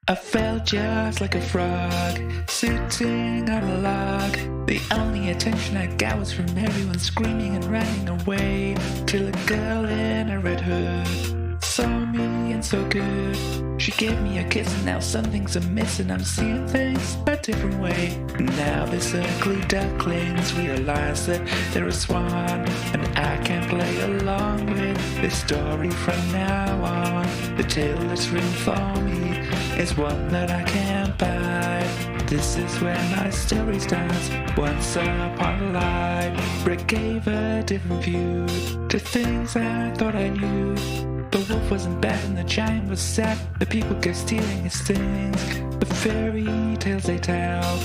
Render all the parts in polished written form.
I felt just like a frog, sitting on a log. The only attention I got was from everyone screaming and running away, till a girl in a red hood saw me and so good. She gave me a kiss and now something's amiss and I'm seeing things a different way. Now this ugly ducklings realize that they're a swan, and I can't play along with this story from now on. The tale that's written for me is one that I can't buy. This is where my story starts. Once upon a life, Rick gave a different view to things I thought I knew. The wolf wasn't bad and the giant was sad. The people kept stealing his things. The fairy tales they tell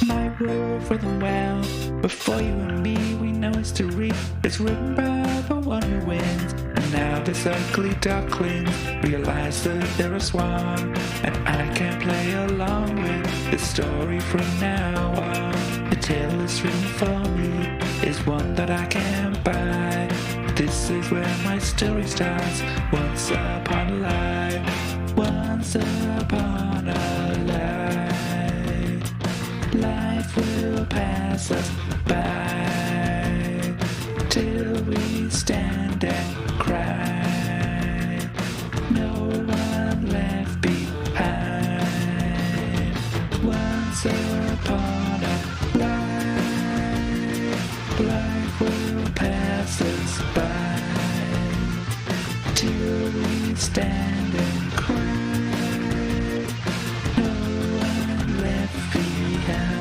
might roll for them well. Before you and me, we know history. It's written by the one who wins. And now this ugly duckling realize that they're a swan, and I can't play along with this story from now on. The tale that's written for me is one that I can't buy. This is where my story starts. Once upon a life, once upon a life, life will pass us by till we stand and cry. No one left behind. Once upon a life, life will pass us by till we stand and cry. No one left behind.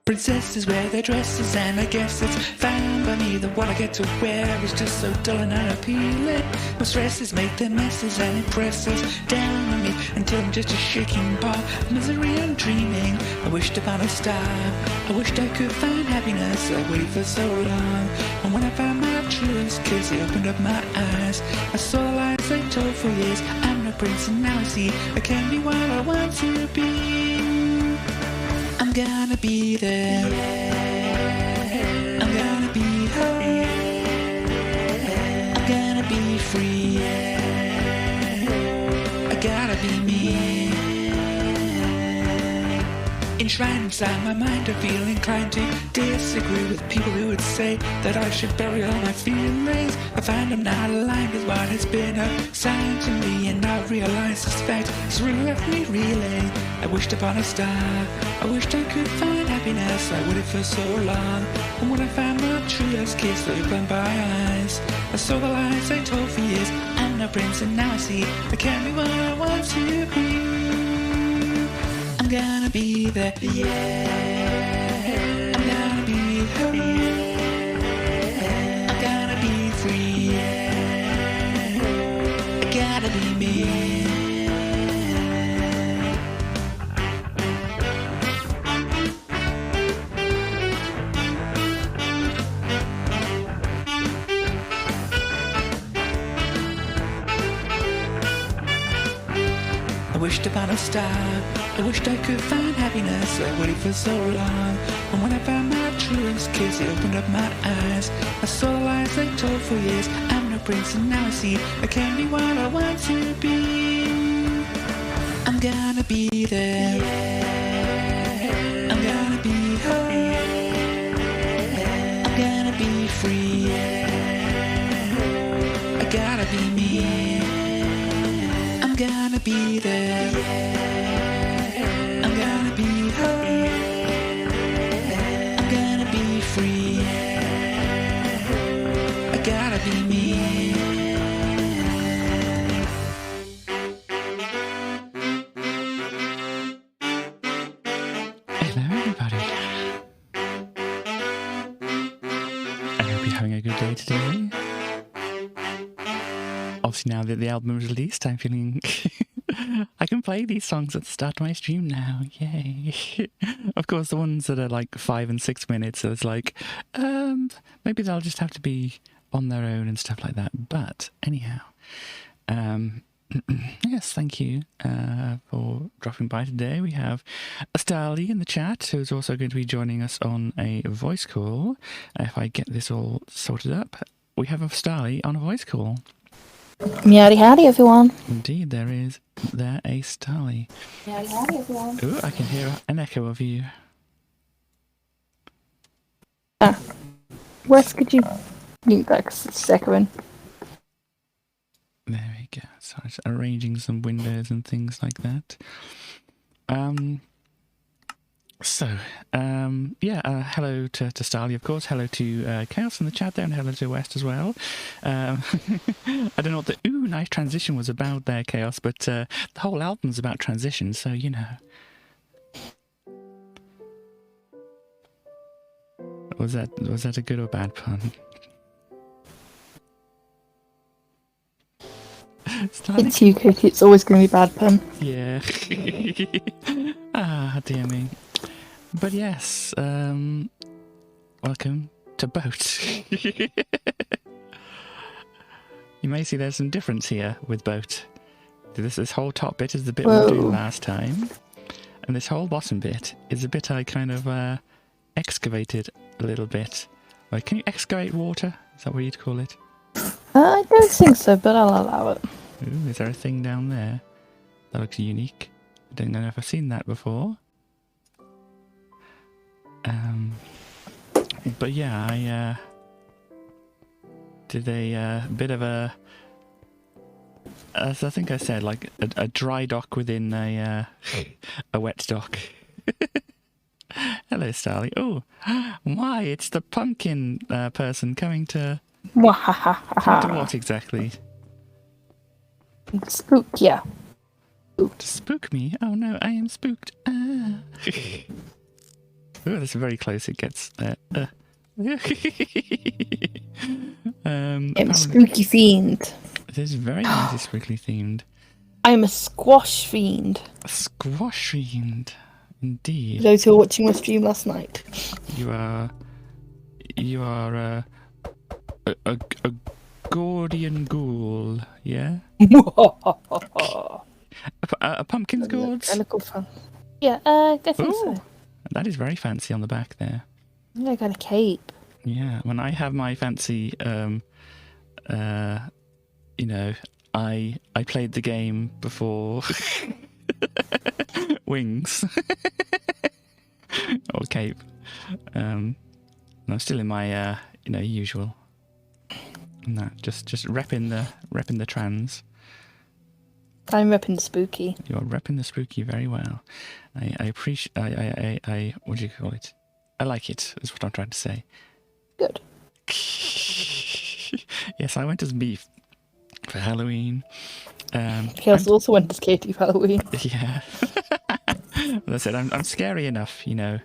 Princesses wear their dresses, and I guess it's fine by me that what I get to wear is just so dull and unappealing. My stresses make their messes, and it presses down on me until I'm just a shaking ball of misery and dreaming. I wished upon a star, I wished I could find happiness. I waited for so long, and when I found my truest kiss, it opened up my eyes. I saw lies I told for years. I'm no prince, and now I see I can be what I want to be. I'm gonna be there, yeah. I'm gonna be home, yeah. I'm gonna be free, yeah. I gotta be me. Enshrined inside my mind, I feel inclined to disagree with people who would say that I should bury all my feelings. I find I'm not aligned with what has been assigned to me, and I realize this fact has really left me reeling. I wished upon a star, I wished I could find happiness. I waited for so long, and when I found my truest kiss, I opened my eyes. I saw the lies I told for years. I'm no prince, and now I see I can be what I want to be. I'm gonna be there, yeah. I'm gonna be home, yeah. I'm gonna be free, yeah. I gotta be me. I wished upon a star, I wished I could find happiness. I waited for so long, and when I found my truest kiss, it opened up my eyes. I saw the lies I told for years. I'm no prince, and now I see I can be what I want to be. I'm gonna be there, yeah. I'm gonna be home, yeah. I'm gonna be free, yeah. I gotta be me. I'm gonna be there, yeah. I'm gonna be home, yeah. I'm gonna be free, yeah. I gotta be me. Hello everybody. I hope you're having a good day today. Obviously now that the album is released, I'm feeling I can play these songs at the start of my stream now. Yay. Of course, the ones that are like 5 and 6 minutes, so it's like, maybe they'll just have to be on their own and stuff like that. But anyhow, Yes, thank you for dropping by today. We have Starly in the chat, who's also going to be joining us on a voice call. If I get this all sorted up, we have a Starly on a voice call. Howdy, howdy, everyone. Indeed, there is a Starly. Howdy, howdy, everyone. Ooh, I can hear an echo of you. Wes, could you mute that because it's echoing? There we go. So I'm just arranging some windows and things like that. Hello to Starly, of course. Hello to Chaos in the chat there, and hello to West as well. I don't know what the nice transition was about there, Chaos, but the whole album's about transition, so you know. Was that a good or bad pun? Starly? It's you, Cookie. It's always going to be bad pun. Yeah. Dear me. But yes, welcome to Boat. You may see there's some difference here with Boat. This whole top bit is the bit we were doing last time, and this whole bottom bit is a bit I kind of excavated a little bit. Like, can you excavate water? Is that what you'd call it? I don't think so, but I'll allow it. Ooh, is there a thing down there? That looks unique. I don't know if I've seen that before. But yeah, I did a bit of a, as I think I said, like a dry dock within a wet dock. Hello, Starly. Oh, why? It's the pumpkin person coming to what exactly? Spook, yeah. To spook me? Oh no, I am spooked. Oh, that's very close. It gets. I'm spooky fiend. It is very nicely spooky themed. I'm a squash fiend. A squash fiend, indeed. Those who were watching my stream last night. You are a Gordian ghoul, yeah? a pumpkin's gourds? Fun. Yeah, I think so. That is very fancy on the back there. I got a cape. Yeah, when I have my fancy, I played the game before Wings or Cape. And I'm still in my, usual. No, just repping the trans. I'm repping the spooky. You're repping the spooky very well. I appreciate. I what do you call it? I like it. Is what I'm trying to say. Good. Yes, I went as Beef for Halloween. Chaos also went as Katie for Halloween. Yeah. As I said, I'm scary enough. You know,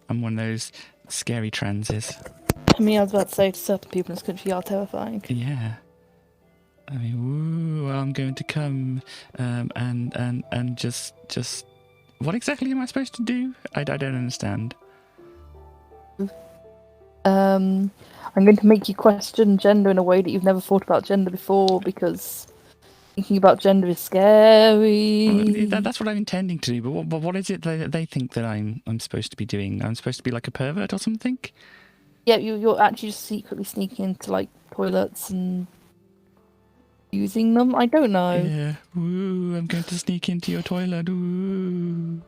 I'm one of those scary transes. I mean, I was about to say to certain people in this country, you are terrifying. Yeah. I mean, woo! I'm going to come, and just. What exactly am I supposed to do? I don't understand. I'm going to make you question gender in a way that you've never thought about gender before, because thinking about gender is scary. Well, that's what I'm intending to do. But what is it that they think that I'm supposed to be doing? I'm supposed to be like a pervert or something? Yeah, you're actually just secretly sneaking into like toilets and using them. I don't know. Yeah. Woo! I'm going to sneak into your toilet. Woo!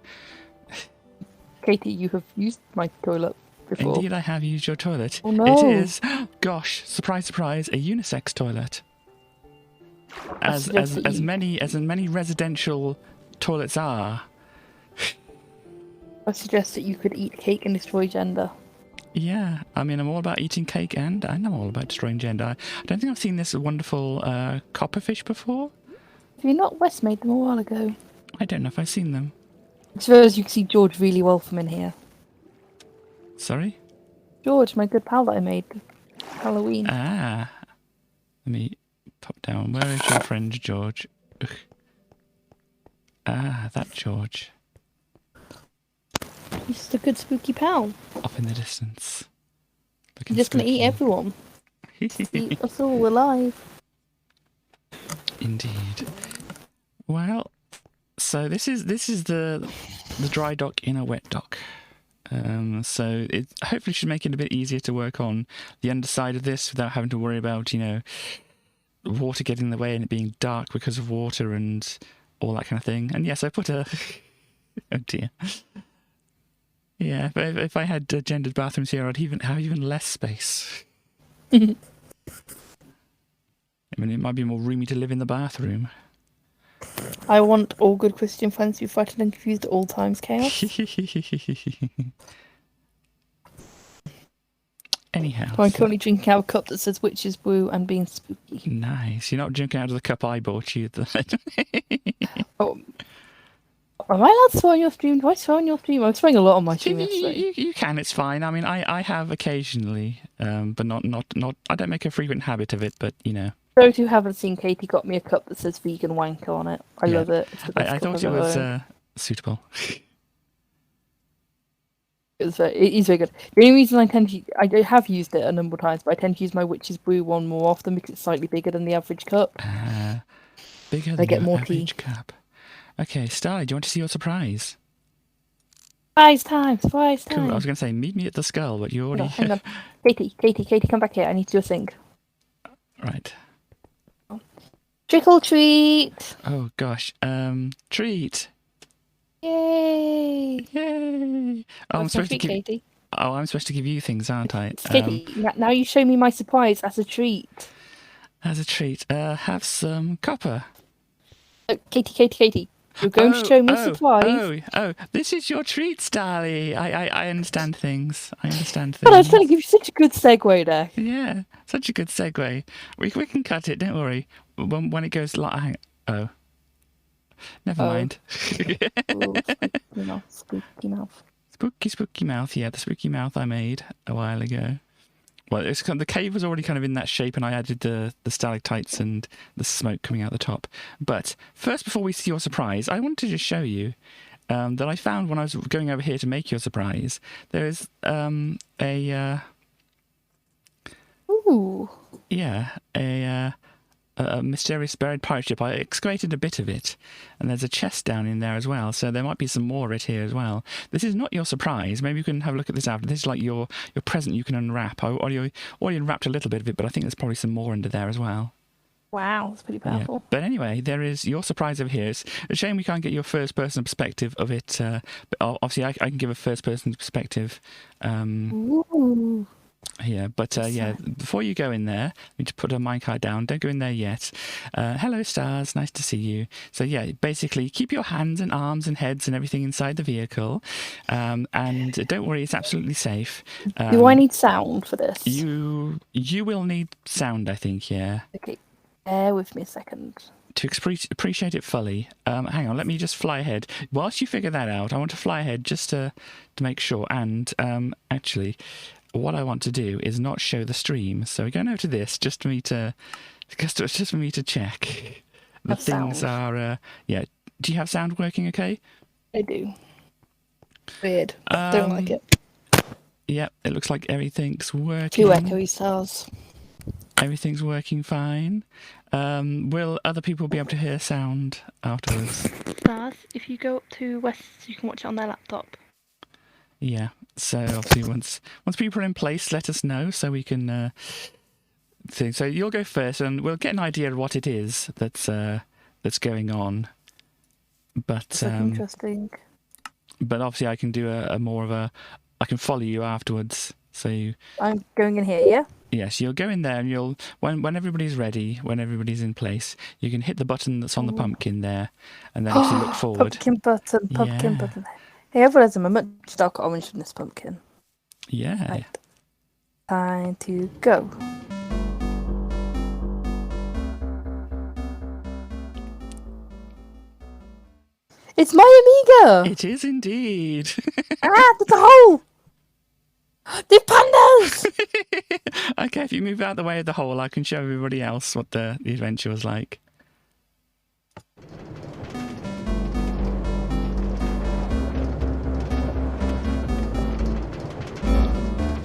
Katie, you have used my toilet before. Indeed, I have used your toilet. Oh no! It is, gosh, surprise, surprise, a unisex toilet. As many residential toilets are. I suggest that you could eat cake and destroy gender. Yeah, I mean, I'm all about eating cake and I'm all about destroying gender. I don't think I've seen this wonderful copperfish before. Have you not West made them a while ago? I don't know if I've seen them. I suppose you can see George really well from in here. Sorry? George, my good pal that I made Halloween. Ah. Let me pop down. Where is your friend George? Ugh. Ah, that George. He's just a good spooky pal. Off in the distance. He's just going to eat everyone. Eat us all alive. Indeed. Well, so this is the dry dock in a wet dock. So it hopefully should make it a bit easier to work on the underside of this without having to worry about, water getting in the way and it being dark because of water and all that kind of thing. And yes, I put a... oh dear. Yeah, but if I had gendered bathrooms here, I'd have even less space. I mean, it might be more roomy to live in the bathroom. I want all good Christian friends to be frightened and confused at all times, chaos. Anyhow. I'm currently drinking out a cup that says witch's brew and being spooky. Nice. You're not drinking out of the cup I bought you. Oh. Am I allowed to swear on your stream? Do I swear on your stream? I was swearing a lot on my stream yesterday. You can, it's fine. I mean, I have occasionally, but not. I don't make a frequent habit of it, but Those who haven't seen, Katie got me a cup that says vegan wanker on it. I love it. It's the best I cup thought I've it was ever suitable. it is very good. The only reason I have used it a number of times, but I tend to use my witch's brew one more often because it's slightly bigger than the average cup. Bigger than the average cup. Okay, Starly, do you want to see your surprise? Surprise time! Surprise time! Cool. I was going to say meet me at the skull, but you already. Hang on. Katie, come back here. I need to do a thing. Right. Trick or treat! Oh gosh. Treat. Yay! Yay! Oh, I'm supposed to give. Katie. Oh, I'm supposed to give you things, aren't I? Katie, now you show me my surprise as a treat. As a treat, have some copper. Katie, you're going to show me a surprise. Oh! This is your treat, Starly. I understand things. I understand But I was things. trying to give you such a good segue there. Yeah, such a good segue. We can cut it. Don't worry. When it goes like, oh, never mind. Ooh, spooky mouth. Spooky mouth. Yeah, the spooky mouth I made a while ago. Well, it's the cave was already kind of in that shape, and I added the stalactites and the smoke coming out the top. But first, before we see your surprise, I wanted to just show you that I found when I was going over here to make your surprise. There is a mysterious buried pirate ship. I excavated a bit of it, and there's a chest down in there as well, so there might be some more of it here as well. This is not your surprise. Maybe you can have a look at this after. This is like your present you can unwrap. I already unwrapped a little bit of it, but I think there's probably some more under there as well. Wow, that's pretty powerful. Yeah. But anyway, there is your surprise over here. It's a shame we can't get your first-person perspective of it, but obviously I can give a first-person perspective. Ooh. Yeah, but before you go in there, we just put a minecart down. Don't go in there yet. Hello, stars. Nice to see you. So yeah, basically, keep your hands and arms and heads and everything inside the vehicle, and don't worry, it's absolutely safe. Do I need sound for this? You will need sound, I think. Yeah. Okay, bear with me a second. To appreciate it fully, hang on, let me just fly ahead. Whilst you figure that out, I want to fly ahead just to make sure. And actually, what I want to do is not show the stream. So we're going over to this just for me to check that things are. Yeah. Do you have sound working? Okay. I do. Weird. Don't like it. Yeah, it looks like everything's working. Two echoey stars. Everything's working fine. Will other people be able to hear sound afterwards? Stars, if you go up to West, you can watch it on their laptop. Yeah. So obviously, once people are in place, let us know so we can. So you'll go first, and we'll get an idea of what it is that's going on. But That's interesting. But obviously, I can do I can follow you afterwards. So I'm going in here, yeah? Yes, you'll go in there, and when everybody's ready, when everybody's in place, you can hit the button that's on the pumpkin there, and then if you look forward. Pumpkin button. Hey, everyone has a much darker orange than this pumpkin. Yeah. Right. Time to go. It's my Amiga! It is indeed. There's a hole! The pandas! Okay, if you move out the way of the hole, I can show everybody else what the adventure was like.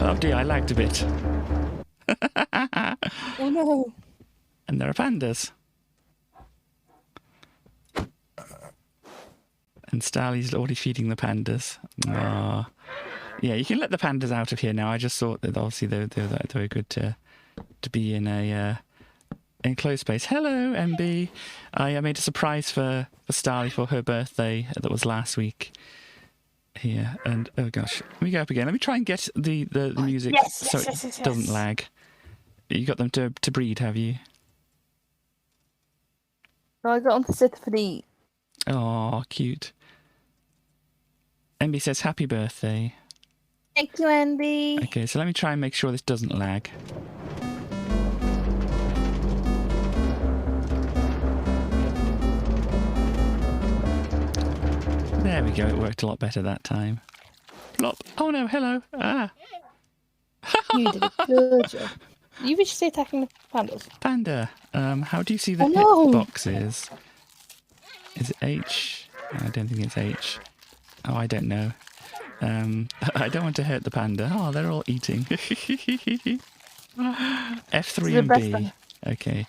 Oh dear, I lagged a bit. Oh no. And there are pandas. And Starly's already feeding the pandas. Aww. Yeah, you can let the pandas out of here now. I just thought that obviously they were good to be in a enclosed space. Hello, MB. I made a surprise for Starly for her birthday that was last week. Here, and oh gosh, let me go up again. Let me try and get the music so it doesn't lag. You got them to breed, have you? No, I got on to sit for the. Oh, cute. MB says happy birthday. Thank you, Andy. Okay, so let me try and make sure this doesn't lag. There we go, it worked a lot better that time. Plop. Oh no, hello. Ah. You did a good job. You wish to say attacking the pandas. Panda. How do you see the boxes? Is it H? I don't think it's H. Oh, I don't know. I don't want to hurt the panda. Oh, they're all eating. F3 and B. Okay.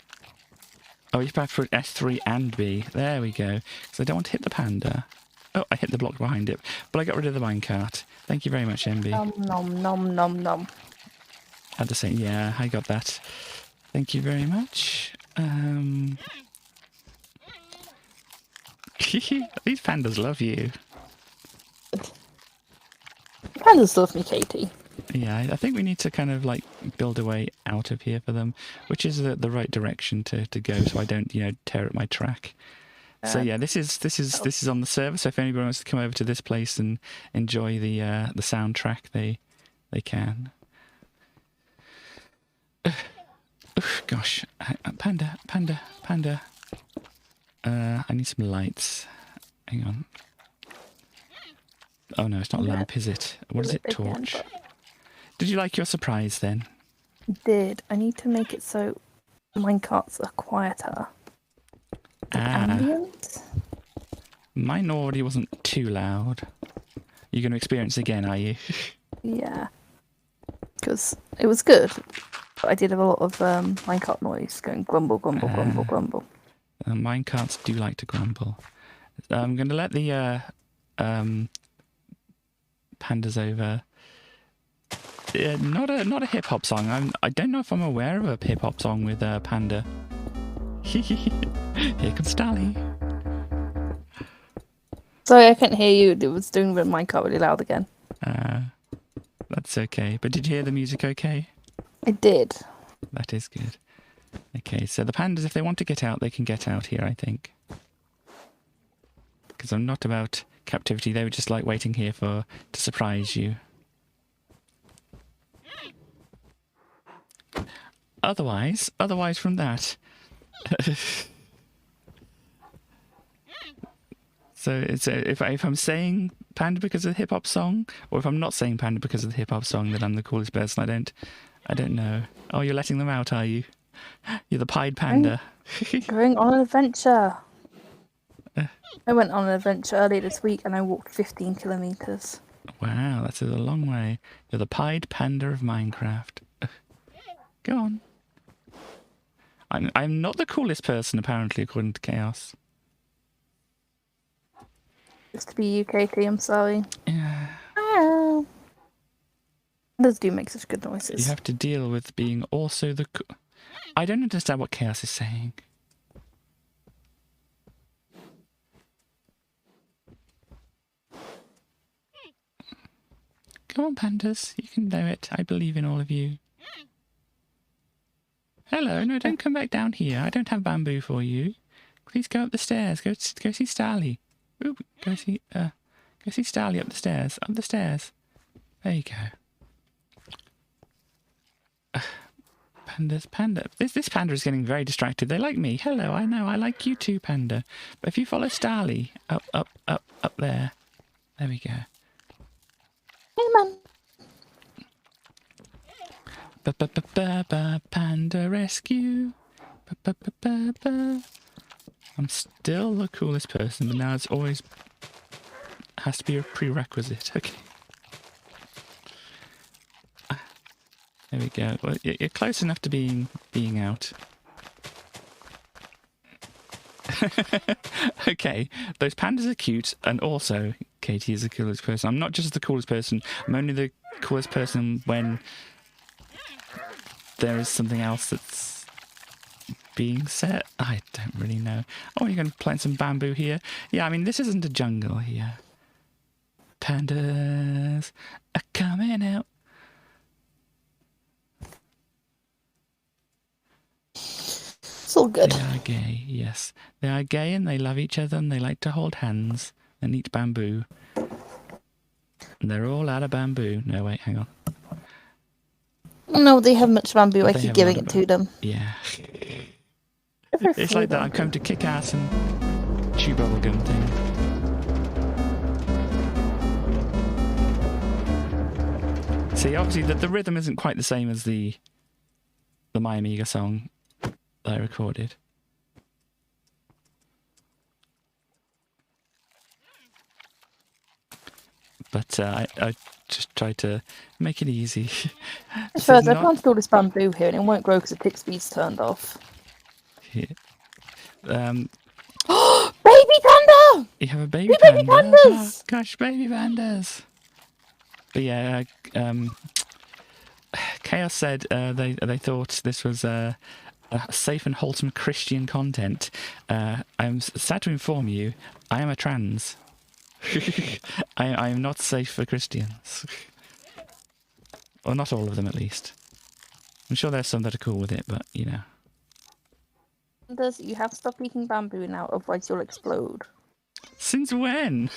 Oh, you have to put S3 and B. There we go. Because I don't want to hit the panda. Oh, I hit the block behind it. But I got rid of the minecart. Thank you very much, MB. Nom, nom, nom, nom. At the same, yeah, I got that. Thank you very much. These pandas love you. Pandas love me, Katie. Yeah, I think we need to kind of like build a way out of here for them, which is the right direction to go, so I don't tear up my track. So yeah, this is on the server. So if anybody wants to come over to this place and enjoy the soundtrack, they can. Gosh, panda. I need some lights. Hang on. Oh no, it's not a lamp, is it? What is it? Torch. Did you like your surprise then? I did. I need to make it so minecarts are quieter. Ambient? Mine already wasn't too loud. You're going to experience it again, are you? Yeah. Because it was good. But I did have a lot of minecart noise going grumble, grumble, grumble, grumble. Minecarts do like to grumble. I'm going to let the pandas over. Not a hip hop song. I don't know if I'm aware of a hip hop song with Panda. Here comes Stally. Sorry, I couldn't hear you. It was doing the minecart really loud again. That's okay. But did you hear the music okay? I did. That is good. Okay, so the pandas, if they want to get out, they can get out here, I think. Because I'm not about captivity. They were just like waiting here to surprise you. Otherwise from that. So if I'm saying panda because of the hip hop song, or if I'm not saying panda because of the hip hop song, then I'm the coolest person. I don't know. Oh, you're letting them out, are you? You're the pied panda. Going on an adventure. I went on an adventure earlier this week and I walked 15 kilometers. Wow, that's a long way. You're the pied panda of Minecraft. Go on. I'm not the coolest person, apparently, according to Chaos. Just to be you, Katie, I'm sorry. Yeah. Those do make such good noises. You have to deal with being also the... I don't understand what Chaos is saying. Come on, pandas. You can do it. I believe in all of you. Hello. No, don't come back down here. I don't have bamboo for you. Please go up the stairs. Go see Starly. Ooh, go see Starly up the stairs. Up the stairs. There you go. Panda. This panda is getting very distracted. They like me. Hello, I know. I like you too, panda. But if you follow Starly up there. There we go. Hey, man. Panda rescue. I'm still the coolest person, but now it's always has to be a prerequisite. Okay. There we go. Well, you're close enough to being out. Okay, those pandas are cute, and also Katie is the coolest person. I'm not just the coolest person. I'm only the coolest person when there is something else that's being said. I don't really know. Oh, you're going to plant some bamboo here? Yeah, I mean, this isn't a jungle here. Pandas are coming out. It's all good. They are gay, yes. They are gay and they love each other and they like to hold hands and eat bamboo. And they're all out of bamboo. No, wait, hang on. No, they have much bamboo. But I they keep have a giving lot it of to them. Yeah. They're It's full like that. of I've come to kick ass and chew bubblegum thing. See, obviously the rhythm isn't quite the same as the My Amiga song that I recorded. But I just tried to make it easy. This is First, I not planted all this bamboo here and it won't grow because the tick speed's turned off. here. Baby panda! You have a baby Baby panda. pandas! Oh, gosh, baby pandas. But yeah, Chaos said they thought this was a safe and wholesome Christian content. I'm sad to inform you, I am a trans. I am not safe for Christians. Or not all of them, at least. I'm sure there's some that are cool with it, but, you know. Pandas, you have to stop eating bamboo now, otherwise you'll explode. Since when?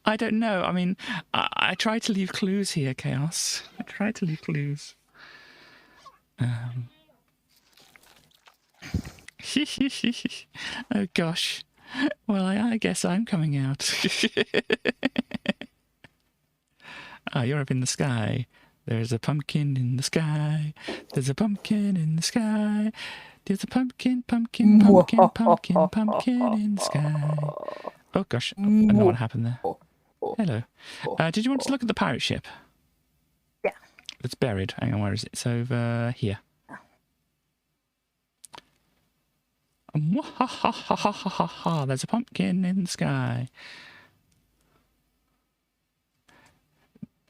I don't know. I mean, I tried to leave clues here, Chaos. I tried to leave clues. Oh, gosh. Well, I guess I'm coming out. Ah, you're up in the sky. There's a pumpkin in the sky. There's a pumpkin in the sky. There's a pumpkin, pumpkin, pumpkin, pumpkin, pumpkin in the sky. Oh, gosh. I know what happened there. Hello. Did you want to look at the pirate ship? Yeah. It's buried. Hang on, where is it? It's over here. There's a pumpkin in the sky.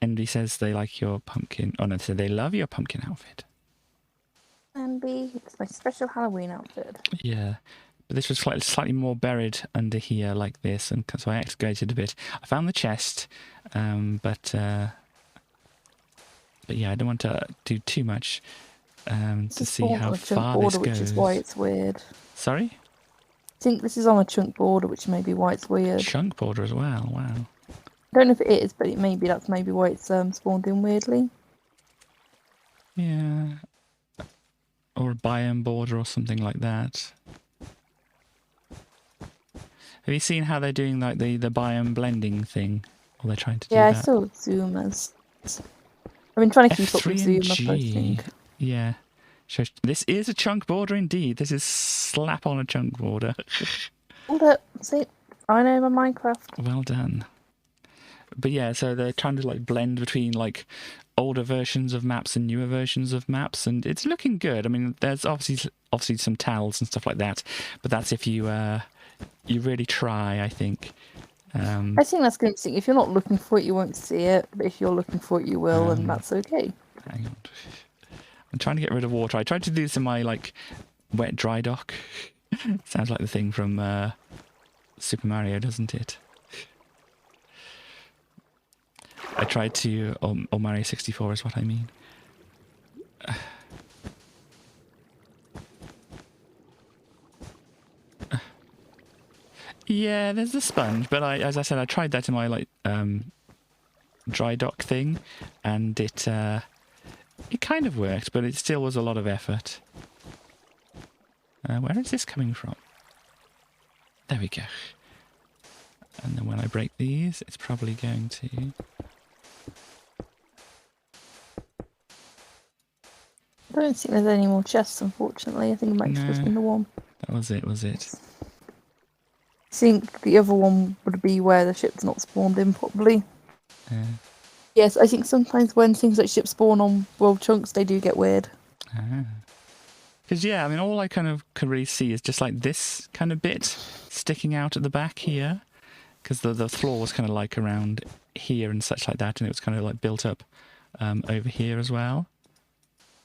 Envy says they like your pumpkin. Oh no, so they love your pumpkin outfit. Envy, it's my special Halloween outfit. Yeah, but this was slightly more buried under here like this, and so I excavated a bit. I found the chest, but yeah, I don't want to do too much to see how far this goes. Which is why it's weird. Sorry? I think this is on a chunk border, which may be why it's weird. Chunk border as well. Wow. I don't know if it is, but that's maybe why it's spawned in weirdly. Yeah. Or a biome border or something like that. Have you seen how they're doing like the biome blending thing? Or they're trying to do that? Yeah, I saw zoomers. I've been trying to keep up with F3 and zoomer posting. Yeah. This is a chunk border indeed. This is slap on a chunk border. Hold up, see, I know my Minecraft. Well done. But yeah, so they're trying to like blend between like older versions of maps and newer versions of maps, and it's looking good. I mean, there's obviously some tells and stuff like that, but that's if you really try, I think. I think that's going to. If you're not looking for it, you won't see it. But if you're looking for it, you will, and that's okay. Hang on. I'm trying to get rid of water. I tried to do this in my like wet dry dock. Sounds like the thing from Super Mario, doesn't it? I tried to, or Mario 64 is what I mean. Yeah, there's the sponge, but as I said, I tried that in my like dry dock thing, and it kind of worked, but it still was a lot of effort. Where is this coming from? There we go. And then when I break these, it's probably going to... I don't think there's any more chests, unfortunately. I think it might have just been the one. That was it, was it? I think the other one would be where the ship's not spawned in properly. Yes, I think sometimes when things like ships spawn on world chunks, they do get weird. Ah. Because, yeah, I mean, all I kind of can really see is just like this kind of bit sticking out at the back here. Because the floor was kind of like around here and such like that, and it was kind of like built up over here as well.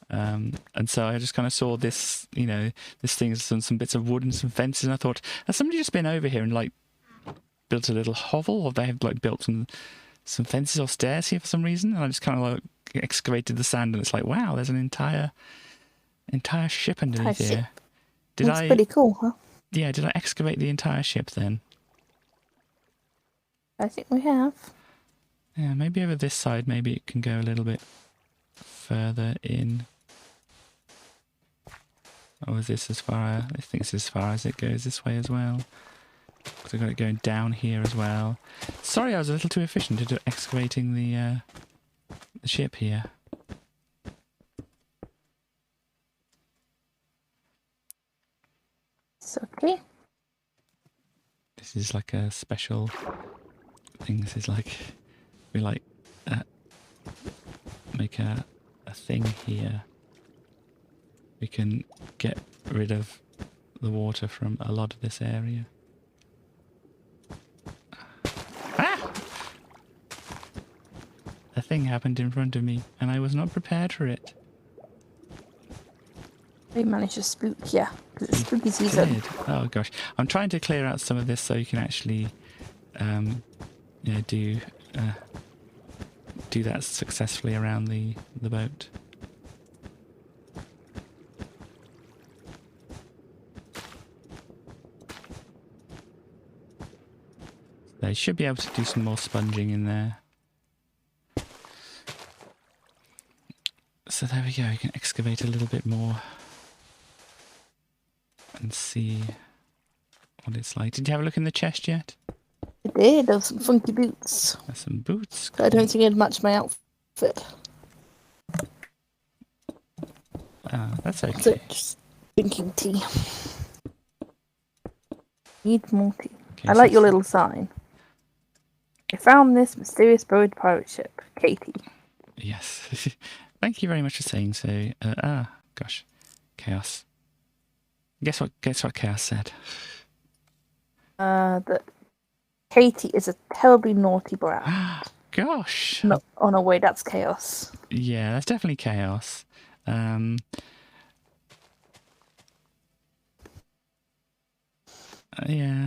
And so I just kind of saw this, you know, this thing, some bits of wood and some fences, and I thought, has somebody just been over here and like built a little hovel, or they have like built some fences or stairs here for some reason? And I just kind of like excavated the sand, and it's like, wow, there's an entire ship underneath here. That's pretty cool, huh? Yeah, did I excavate the entire ship then? I think we have. Yeah, maybe over this side, maybe it can go a little bit further in. Or is this as far? I think it's as far as it goes this way as well. So I've got it going down here as well. Sorry, I was a little too efficient into excavating the ship here. It's okay. This is like a special thing. This is like, we like make a thing here. We can get rid of the water from a lot of this area. Ah! A thing happened in front of me, and I was not prepared for it. We managed to spook, yeah, because it's spooky season. Did. Oh gosh, I'm trying to clear out some of this so you can actually, you know, do that successfully around the boat. They should be able to do some more sponging in there. So there we go, you can excavate a little bit more and see what it's like. Did you have a look in the chest yet? I did. There were some funky boots. There's some boots. I don't think it'd match my outfit. That's okay. So just drinking tea. Need more tea. Okay, I so like your little sign. I found this mysterious buried pirate ship. Katie. Yes. Thank you very much for saying so. Gosh. Chaos. Guess what Chaos said? That Katie is a terribly naughty brat. Gosh. No, oh no, wait, that's Chaos. Yeah, that's definitely Chaos. Yeah,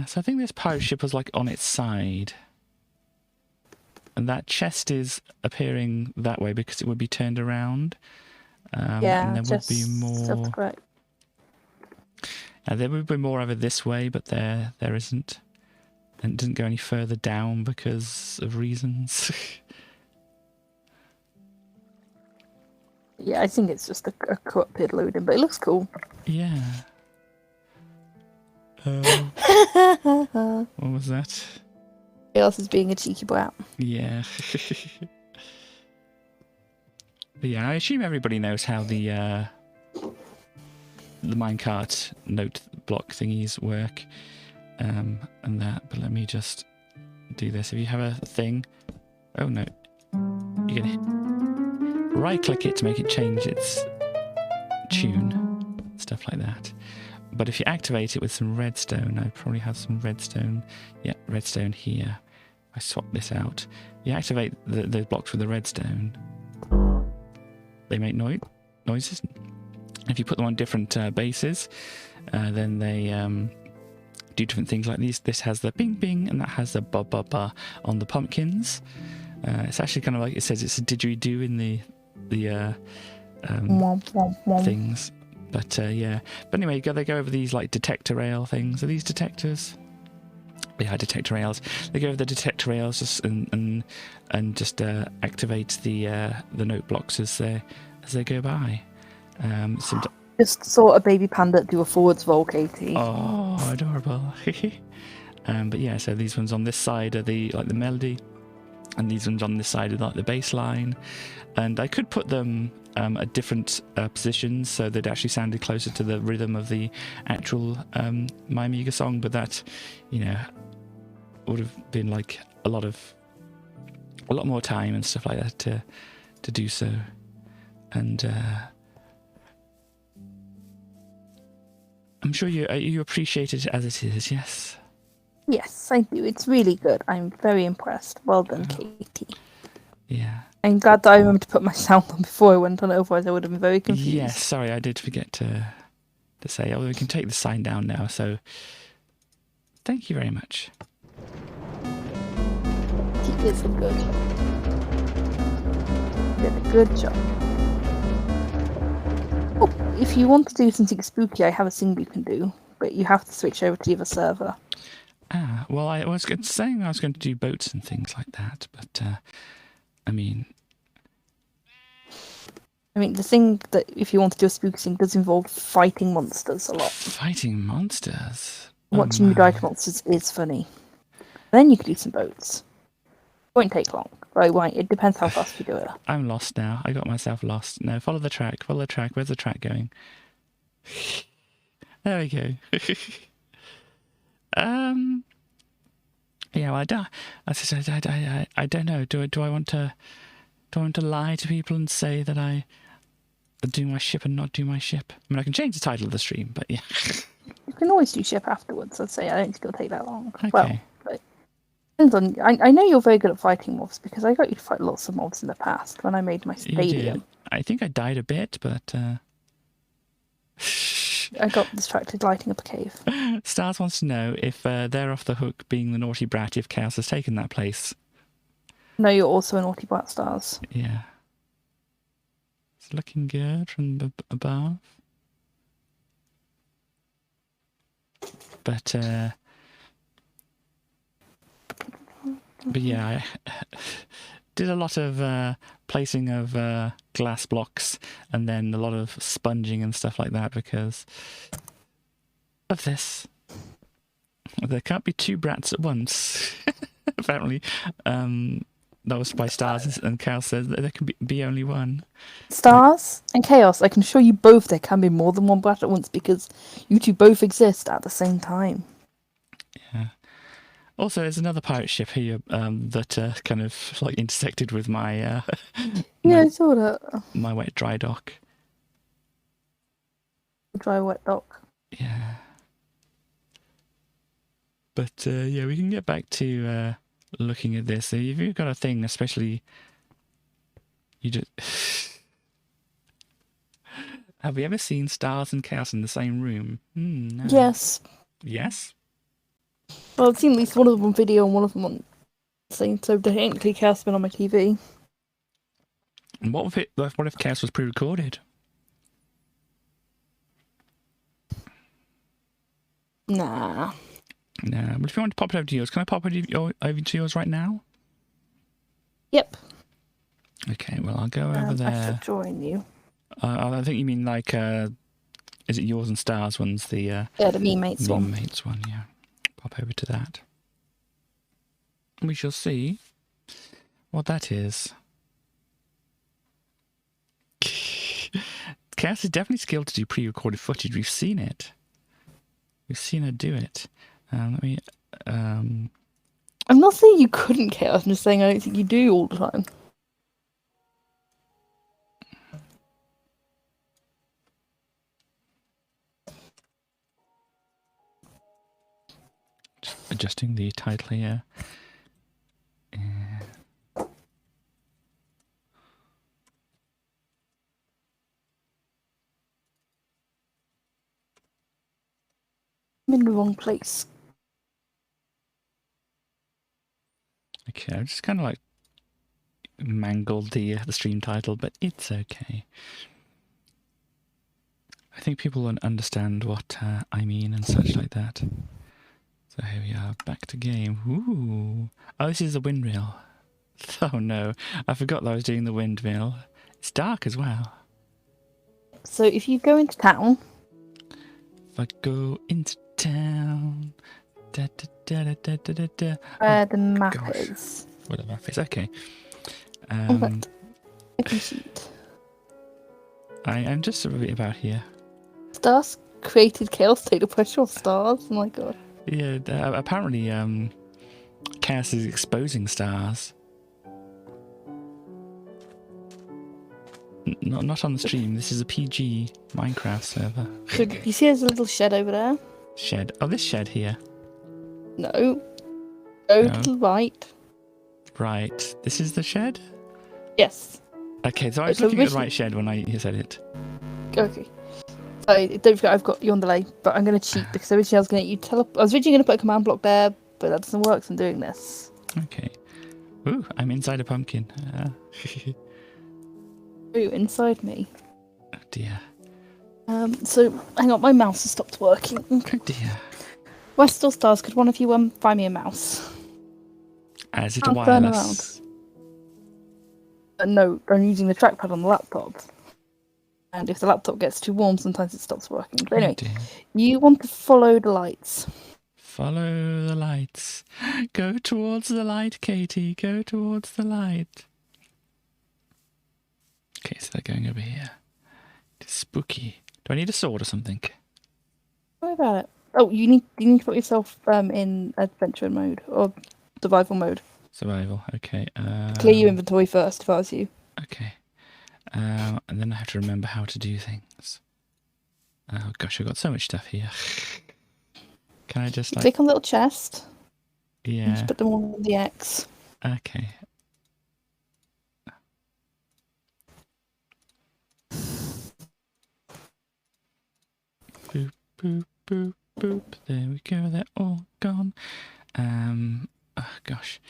so I think this pirate ship was like on its side. And that chest is appearing that way because it would be turned around. Yeah, and there would be more. Correct. There would be more over this way, but there isn't. And it doesn't go any further down because of reasons. Yeah, I think it's just a corrupted loading, but it looks cool. Yeah. What was that? Chaos is being a cheeky brat. Yeah. But yeah, I assume everybody knows how the minecart note block thingies work. And that, but let me just do this. If you have a thing, oh no, you can right click it to make it change its tune, stuff like that. But if you activate it with some redstone, I probably have some redstone. Yeah, redstone here. I swap this out. You activate those blocks with the redstone. They make noises. If you put them on different bases, then they do different things like these. This has the bing bing, and that has the ba ba ba on the pumpkins. It's actually kind of like it says it's a didgeridoo in the things. But yeah. But anyway, they go over these like detector rail things. Are these detectors? Yeah, detector rails. They go over the detector rails just and just activate the note blocks as they go by. Just saw a baby panda do a forwards roll, Katie. Oh, adorable. But yeah, so these ones on this side are the melody, and these ones on this side are like the bass line. And I could put them at different positions so they'd actually sounded closer to the rhythm of the actual My Amiga song, but that, you know, would have been like a lot more time and stuff like that to do so. And I'm sure you appreciate it as it is, yes? Yes, I do. It's really good. I'm very impressed. Well done, Katie. Yeah. I'm glad that I remembered to put my sound on before I went on, otherwise I would have been very confused. Yes, sorry, I did forget to say, we can take the sign down now, so thank you very much. He is a good job. Did a good job. Oh, if you want to do something spooky, I have a thing you can do, but you have to switch over to the other server. Ah, well, I was saying I was going to do boats and things like that, but, I mean, the thing that if you want to do a spooky thing does involve fighting monsters a lot. Fighting monsters? Watching you die to monsters is funny. Then you can do some boats. Won't take long. Right, it depends how fast you do it. I'm lost now. I got myself lost. No, follow the track. Follow the track. Where's the track going? There we go. Yeah, well, I don't know. Do I want to lie to people and say that I do my ship and not do my ship? I mean, I can change the title of the stream, but yeah. You can always do ship afterwards. I'd say I don't think it'll take that long. Okay. Well, but depends on. I know you're very good at fighting mobs because I got you to fight lots of mobs in the past when I made my stadium. You did. I think I died a bit, but I got distracted lighting up a cave. Stars wants to know if they're off the hook being the naughty brat if Chaos has taken that place. No, you're also a naughty brat, Stars. Yeah. It's looking good from above. But yeah, I did a lot of placing of glass blocks and then a lot of sponging and stuff like that because of this. There can't be two brats at once, apparently. That was by Stars, and Chaos says that there can be only one. Stars and Chaos, I can assure you both there can be more than one brat at once because you two both exist at the same time. Yeah. Also, there's another pirate ship here that kind of like intersected with my yeah, I saw that. My wet dry dock. Dry wet dock. Yeah. But yeah, we can get back to looking at this. If you've got a thing, especially you just have you ever seen Stars and Chaos in the same room? No. Yes. Yes. Well, I've seen at least one of them on video and one of them on scene, so technically Chaos has been on my TV. And what if Chaos was pre-recorded? Nah. No, but if you want to pop it over to yours, can I pop it over to yours right now? Yep. Okay, well, I'll go over there. I should join you. I think you mean like, is it yours and Stars one's the... yeah, the Meme Mates one. Meme Mates one, yeah. Pop over to that. We shall see what that is. Chaos is definitely skilled to do pre-recorded footage. We've seen it. We've seen her do it. Let me... I'm not saying you couldn't, Chaos. I'm just saying I don't think you do all the time. Just adjusting the title here. I'm in the wrong place. Okay, I've just kind of like mangled the stream title, but it's okay. I think people won't understand what I mean and such like that. So here we are, back to game. Ooh. Oh, this is the windmill. Oh no, I forgot that I was doing the windmill. It's dark as well. So if you go into town... If I go into town... Da, da, da, da, da, da, da. Where the map is. Where the map is, okay. I can see it. I'm just a bit about here. Stars created chaos, take the pressure off Stars. Oh my god. Yeah, apparently Chaos is exposing Stars. Not on the stream. This is a PG Minecraft server. So, you see there's a little shed over there? Shed. Oh, this shed here. No. Go No. to the right. Right. This is the shed? Yes. Okay, so I was So looking at the originally- right shed when you said it. Okay. So don't forget I've got you on delay, but I'm going to cheat because originally I was going to let you I was originally going to put a command block there, but that doesn't work, so I'm doing this. Okay. Ooh, I'm inside a pumpkin. Ooh, inside me. Oh dear. So hang on, my mouse has stopped working. Oh dear. West or Stars, could one of you find me a mouse? Is it a I'll turn wireless? No, I'm using the trackpad on the laptop. And if the laptop gets too warm, sometimes it stops working. But anyway, Oh dear. you want to follow the lights. Follow the lights. Go towards the light, Katie. Go towards the light. Okay, so they're going over here. It's spooky. Do I need a sword or something? Don't worry about it. Oh, you need to put yourself in adventure mode or survival mode. Survival. Okay. Clear your inventory first, if I was you. Okay. And then I have to remember how to do things. Oh gosh, I've got so much stuff here. Can I just like... Click on the little chest. And Yeah. just put them all on the X. Okay. Boop, boop, boop, boop. There we go. They're all gone. Oh gosh.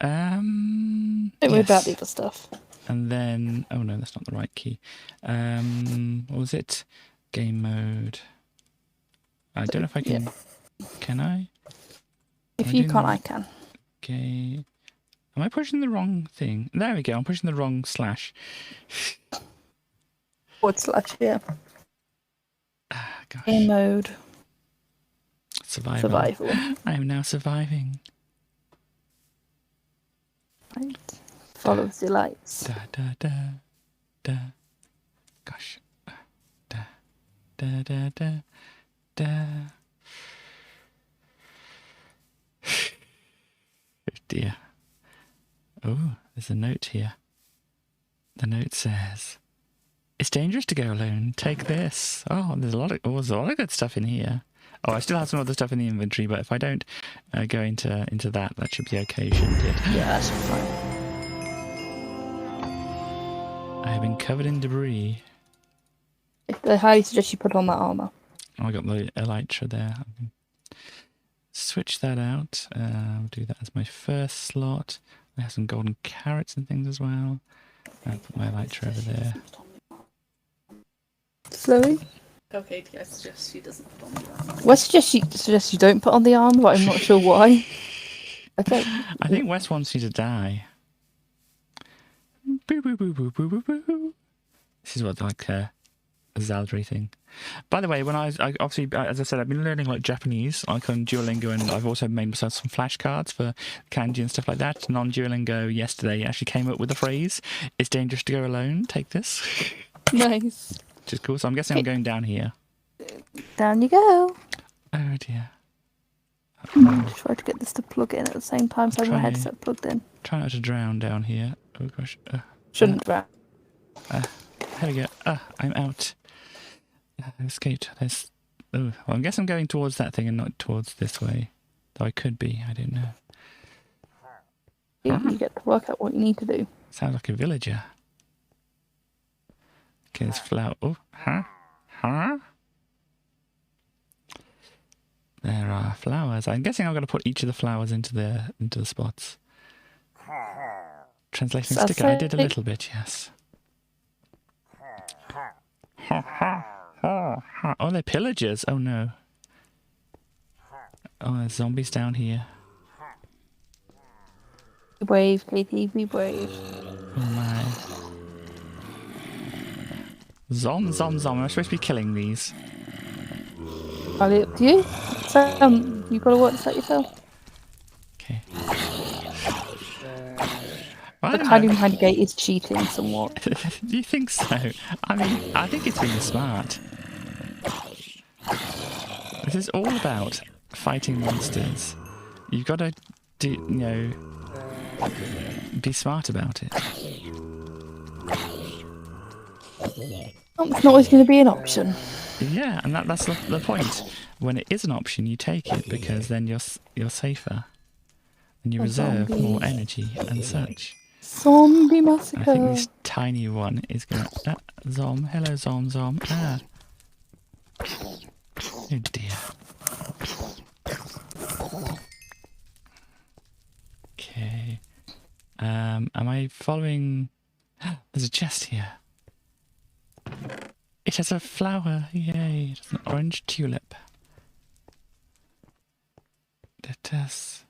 Don't worry about Yes. the other stuff. And then, oh no, that's not the right key. What was it? Game mode. I don't know if I can. Yeah. Can I? If I you do can't, know. I can. Okay. Am I pushing the wrong thing? There we go. I'm pushing the wrong slash. / yeah. Ah, gosh. Game mode. Survival. Survival. I am now surviving. Right. Follow the lights. Da da da da. Gosh. Da da da da da. Oh dear. Oh, there's a note here. The note says, "It's dangerous to go alone. Take this." Oh, there's a lot of good stuff in here. Oh, I still have some other stuff in the inventory, but if I don't go into that, that should be okay, shouldn't it? Yeah, that's fine. I have been covered in debris. I highly suggest you put on that armor. Oh, I got the elytra there. I can switch that out. I'll do that as my first slot. I have some golden carrots and things as well. I'll put my elytra over there. Slowly. Okay, I suggest she doesn't put on the armor. Wes suggests you don't put on the armor, but I'm not sure why. Okay. I think Wes wants you to die. Boo, boo, boo, boo, boo, boo, boo. This is what like a Zaldry thing. By the way, when I obviously, as I said, I've been learning like Japanese, like on Duolingo, and I've also made myself some flashcards for kanji and stuff like that. And on Duolingo yesterday, actually came up with the phrase, "It's dangerous to go alone. Take this," Nice. which is cool. So I'm guessing I'm going down here. Down you go. Oh dear. Try to get this to plug in at the same time so I have my Try. headset plugged in. Try not to drown down here. Oh gosh. Shouldn't drown. There we go. I'm out. I escaped. There's. Oh, well, I guess I'm going towards that thing and not towards this way. Though I could be. I don't know. You get to work out what you need to do. Sounds like a villager. Okay, there's flower. Oh, huh? There are flowers. I'm guessing I'm going to put each of the flowers into the spots. Translating So sticker. I did a say- little bit, yes. Oh, they're pillagers. Oh no. Oh, there's zombies down here. Be brave, Katie, be brave. Oh my. Zom. Am I supposed to be killing these? Entirely up to you. So, you've got to work this out yourself. Okay. Well, I The don't hiding know. behind a gate is cheating somewhat. Do you think so? I mean, I think it's being smart. This is all about fighting monsters. You've got to be smart about it. It's not always going to be an option. Yeah, and that's the point. When it is an option, you take it because then you're safer and you Oh, reserve more zombies. energy and such. Zombie And I massacre. think this tiny one is gonna. Zom, hello, Zom. Ah. Oh dear. Okay. Am I following? There's a chest here. It has a flower. Yay! It's an orange tulip. Let us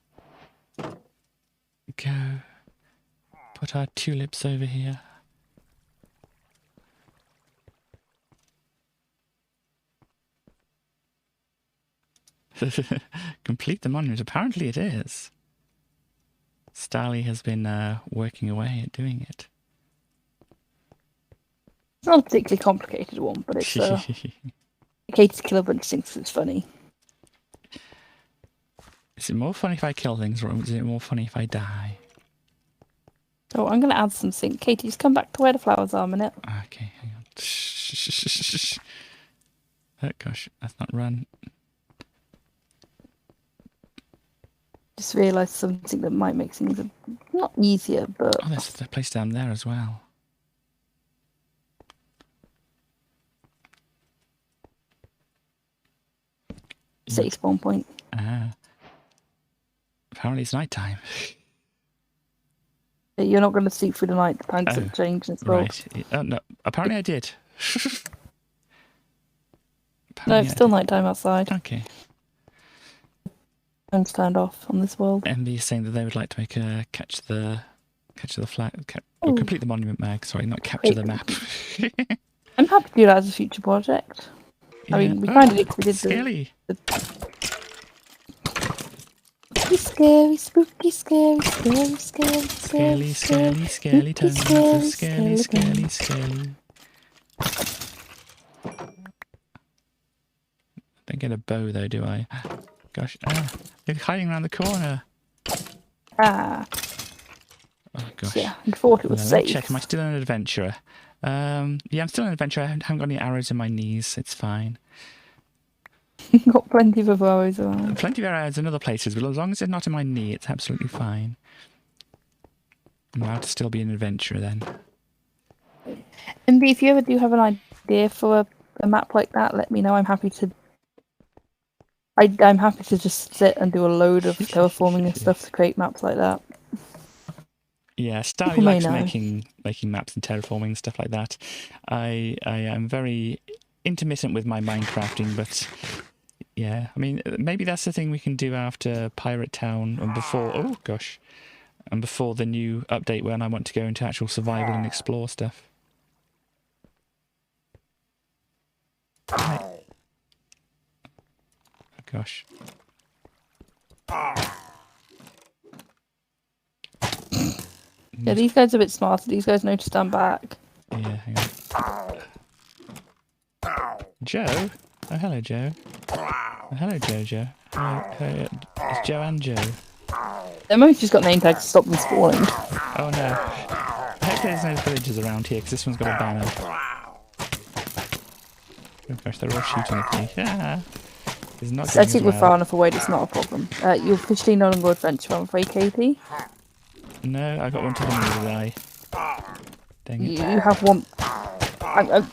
go. Put our tulips over here. Complete the monument. Apparently it is. Starly has been working away at doing it. It's not a particularly complicated one, but it's Katie's kill a bunch of things 'cause it's funny. Is it more funny if I kill things, or is it more funny if I die? So I'm going to add some zinc. Katie, just come back to where the flowers are a minute. Okay, hang on. Oh gosh, that's not run. Just realised something that might make things not easier, but Oh, there's a place down there as well. safe spawn point. Ah. Apparently it's night time. You're not going to sleep through the night. The time's Oh, changed as well. Right. Oh no. Apparently I did. No, Apparently it's I still did. night time outside. Okay. Time's turned off on this world. MB is saying that they would like to make a catch the flag, or complete the monument mag. Sorry, not capture the map. I'm happy to do that as a future project. I mean, we kind of did the Scaly. scary, spooky, scary, scary, scary, Scaly tones. Scaly. Don't get a bow though, do I? Gosh, they're hiding around the corner. Ah, Oh gosh. yeah, I thought it was Let me safe. check. Am I still an adventurer? Yeah, I'm still an adventurer. I haven't got any arrows in my knees. It's fine. Got plenty of arrows around. Plenty of arrows in other places, but as long as it's not in my knee, it's absolutely fine. I'm allowed to still be an adventurer then. And if you ever do have an idea for a map like that, let me know. I'm happy to. I'm happy to just sit and do a load of terraforming and stuff to create maps like that. Yeah, Starry People may likes know. making maps and terraforming and stuff like that. I am very intermittent with my Minecrafting, but yeah, I mean, maybe that's the thing we can do after Pirate Town and before. Oh gosh, and before the new update when I want to go into actual survival and explore stuff. Oh gosh. Yeah, these guys are a bit smarter. These guys know to stand back. Yeah, hang on. Joe? Oh, hello, Joe. Oh, hello, Jojo. Hello, it's Joe and Joe. They've mostly just got name tags to stop them spawning. Oh, no. Hopefully there's no villagers around here, because this one's got a banner. Oh, gosh, they're all shooting at me. Ah. It's not I going think as we're far well. enough away. It's not a problem. You're officially no longer adventure, I'm afraid, Katie. No, I got one to the knee, did I? Dang it. You have one.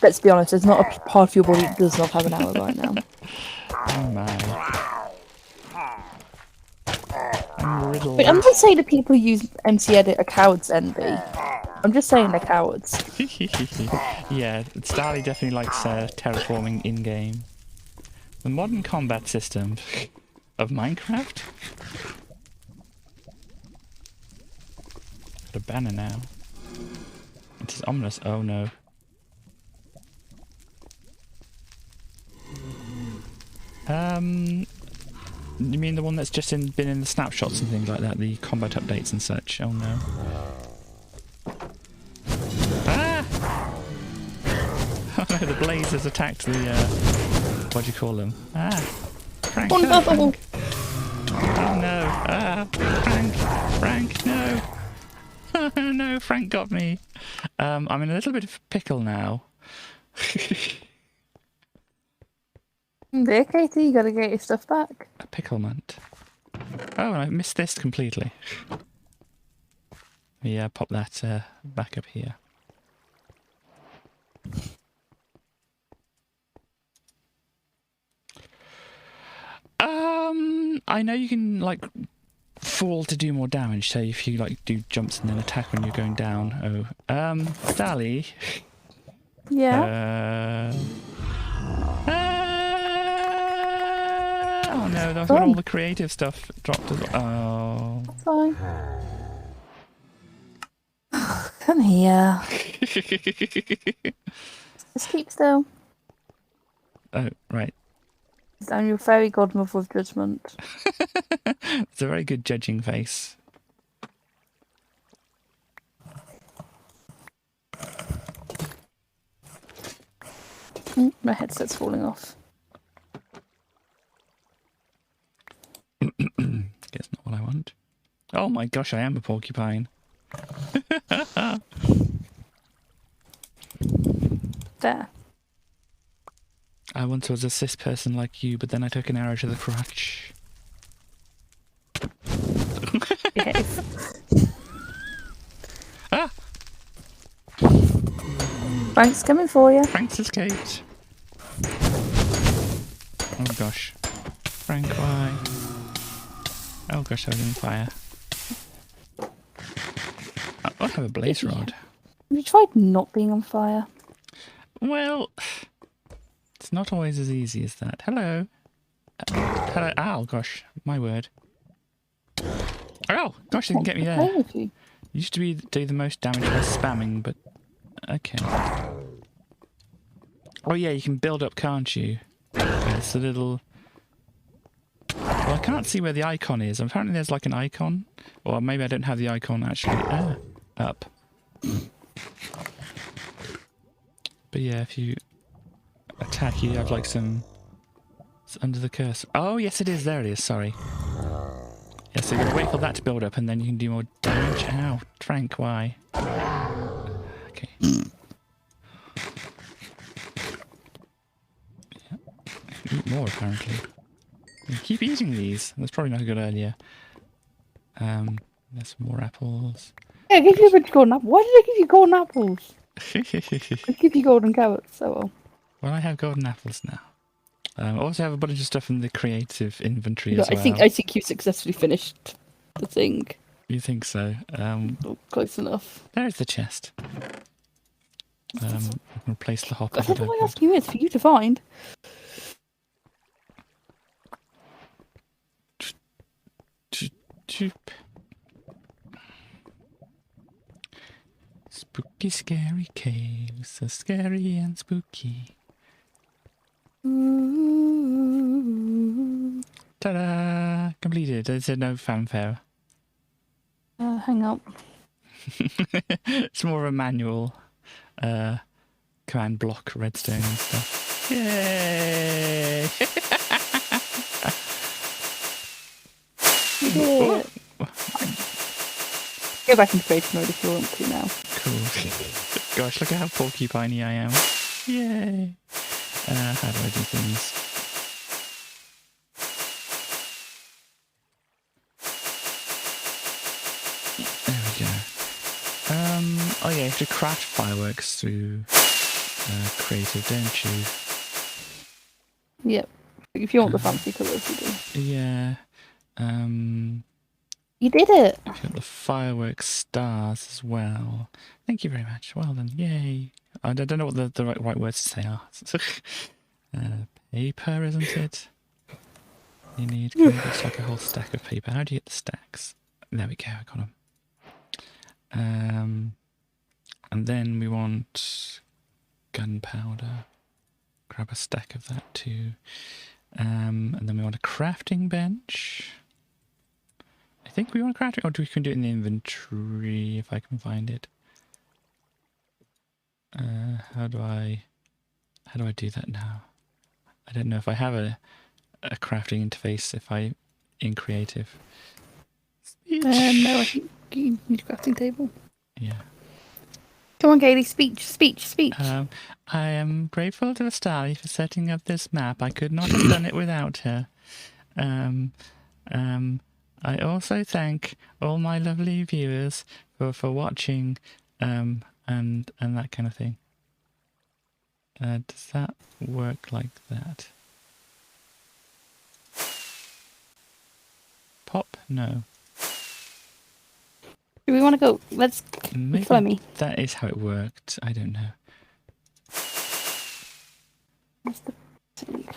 Let's be honest. There's not a part of your body that does not have an arrow right now. Oh, my. I'm riddled. Wait, I'm not saying that people who use MC Edit are cowards, Envy. I'm just saying they're cowards. Yeah, Starly definitely likes terraforming in-game. The modern combat system of Minecraft? Got a banner now. It is ominous. Oh no. You mean the one that's just been in the snapshots and things like that, the combat updates and such? Oh no. Ah! Oh no, the blaze has attacked the, what do you call them? Ah! Frank! Oh no! Frank. Oh no! Ah! Frank, no! Oh no, Frank got me! I'm in a little bit of a pickle now. There, Katie, you gotta get your stuff back. A picklement. Oh, and I missed this completely. Yeah, pop that back up here. I know you can like fall to do more damage. So if you like do jumps and then attack when you're going down. Oh, Sally. Yeah. Oh no, that's when all the creative stuff dropped as well. That's fine. Come here. Just keep still. Oh, right. I'm your fairy godmother of judgment. It's a very good judging face. My headset's falling off. Guess not what I want. Oh my gosh, I am a porcupine. There. I once was a cis person like you, but then I took an arrow to the crotch. Yes. Ah! Frank's coming for you. Frank's escaped. Oh gosh. Frank, why? Oh gosh, I was in fire. I have a blaze rod. Have you tried not being on fire? Well, it's not always as easy as that. Hello. Hello. Ow, gosh, my word. Oh, gosh, they can get me there. With you. Used to do the most damage by spamming, but okay. Oh yeah, you can build up, can't you? It's a little... Well, I can't see where the icon is. Apparently there's like an icon. Or maybe I don't have the icon actually up. But yeah, if you attack, you have like some... It's under the cursor. Oh, yes it is. There it is. Sorry. Yeah, so you gotta wait for that to build up and then you can do more damage. Ow, Frank, why? Okay. Yeah. I can eat more apparently. You keep eating these. That's probably not a good idea. There's some more apples. Yeah, I gave you a bunch of golden apples. Why did I give you golden apples? I give you golden carrots. Oh well. Well, I have golden apples now. I also have a bunch of stuff in the creative inventory as well. I think you successfully finished the thing. You think so? Oh, close enough. There's the chest. I can replace the hopper. I don't know why asking you is for you to find. Spooky, scary caves, so scary and spooky. Ta-da! Completed. There's no fanfare. Hang on. It's more of a manual command block redstone and stuff. Yay! You did it. Go back into creative mode if you want to now. Cool. Gosh, look at how porcupiney I am. Yay! How do I do things? There we go. Oh yeah, you have to craft fireworks through creative, don't you? Yep. If you want the fancy colours, you do. Yeah. You did it! I've got the fireworks stars as well. Thank you very much. Well done. Yay. I don't know what the right words to say are. Paper, isn't it? You need it's like a whole stack of paper. How do you get the stacks? There we go, I got them. And then we want gunpowder. Grab a stack of that too. And then we want a crafting bench. I think we want a crafting, or we can do it in the inventory if I can find it. How do I do that now? I don't know if I have a crafting interface if I in creative. No, I think you need a crafting table. Yeah. Come on, Katie, speech. I am grateful to Starly for setting up this map. I could not have done it without her. I also thank all my lovely viewers for watching, and that kind of thing. Does that work like that? Pop? No. Do we want to go? Let's Maybe follow me. that is how it worked. I don't know. Where's the save?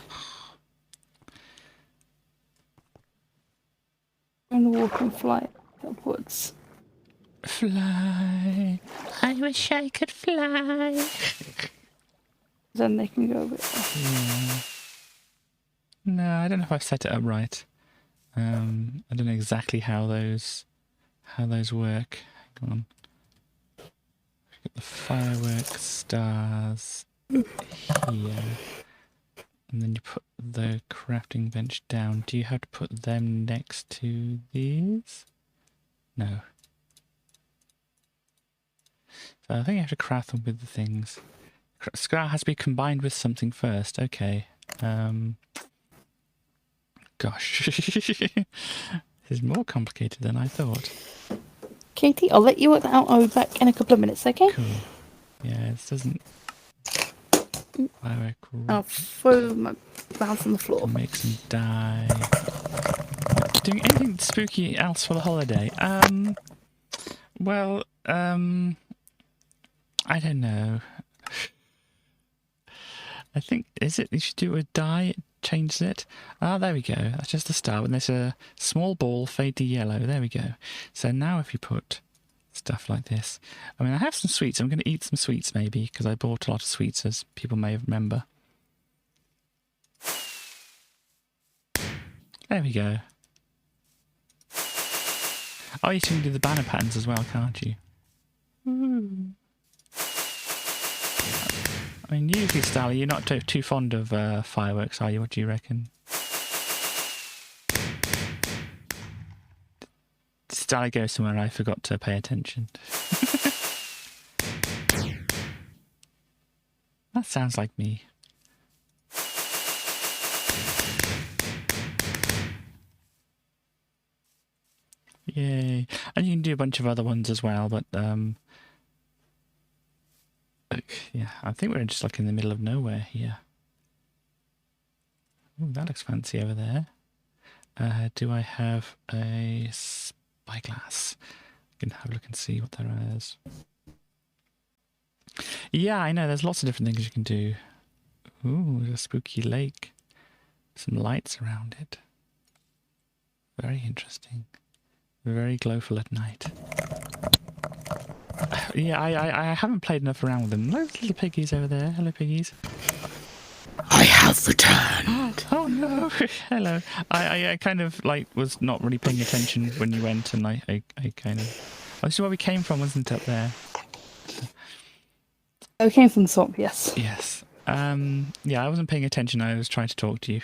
I'm gonna walk and fly upwards. Fly. I wish I could fly. Then they can go a bit. Yeah. No, I don't know if I've set it up right. I don't know exactly how those work. Hang on. Got the fireworks stars here, and then you put the crafting bench down. Do you have to put them next to these? No. So I think you have to craft them with the things. Scrap has to be combined with something first. Okay. Gosh. This is more complicated than I thought. Katie, I'll let you work that out. I'll be back in a couple of minutes, okay? Cool. Yeah, this doesn't... Firework. I'll throw my mouse on the floor. Make some dye. Doing anything spooky else for the holiday? Well, I don't know. I think, is it, you should do a dye, it changes it. Ah, there we go. That's just the start. When there's a small ball, fade to yellow. There we go. So now if you put stuff like this. I mean, I have some sweets. I'm going to eat some sweets maybe, because I bought a lot of sweets, as people may remember. There we go. Oh, you can do the banner patterns as well, can't you? Ooh. I mean, usually, Starly, you're not too fond of fireworks, are you? What do you reckon? Starly goes somewhere I forgot to pay attention. That sounds like me. Yay. And you can do a bunch of other ones as well, but yeah, I think we're just like in the middle of nowhere here. Ooh, that looks fancy over there. Do I have a spyglass? I can have a look and see what there is. Yeah, I know, there's lots of different things you can do. Ooh, there's a spooky lake. Some lights around it. Very interesting. Very glowful at night. Yeah, I haven't played enough around with them. Those little piggies over there. Hello, piggies. I have returned. Oh no! Hello. I kind of like was not really paying attention when you went, and I kind of. Oh, this is where we came from, wasn't it? Up there. Oh, we came from the swamp, yes. Yes. Yeah, I wasn't paying attention. I was trying to talk to you.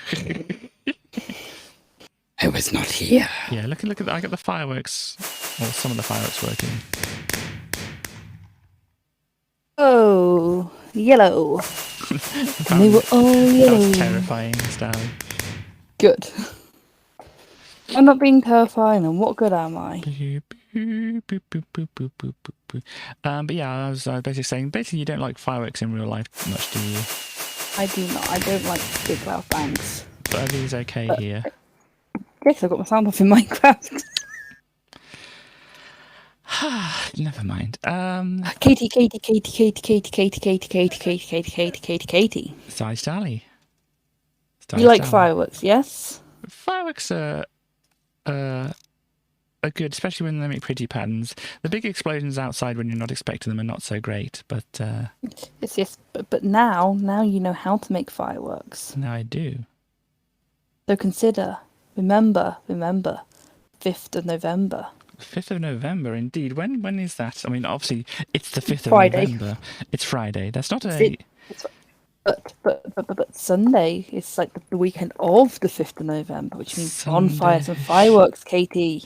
I was not here. Yeah, look at I got the fireworks, or some of the fireworks working. Oh, yellow. And they were all That yellow. was terrifying, Starly. Good. I'm not being terrifying, and what good am I? But yeah, I was basically saying, you don't like fireworks in real life much, do you? I do not. I don't like big loud bangs. But are these okay here? Yes, I've got my sound off in Minecraft. Never mind. Katie. Sorry, Starly. You like fireworks, yes? Fireworks are good, especially when they make pretty patterns. The big explosions outside when you're not expecting them are not so great, but... Yes, but now you know how to make fireworks. Now I do. So consider, remember, 5th of November. 5th of November, indeed. When is that? I mean, obviously, it's the 5th Friday. of November. It's Friday. That's not a... But Sunday is like the weekend of the 5th of November, which means Sunday. bonfires and fireworks, Katie.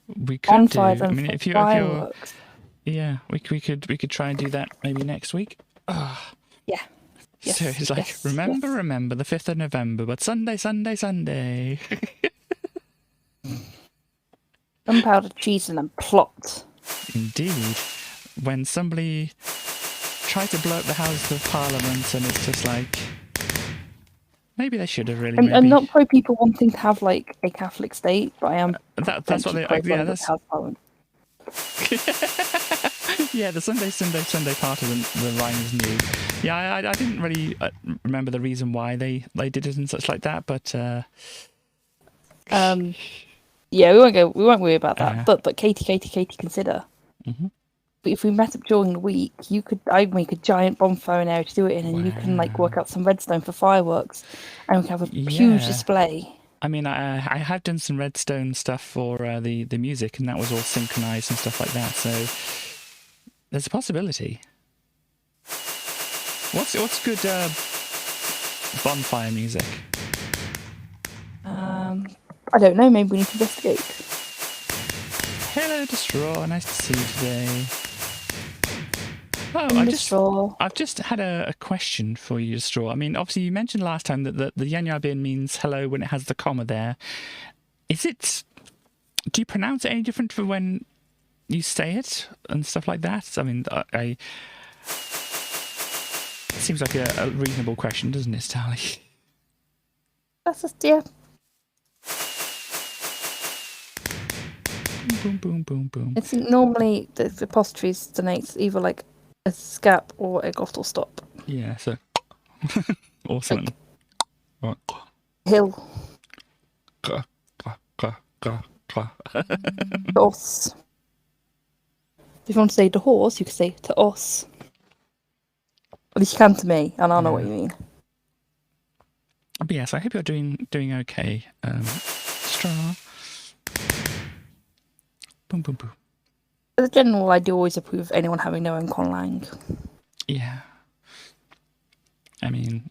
We could do. Bonfires I and mean, if you're fireworks. Yeah, we could try and do that maybe next week. Oh. Yeah. Yes, So it's like, yes, remember, the 5th of November, but Sunday. Gunpowder, treason, and plot. Indeed. When somebody tried to blow up the House of Parliament and it's just like, maybe they should have really, I'm not pro people wanting to have, like, a Catholic state, but I am that's what they, pro yeah, the that's, House of Parliament. yeah, the Sunday part of the rhyme is new. Yeah, I didn't really remember the reason why they did it and such like that, but Yeah, we won't worry about that. Uh-huh. But Katie, consider. Mhm. But if we met up during the week, I'd make a giant bonfire in area to do it in, and you can like work out some redstone for fireworks, and we can have a huge display. I mean, I have done some redstone stuff for the music, and that was all synchronized and stuff like that. So there's a possibility. What's good bonfire music? I don't know. Maybe we need to investigate. Hello, Destroy. Nice to see you today. Oh, I've just had a question for you, Straw. I mean, obviously you mentioned last time that the Yanyabin means hello when it has the comma there. Do you pronounce it any different for when you say it and stuff like that? I mean, it seems like a reasonable question, doesn't it, Sally? That's just, yeah. Boom, boom, boom, boom. It's normally the apostrophes denotes either like a scap or a glottal stop. Yeah, so awesome. Right. Hill. Os. If you want to say to horse, you can say to us. At least you can to me, and I know what you mean. But yes, I hope you're doing okay. Straw. Boom, boom, boom. As a general, I do always approve of anyone having their own conlang. Yeah. I mean,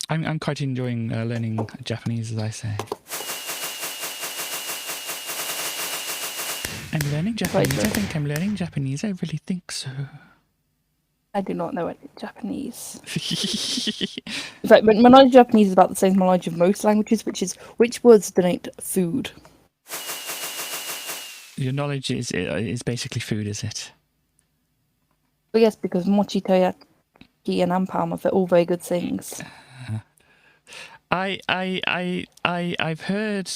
I'm quite enjoying learning Japanese, as I say. I'm learning Japanese. I think I'm learning Japanese. I really think so. I do not know any Japanese. In fact, my knowledge of Japanese is about the same as my knowledge of most languages, which words denote food. Your knowledge is basically food, is it? But yes, because mochi, teriyaki, and ampalm are all very good things. I've heard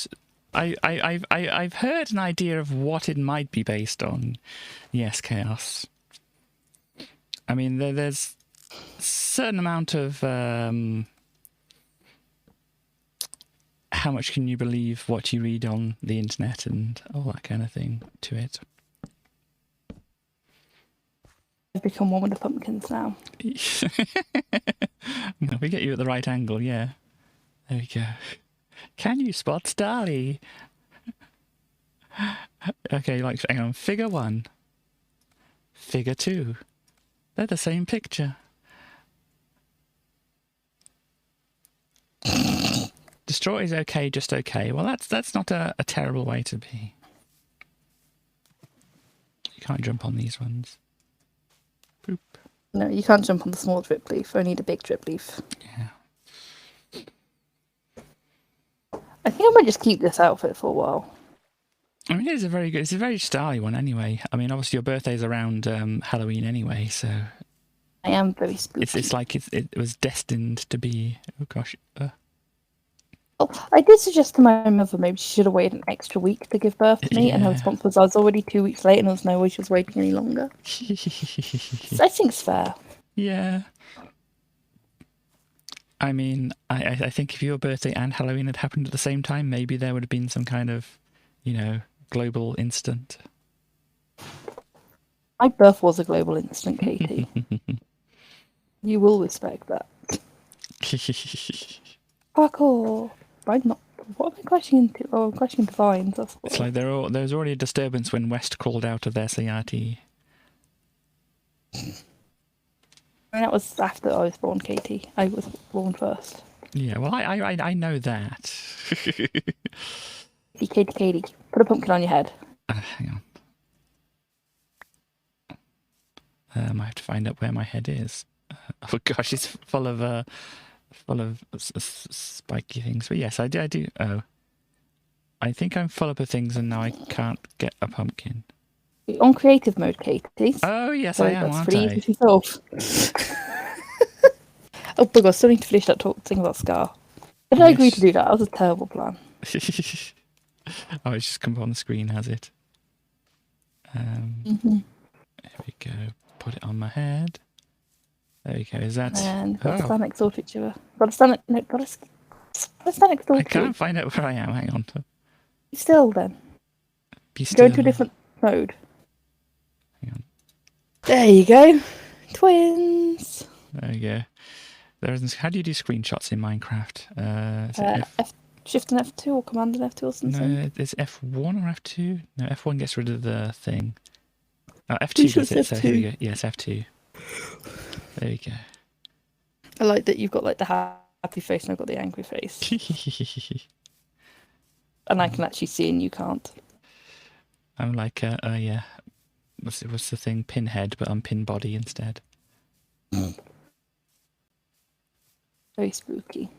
I've heard an idea of what it might be based on. Yes, Chaos. I mean, there's a certain amount of how much can you believe what you read on the internet and all that kind of thing to it. I've become one with the pumpkins now. If we get you at the right angle, yeah. There we go. Can you spot Starly? Okay, like, hang on. Figure 1. Figure 2. They're the same picture. Destroy is okay, just okay. Well, that's not a terrible way to be. You can't jump on these ones. Boop. No, you can't jump on the small drip leaf, only the big drip leaf. Yeah. I think I might just keep this outfit for a while. I mean, it's a very stylish one anyway. I mean, obviously your birthday's around Halloween anyway, so... I am very spooky. It's like it was destined to be... Oh, gosh. Oh, I did suggest to my mother maybe she should have waited an extra week to give birth to me, and her response was I was already 2 weeks late and there was no way she was waiting any longer. So I think it's fair. Yeah. I mean, I think if your birthday and Halloween had happened at the same time, maybe there would have been some kind of, global incident. My birth was a global incident, Katie. You will respect that. Parkour! I'm not. What am I crashing into? Oh, I'm crashing into vines. That's what. It's like there was already a disturbance when West called out of their CRT. I mean, that was after I was born, Katie. I was born first. Yeah, well, I know that. Katie, put a pumpkin on your head. Hang on. I have to find out where my head is. Oh gosh, it's full of spiky things. But yes, I do. Oh, I think I'm full up of things, and now I can't get a pumpkin. You're on creative mode, Katie. Oh yes, So I am, that's aren't pretty I? easy to solve. Oh, bugger, I still need to finish that thing about Scar. Did I agree to do that? That was a terrible plan. Oh, it's just come up on the screen, has it? Here we go. Put it on my head. There we go. Is that? And got to Oh, stand next door to each other. Got to stand next door I to can't you. find out where I am. Hang on. Still then. Be Go still. into a different mode. Hang on. There you go. Twins. There we go. There isn't. How do you do screenshots in Minecraft? Is it Shift and F2 or Command and F2 or something? No, it's F1 or F2? No, F1 gets rid of the thing. Oh, F2 does it. So here we go. Yes, F2. There we go. I like that you've got like the happy face and I've got the angry face. And I can actually see and you can't. I'm like, yeah. What's the thing? Pinhead, but I'm pin body instead. Very spooky.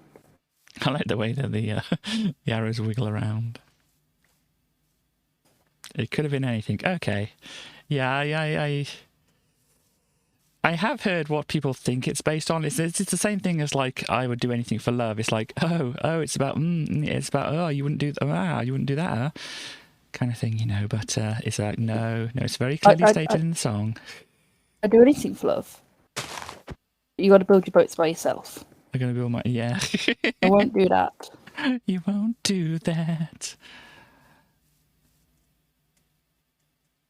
I like the way that the arrows wiggle around. It could have been anything. Okay. Yeah, I have heard what people think it's based on. It's the same thing as like I would do anything for love. It's like it's about you wouldn't do that kind of thing, you know. But it's like no, it's very clearly stated in the song. I do anything for love. You got to build your boats by yourself. I'm gonna build my I won't do that. You won't do that.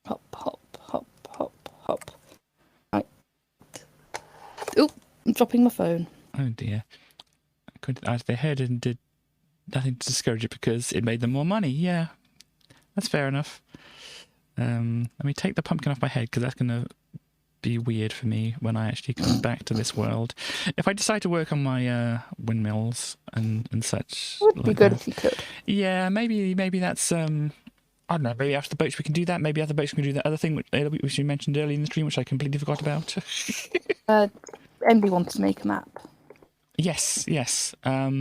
Hop, hop, hop, hop, hop. Right. Oh, I'm dropping my phone. Oh dear. They heard it and did nothing to discourage it because it made them more money. Yeah, that's fair enough. Let me take the pumpkin off my head because that's going to be weird for me when I actually come back to this world. If I decide to work on my windmills and such. It would be good if you could. Yeah, maybe that's... I don't know, maybe after the boats we can do that. Maybe after the boats we can do that other thing which you mentioned earlier in the stream, which I completely forgot about. MB wants to make a map. Yes. But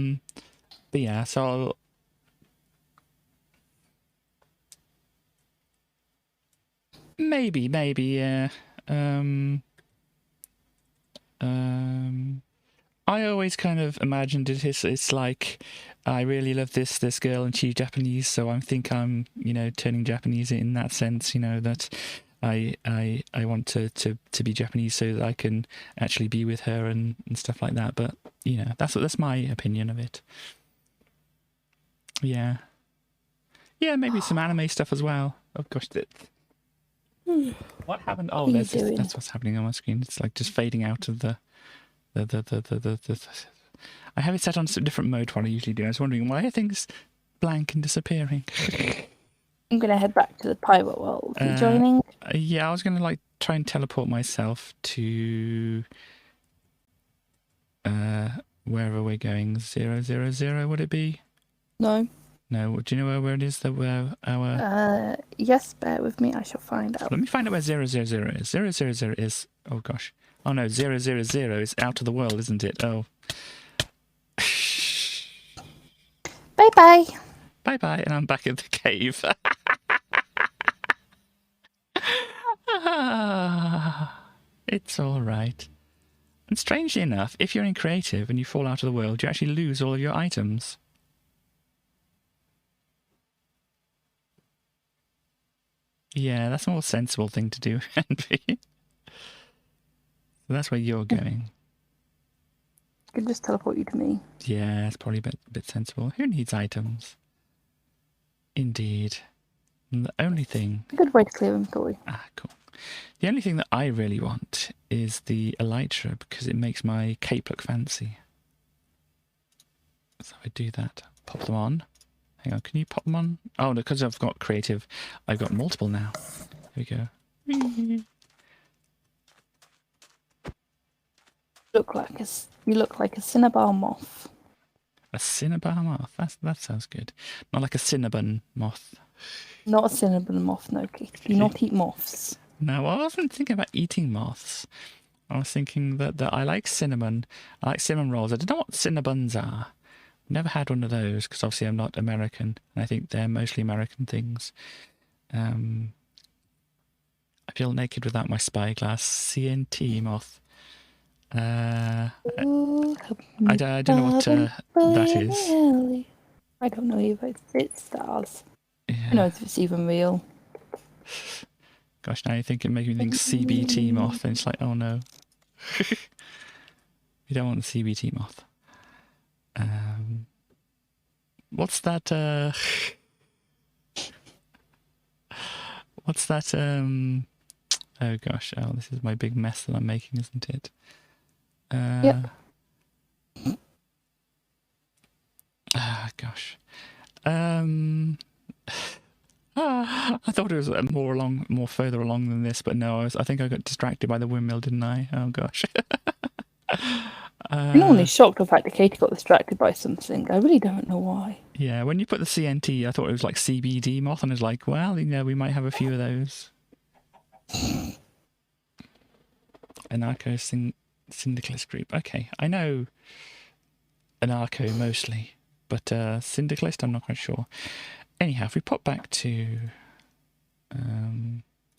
yeah, so maybe, yeah. I always kind of imagined it's like I really love this girl and she's Japanese, so I think I'm turning Japanese in that sense, that I want to be Japanese so that I can actually be with her and stuff like that. But that's my opinion of it. Yeah, maybe some anime stuff as well. Oh gosh, what happened? Oh, that's what's happening on my screen. It's like just fading out of the. I have it set on a different mode to what I usually do. I was wondering why are things blank and disappearing. I'm gonna head back to the pirate world. Are you joining? Yeah, I was gonna try and teleport myself to wherever we're going. 000, would it be? No. No. Do you know where it is that where our? Yes. Bear with me. I shall find out. Let me find out where 000 is. 000 is. Oh gosh. Oh no, 000 is out of the world, isn't it? Oh. Bye bye. Bye bye, and I'm back in the cave. It's all right. And strangely enough, if you're in creative and you fall out of the world, you actually lose all of your items. Yeah, that's a more sensible thing to do, Envy. So that's where you're going. I could just teleport you to me. Yeah, it's probably a bit sensible. Who needs items? Indeed. And the only thing... A good way to clear inventory. Ah, cool. The only thing that I really want is the elytra because it makes my cape look fancy. So I do that. Pop them on. Hang on, can you pop them on? Oh, no, because I've got creative, I've got multiple now. Here we go. You look like a cinnabar moth. A cinnabar moth? That sounds good. Not like a cinnabon moth. Not a cinnamon moth, no, Keith. Do not eat moths. No, I wasn't thinking about eating moths. I was thinking that I like cinnamon. I like cinnamon rolls. I don't know what cinnabuns are. Never had one of those because obviously I'm not American, and I think they're mostly American things. I feel naked without my spyglass. CNT moth. Ooh, I don't know what that is. I don't know either. It's stars. Yeah. Who knows if it's even real? Gosh, now you're making me think CBT moth, and it's like, oh no. You don't want the CBT moth. What's that? What's that? Oh gosh! Oh, this is my big mess that I'm making, isn't it? Yep. Ah, gosh. I thought it was more further along than this, but no, I think I got distracted by the windmill, didn't I? Oh gosh. I'm normally shocked the fact that Katie got distracted by something. I really don't know why. Yeah, when you put the CNT, I thought it was like CBD moth, and I was like, well, we might have a few of those. Anarcho syndicalist group. Okay, I know anarcho mostly, but syndicalist, I'm not quite sure. Anyhow, if we pop back to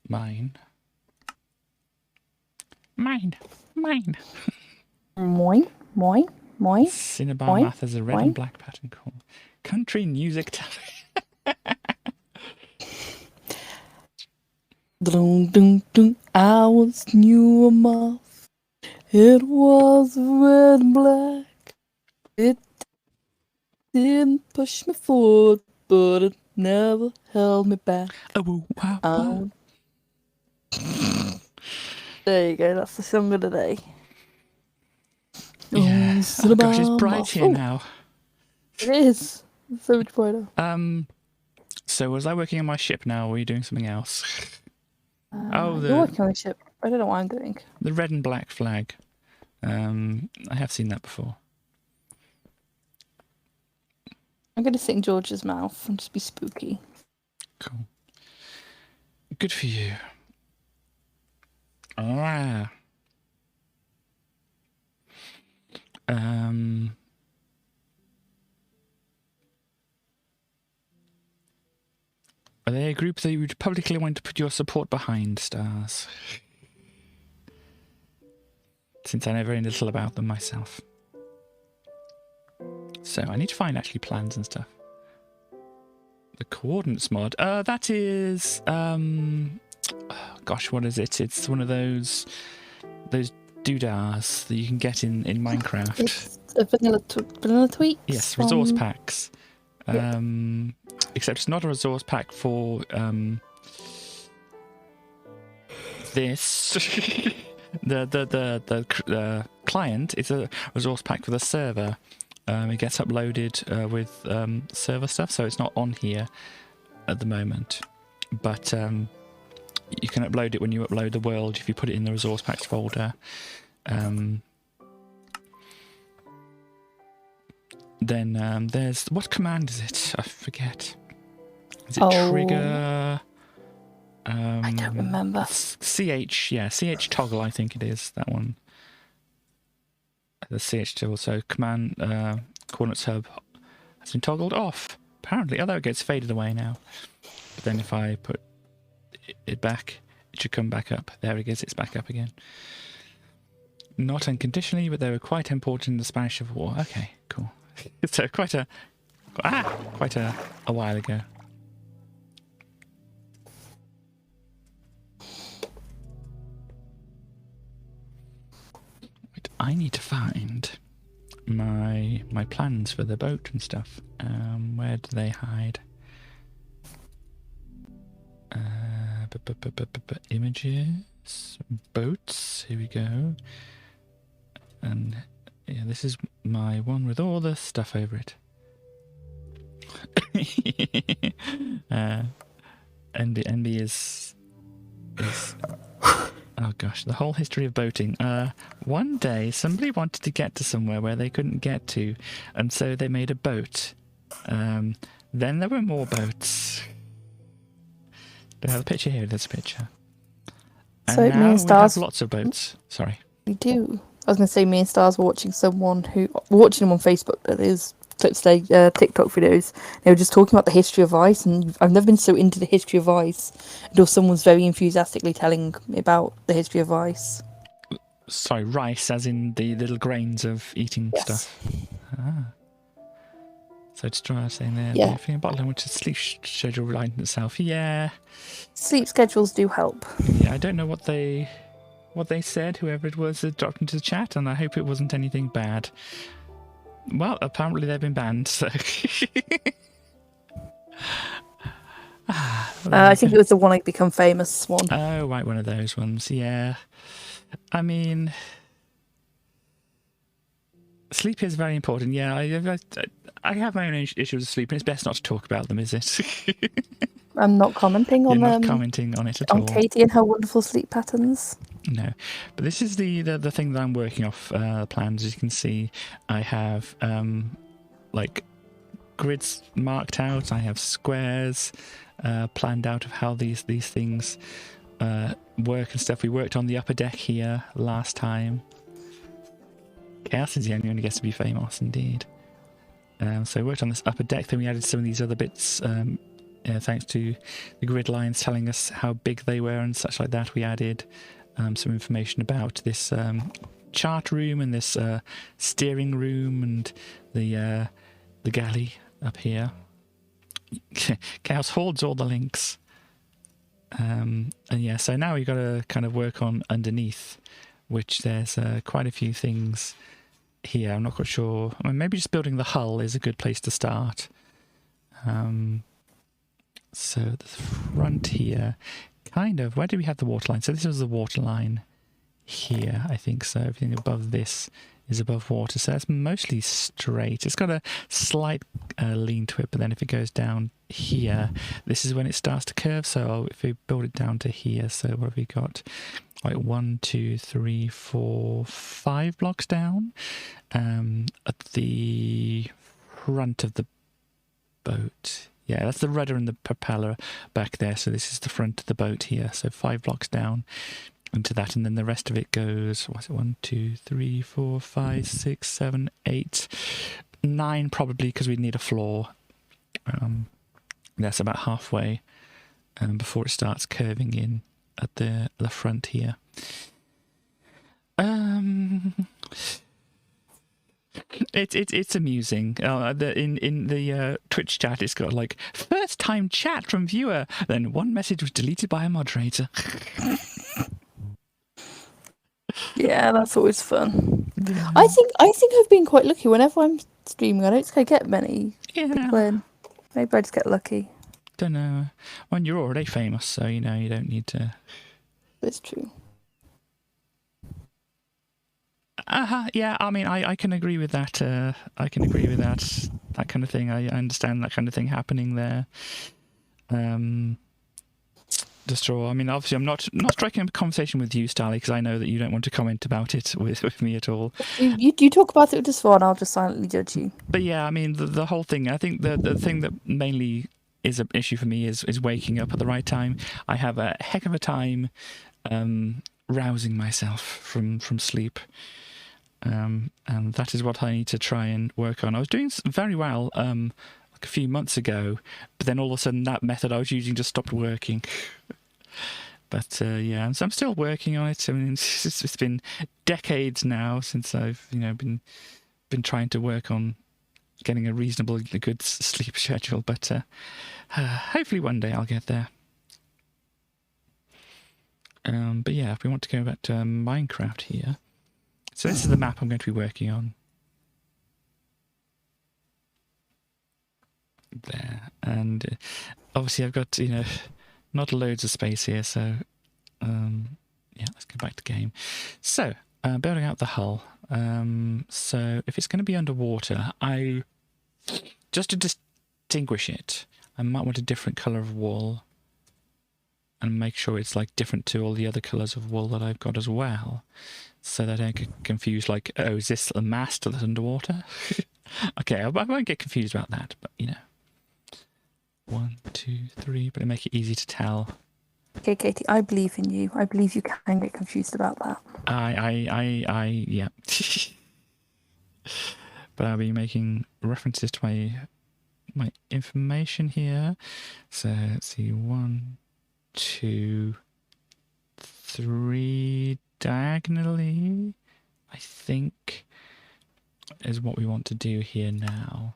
mine. Moin. Cinnabar math as a red and black pattern call. Country music. Dun, dun, dun. I was new a moth. It was red and black. It didn't push me forward, but it never held me back. Oh, wow. There you go, that's the song of the day. Yeah. Oh gosh, it's bright here now. It is. It's so much brighter. So was I working on my ship now, or were you doing something else? You're working on the ship. I don't know what I'm doing. The red and black flag. I have seen that before. I'm going to sing George's mouth and just be spooky. Cool. Good for you. Ah. Are they a group that you would publicly want to put your support behind, Stars? Since I know very little about them myself. So I need to find actually plans and stuff. The coordinates mod. That is gosh, what is it? It's one of those doodahs that you can get in Minecraft. It's a vanilla tweet. Yes, resource packs. Except it's not a resource pack for this. the client. It's a resource pack for the server. It gets uploaded with server stuff, so it's not on here at the moment. But you can upload it when you upload the world if you put it in the resource packs folder. Then there's... What command is it? I forget. Is it trigger? I don't remember. CH, yeah, CH toggle, I think it is, that one. The CH toggle, so command coordinates hub has been toggled off, apparently, although it gets faded away now. But then if I put it back, it should come back up. There it is, it's back up again. Not unconditionally, but they were quite important in the Spanish Civil War. Okay, cool. So quite a while ago. Right, I need to find my plans for the boat and stuff. Where do they hide? Images, boats. Here we go. And yeah, this is my one with all the stuff over it. NB is oh gosh, the whole history of boating. One day somebody wanted to get to somewhere where they couldn't get to, and so they made a boat. Then there were more boats. Do I have a picture here? There's a picture. And So now me and we have Stars, lots of boats. Sorry. we do. I was going to say me and Stars were watching watching them on Facebook. That is clips today, TikTok videos. They were just talking about the history of ice, and I've never been so into the history of ice until someone's very enthusiastically telling me about the history of ice. Sorry, rice, as in the little grains of eating Yes. stuff. Ah. So it's dry saying there, Yeah. the bottle which is sleep schedule reliant on itself. Yeah. Sleep schedules do help. Yeah, I don't know what they said, whoever it was that dropped into the chat, and I hope it wasn't anything bad. Well, apparently they've been banned, so I think it was the one like become famous one. oh, right, one of those ones, yeah. I mean, sleep is very important. Yeah, I have my own issues with sleep, and it's best not to talk about them, is it? I'm not commenting You're on not commenting on it at all. on Katie and her wonderful sleep patterns. No, but this is the thing that I'm working off plans. As you can see, I have like grids marked out. I have squares planned out of how these things work and stuff. We worked on the upper deck here last time. Chaos is the only one who gets to be famous, indeed. So we worked on this upper deck. Then we added some of these other bits. Thanks to the grid lines telling us how big they were and such like that. We added some information about this chart room and this steering room and the galley up here. Chaos hoards all the links. And yeah, so now we've got to kind of work on underneath, which there's quite a few things here. I'm not quite sure. I mean, maybe just building the hull is a good place to start. So the front here, kind of, where do we have the water line? So this was the water line here, I think so. Everything above this is above water, so that's mostly straight. It's got a slight lean to it, but then if it goes down here, this is when it starts to curve. So if we build it down to here, so what have we got? Like 1, 2, 3, 4, 5 blocks down at the front of the boat. Yeah, that's the rudder and the propeller back there. So this is the front of the boat here. So 5 blocks down into that, and then the rest of it goes, what's it, 1, 2, 3, 4, 5, 6, 7, 8, 9 probably, because we'd need a floor. That's about halfway before it starts curving in at the front here. It's amusing. In the Twitch chat, it's got like first time chat from viewer. Then one message was deleted by a moderator. Yeah, that's always fun. Yeah. I think I've been quite lucky. Whenever I'm streaming, I don't think I get many people in. Maybe I just get lucky. Don't know. Well, you're already famous, so you know you don't need to. It's true. Yeah, I mean, I can agree with that. I can agree with that. That kind of thing. I understand that kind of thing happening there. I mean, obviously, I'm not striking up a conversation with you, Starly, because I know that you don't want to comment about it with me at all. You talk about it with just one, I'll just silently judge you. But yeah, I mean, the whole thing. I think the thing that mainly is an issue for me is waking up at the right time. I have a heck of a time rousing myself from sleep. And that is what I need to try and work on. I was doing very well like a few months ago, but then all of a sudden that method I was using just stopped working. But yeah, so I'm still working on it. I mean, it's been decades now since I've been trying to work on getting a reasonable, good sleep schedule. But hopefully one day I'll get there. But yeah, if we want to go back to Minecraft here. So this is the map I'm going to be working on. There. And obviously I've got, not loads of space here, so yeah, let's go back to game. So, building out the hull. So if it's going to be underwater, just to distinguish it, I might want a different colour of wool and make sure it's like different to all the other colours of wool that I've got as well. So that I don't get confused, like, oh, is this a mast that's underwater? Okay, I won't get confused about that, but 1, 2, 3, but it'll make it easy to tell Okay, Katie, I believe in you. I believe you can get confused about that. Yeah. But I'll be making references to my information here. So let's see, 1, 2, 3 diagonally, I think, is what we want to do here now.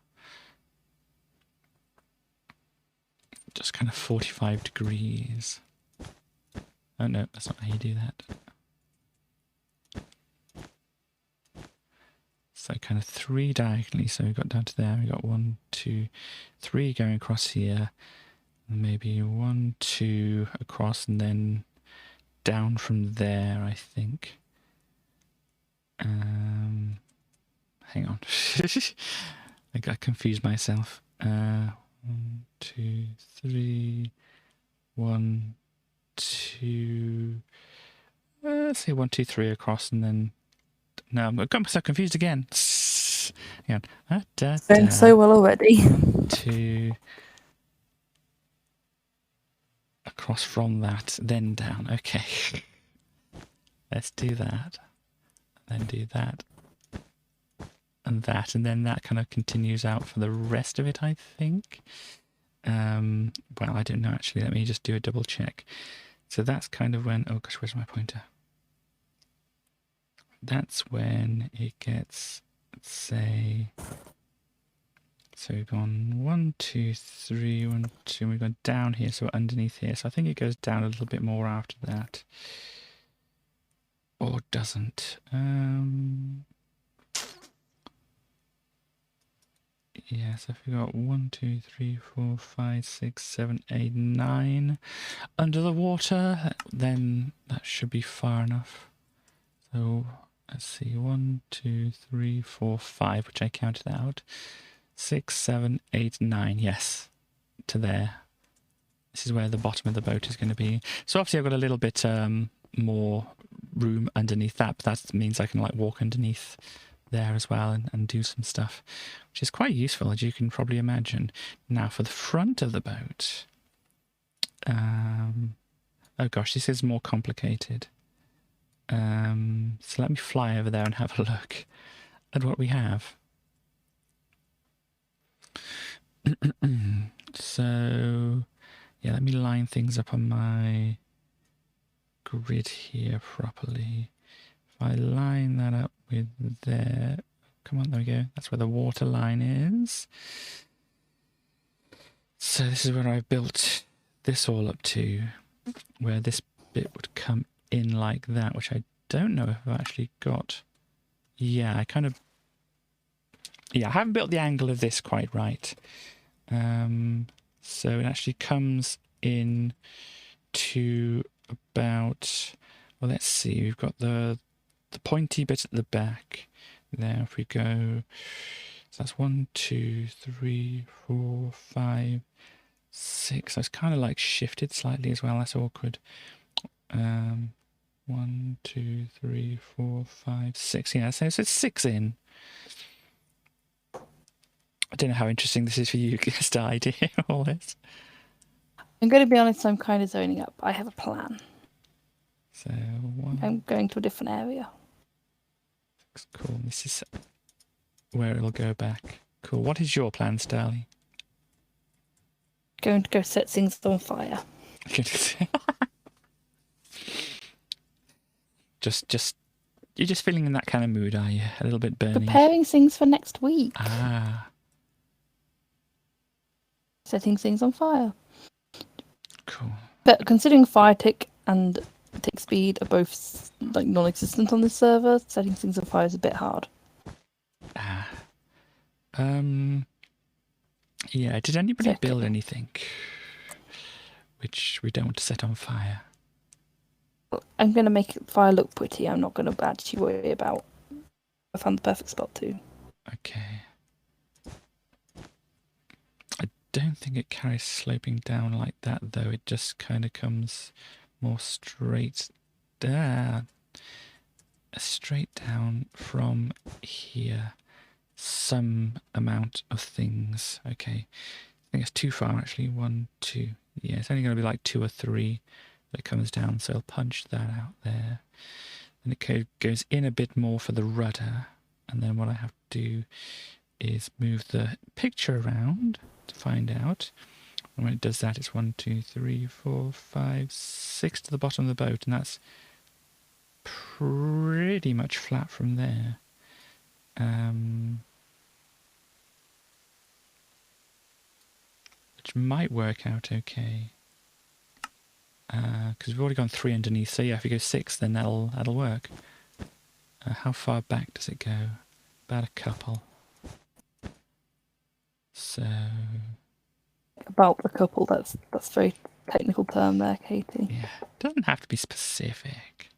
Just kind of 45 degrees. Oh no, that's not how you do that. So kind of 3 diagonally. So we've got down to there. We've got 1, 2, 3 going across here. And maybe 1, 2 across and then down from there, I think. Hang on. I got confused myself. 1, 2, 3. 1, 2. Let's say 1, 2, 3 across and then. No, I'm got myself confused again. Hang on. Going so well already. 1, 2. Across from that, then down. Okay. Let's do that. Then do that. And that. And then that kind of continues out for the rest of it, I think. Well, I don't know, actually. Let me just do a double check. So that's kind of when... Oh, gosh, where's my pointer? That's when it gets, let's say... So we've gone 1, 2, 3, 1, 2, and we've gone down here, so we're underneath here. So I think it goes down a little bit more after that. Or doesn't. Yeah, so if we got 1, 2, 3, 4, 5, 6, 7, 8, 9 under the water, then that should be far enough. So let's see, 1, 2, 3, 4, 5, which I counted out. 6, 7, 8, 9, yes, to there. This is where the bottom of the boat is going to be. So obviously I've got a little bit more room underneath that, but that means I can like walk underneath there as well and do some stuff, which is quite useful, as you can probably imagine. Now for the front of the boat, oh gosh, this is more complicated. So let me fly over there and have a look at what we have. So yeah, let me line things up on my grid here properly. If I line that up with there, come on, there we go. That's where the water line is. So this is where I built this all up to, where this bit would come in like that, which I don't know if I've actually got. Yeah, I haven't built the angle of this quite right. So it actually comes in to about, well, let's see, we've got the pointy bit at the back. There, if we go, so that's 1, 2, 3, 4, 5, 6. So it's kind of like shifted slightly as well. That's awkward. 1, 2, 3, 4, 5, 6. Yeah, so it's 6 in. I don't know how interesting this is for you, just the idea of all this. I'm going to be honest, I'm kind of zoning up. I have a plan. So 1. I'm going to a different area. Cool. This is where it'll go back. Cool. What is your plan, Starly? Going to go set things on fire. just you're just feeling in that kind of mood, are you? A little bit burning. Preparing things for next week. Ah. Setting things on fire. Cool. But considering fire tick and tick speed are both like non-existent on this server, setting things on fire is a bit hard. Ah. Yeah, did anybody build anything which we don't want to set on fire? I'm going to make fire look pretty. I'm not going to actually worry about. I found the perfect spot too. Okay. I don't think it carries sloping down like that, though. It just kind of comes more straight down. Straight down from here. Some amount of things. Okay. I think it's too far, actually. 1, 2. Yeah, it's only going to be like 2 or 3 that comes down, so I'll punch that out there. And it goes in a bit more for the rudder, and then what I have to do is move the picture around to find out. And when it does that, it's 1, 2, 3, 4, 5, 6 to the bottom of the boat, and that's pretty much flat from there. Which might work out okay. Because we've already gone 3 underneath, so yeah, if we go 6, then that'll work. How far back does it go? About a couple. So About a couple, that's a very technical term there, Katie. yeah, it doesn't have to be specific.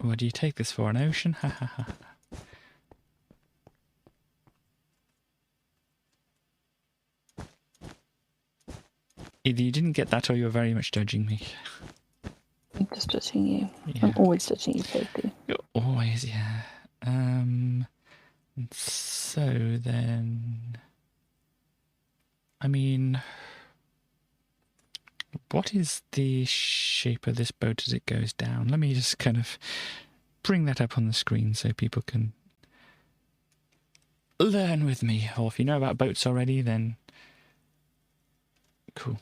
What do you take this for? An ocean? Ha ha ha. Either you didn't get that or you're very much judging me. I'm just judging you. Yeah. I'm always judging you, Katie. You're always, yeah. So then, I mean, what is the shape of this boat as it goes down? Let me just kind of bring that up on the screen so people can learn with me. Or if you know about boats already, then cool.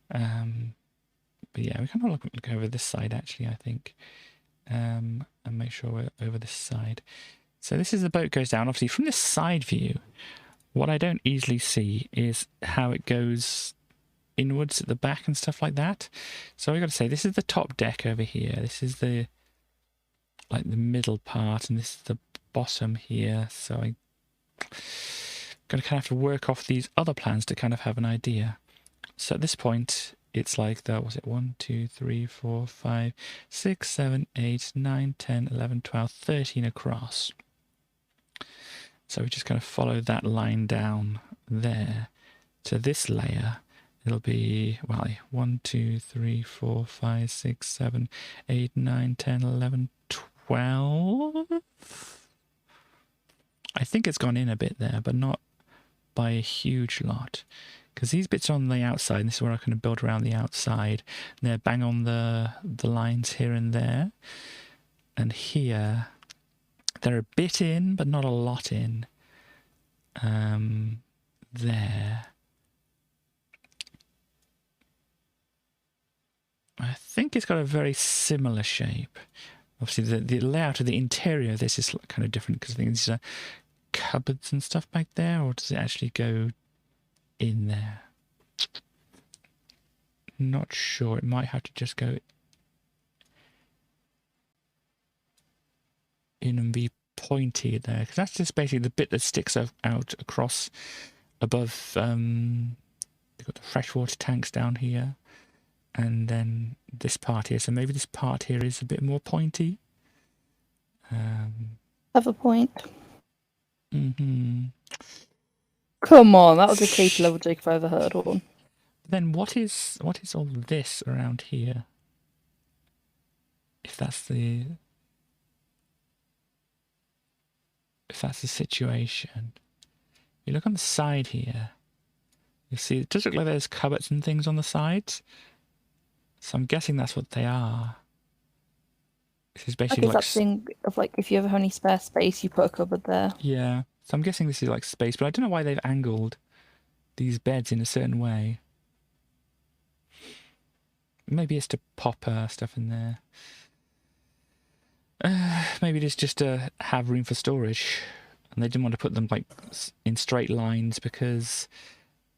But yeah, we can look over this side actually, I think, and make sure we're over this side. So this is the boat goes down. Obviously, from this side view, what I don't easily see is how it goes inwards at the back and stuff like that. So I got to say, this is the top deck over here. This is the middle part, and this is the bottom here. So I got to kind of have to work off these other plans to kind of have an idea. So at this point, it's like the, was it 1, 2, 3, 4, 5, 6, 7, 8, 9, 10, 11, 12, 13 across. So we just kind of follow that line down there to this layer. It'll be, well, 1, 2, 3, 4, 5, 6, 7, 8, 9, 10, 11, 12. I think it's gone in a bit there, but not by a huge lot. Because these bits are on the outside, and this is where I kind of build around the outside. And they're bang on the lines here and there. And here, they're a bit in, but not a lot in. There. I think it's got a very similar shape. Obviously, the layout of the interior of this is kind of different, because I think these are cupboards and stuff back there, or does it actually go in there? Not sure. It might have to just go in and be pointy there, because that's just basically the bit that sticks out across above. You've got the freshwater tanks down here, and then this part here. So maybe this part here is a bit more pointy. Have a point. Mm-hmm. Come on, that was a Katie level joke if I ever heard one. Then what is all this around here? If that's the situation. You look on the side here. You see, it does look like there's cupboards and things on the sides. So I'm guessing that's what they are. This is basically Like that thing of like, if you ever have any spare space, you put a cupboard there. Yeah. So I'm guessing this is like space, but I don't know why they've angled these beds in a certain way. Maybe it's to pop stuff in there. Maybe it is just to have room for storage. And they didn't want to put them like in straight lines because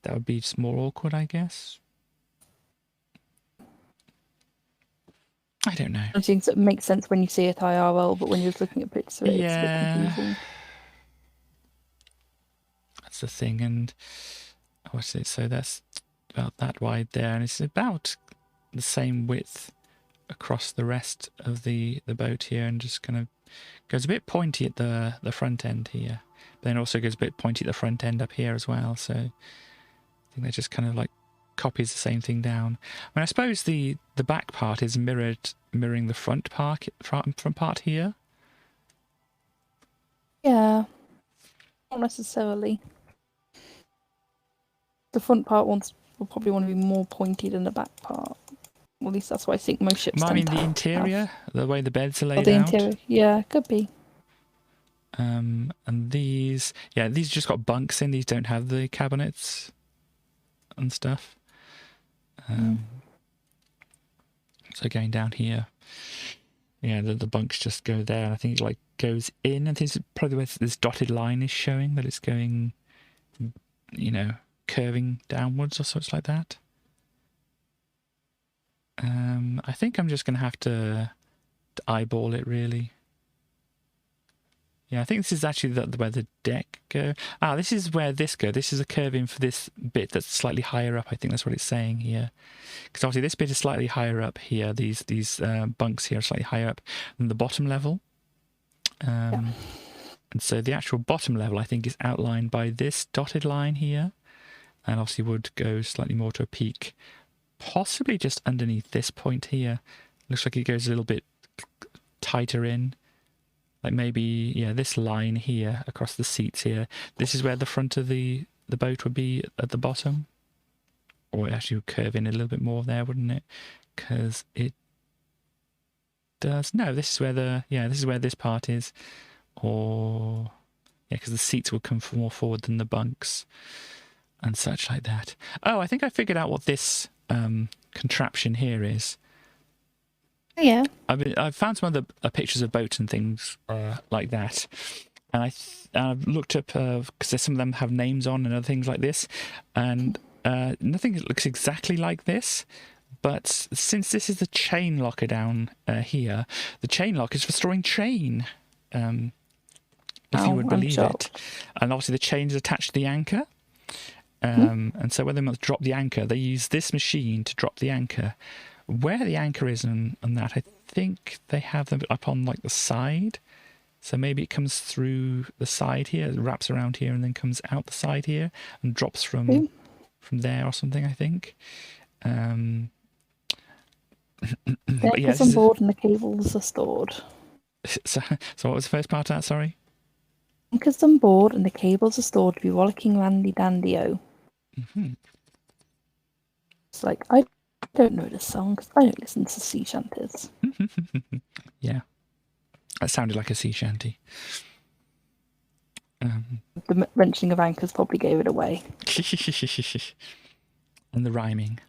that would be just more awkward, I guess. I don't know. I think it makes sense when you see it IRL, but when you're just looking at pictures of it, it's a bit confusing. That's the thing. And what's it? So that's about that wide there, and it's about the same width across the rest of the boat here, and just kind of goes a bit pointy at the front end here, but then also goes a bit pointy at the front end up here as well. So I think that just kind of like copies the same thing down. I mean, I suppose the back part is mirroring the front part here. Yeah, not necessarily. the front part will probably want to be more pointy than the back part. Well, at least that's what I think most ships I tend mean, to the have. interior, the way the beds are Or laid the out. interior. Yeah, could be. And these just got bunks in. These don't have the cabinets and stuff. So going down here, yeah, the bunks just go there. I think it like goes in. I think it's probably where this dotted line is showing that it's going, curving downwards or something like that. I think I'm just going to have to eyeball it, really. Yeah, I think this is actually where the deck go. This is where this go. This is a curve in for this bit that's slightly higher up. I think that's what it's saying here. Because obviously this bit is slightly higher up here. These bunks here are slightly higher up than the bottom level. And so the actual bottom level, I think, is outlined by this dotted line here. And obviously would go slightly more to a peak. Possibly just underneath this point here. Looks like it goes a little bit tighter in. Like maybe, yeah, this line here across the seats here. This is where the front of the boat would be at the bottom. Or it actually would curve in a little bit more there, wouldn't it? Because it does. No, this is where this is where this part is. Or, yeah, because the seats will come more forward than the bunks and such like that. Oh, I think I figured out what this contraption here is. Yeah. I've found some other pictures of boats and things like that, and I've looked up because some of them have names on and other things like this, and nothing looks exactly like this. But since this is the chain locker down here, the chain lock is for storing chain. If you would believe it, and obviously the chain is attached to the anchor. And so when they must drop the anchor, they use this machine to drop the anchor. Where the anchor is and that, I think they have them up on like the side. So maybe it comes through the side here, it wraps around here and then comes out the side here and drops from there or something, I think. The anchor's on board and the cables are stored. So what was the first part of that, sorry? Anchor's on board and the cables are stored to be rollicking randy dandy-o. It's like, I don't know this song because I don't listen to sea shanties. Yeah, that sounded like a sea shanty. The mentioning of anchors probably gave it away. And the rhyming.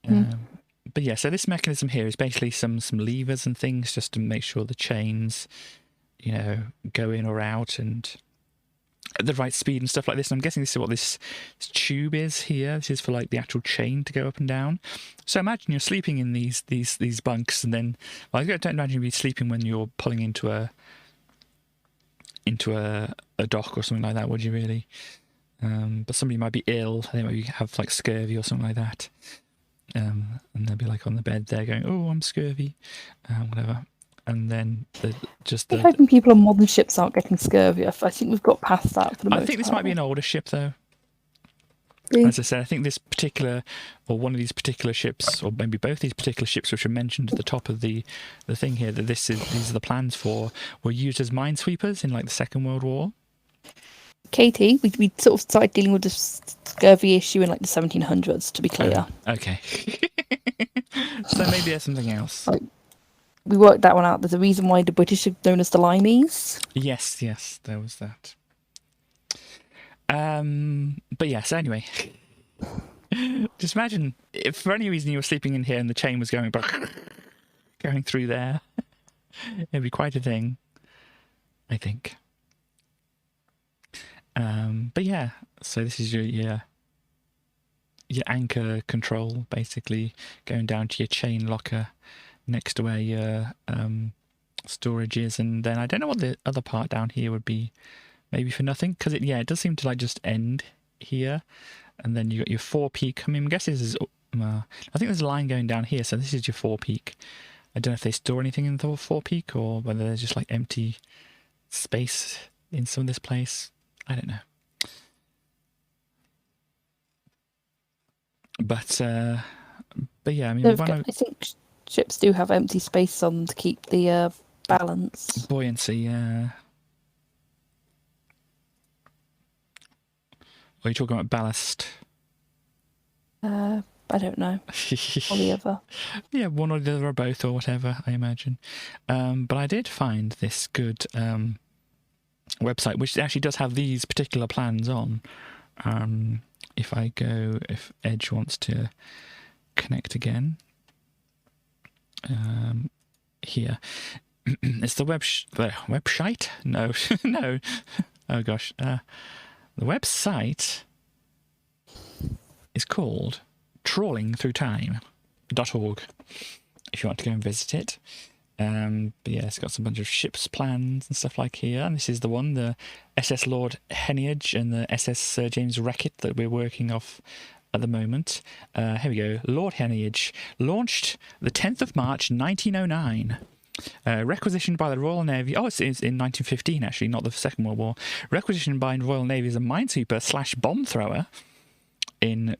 But yeah, so this mechanism here is basically some levers and things just to make sure the chains, go in or out and at the right speed and stuff like this. And I'm guessing this is what this tube is here. This is for like the actual chain to go up and down. So imagine you're sleeping in these bunks, and then, well, I don't imagine you'd be sleeping when you're pulling into a dock or something like that, would you really? But somebody might be ill. They might have like scurvy or something like that. And they'll be like on the bed there going, "Oh, I'm scurvy," whatever. And then I'm hoping people on modern ships aren't getting scurvy. I think we've got past that for the most part. I think this might be an older ship, though. Really? As I said, I think this particular, or one of these particular ships, or maybe both these particular ships, which are mentioned at the top of the thing here, that these are the plans for, were used as minesweepers in like the Second World War. Katie, we sort of started dealing with this scurvy issue in like the 1700s, to be clear. Okay. So maybe there's something else. We worked that one out. There's a reason why the British are known as the Limeys. Yes, there was that. But yes, anyway. Just imagine if for any reason you were sleeping in here and the chain was going through there. It'd be quite a thing, I think. But yeah, so this is your anchor control, basically going down to your chain locker next to where your storage is, and then I don't know what the other part down here would be. Maybe for nothing, because it does seem to like just end here, and then you got your forepeak. I mean, I guess this is. I think there's a line going down here, so this is your forepeak. I don't know if they store anything in the forepeak or whether there's just like empty space in some of this place. I don't know. But yeah, I mean, I think ships do have empty space on them to keep the balance. Buoyancy, yeah. are you talking about ballast? I don't know. Or the other. Yeah, one or the other or both or whatever, I imagine. But I did find this good website, which actually does have these particular plans on. If Edge wants to connect again, here. It's the website? No, no. Oh gosh. The website is called trawlingthroughtime.org if you want to go and visit it. But yeah, it's got a bunch of ships plans and stuff like here. And this is the one, the SS Lord Heneage and the SS Sir James Reckitt that we're working off at the moment. Here we go. Lord Heneage, launched the 10th of March 1909. Requisitioned by the Royal Navy. Oh, it's in 1915 actually, not the Second World War. Requisitioned by the Royal Navy as a minesweeper / bomb thrower in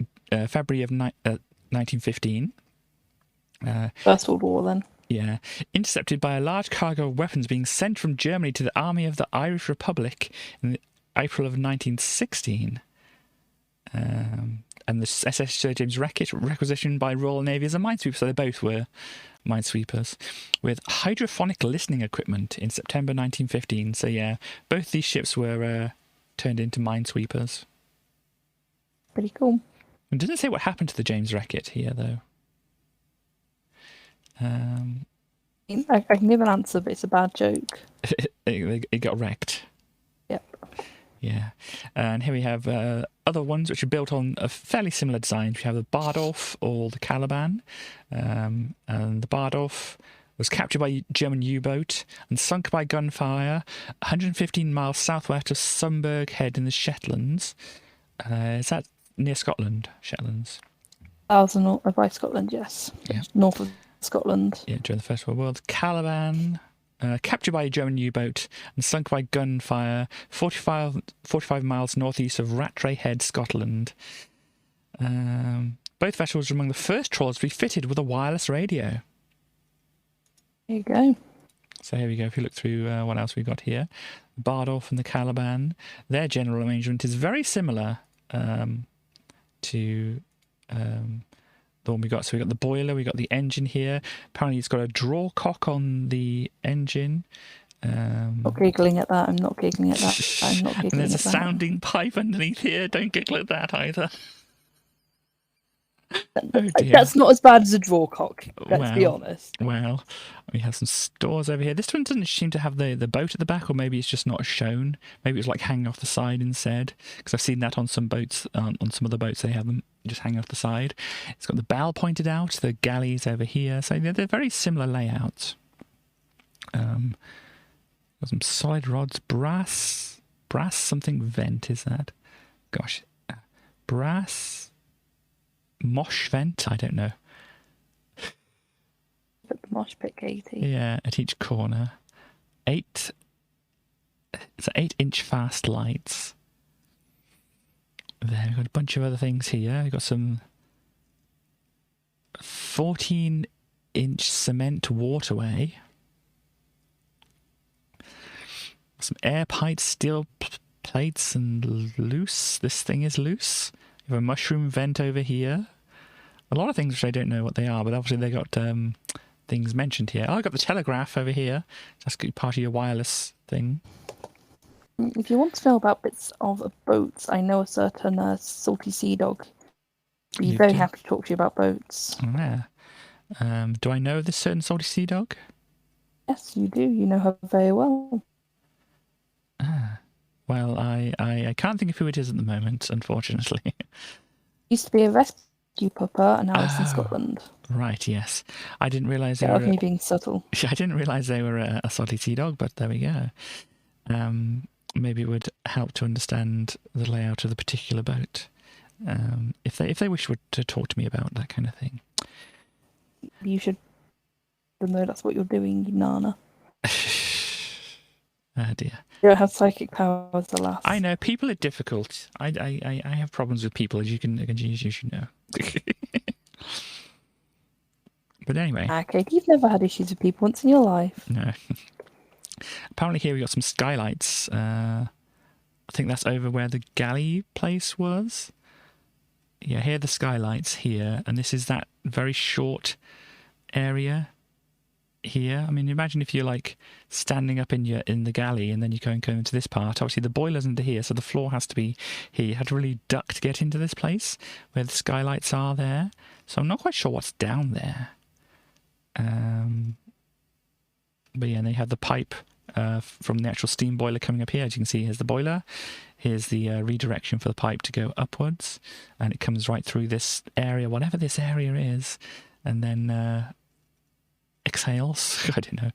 February of 1915. First World War, then. Yeah, intercepted by a large cargo of weapons being sent from Germany to the Army of the Irish Republic in April of 1916. And the SS Sir James Reckitt requisitioned by Royal Navy as a minesweeper, so they both were minesweepers, with hydrophonic listening equipment in September 1915. So yeah, both these ships were turned into minesweepers. Pretty cool. It doesn't say what happened to the James Reckitt here, though. I can give an answer, but it's a bad joke. It got wrecked. Yep. Yeah. And here we have other ones which are built on a fairly similar designs. We have the Bardolph or the Caliban. And the Bardolph was captured by a German U-boat and sunk by gunfire 115 miles southwest of Sumburgh Head in the Shetlands. Is that near Scotland, Shetlands? By Scotland, yes. Yeah. North of Scotland. Yeah, during the First World War. The Caliban, captured by a German U-boat and sunk by gunfire 45 miles northeast of Rattray Head, Scotland. Both vessels were among the first trawlers to be fitted with a wireless radio. There you go. So here we go. If you look through what else we've got here. The Bardolph and the Caliban. Their general arrangement is very similar to the one we got. So we got the boiler, we got the engine here. Apparently it's got a draw cock on the engine. Not giggling at that. I'm not giggling at that. I'm not giggling and there's a at that. sounding pipe underneath here. Don't giggle at that either. Oh dear. That's not as bad as a draw cock, let's be honest. Well, we have some stores over here. This one doesn't seem to have the boat at the back, or maybe it's just not shown. Maybe it's like hanging off the side instead, because I've seen that on some boats, on some of the boats they have them just hanging off the side. It's got the bow pointed out, the galleys over here, so they're very similar layouts. Got some solid rods, brass something vent, is that? Gosh, brass mosh vent, I don't know. Put the mosh pit, Katie. Yeah, at each corner. 8-inch fast lights. There, we've got a bunch of other things here. We've got some 14-inch cement waterway. Some airtight steel plates and loose. This thing is loose. We have a mushroom vent over here. A lot of things which I don't know what they are, but obviously they got things mentioned here. Oh, I got the telegraph over here. That's part of your wireless thing. If you want to know about bits of boats, I know a certain salty sea dog. I'd be very happy to talk to you about boats. Oh, yeah. Do I know this certain salty sea dog? Yes, you do. You know her very well. Well, I can't think of who it is at the moment, unfortunately. Used to be a rescue pupper, and now it's in Scotland. Right, yes. I didn't realise they That were... was me being subtle. I didn't realise they were a salty sea dog, but there we go. Maybe it would help to understand the layout of the particular boat. If they wish to talk to me about that kind of thing. You should know that's what you're doing, you nana. Oh dear. You don't have psychic powers, alas. I know, people are difficult. I have problems with people, as you should know. But anyway. Okay, you've never had issues with people once in your life. No. Apparently here we got some skylights. think that's over where the galley place was. Yeah, here are the skylights here, and this is that very short area here. I mean, imagine if you're like standing up in the galley, and then you go into this part. Obviously, the boiler's under here, so the floor has to be here. You had to really duck to get into this place where the skylights are there. So I'm not quite sure what's down there. But yeah, and they have the pipe from the actual steam boiler coming up here. As you can see, here's the boiler. Here's the redirection for the pipe to go upwards, and it comes right through this area, whatever this area is, and then exhales. I don't know.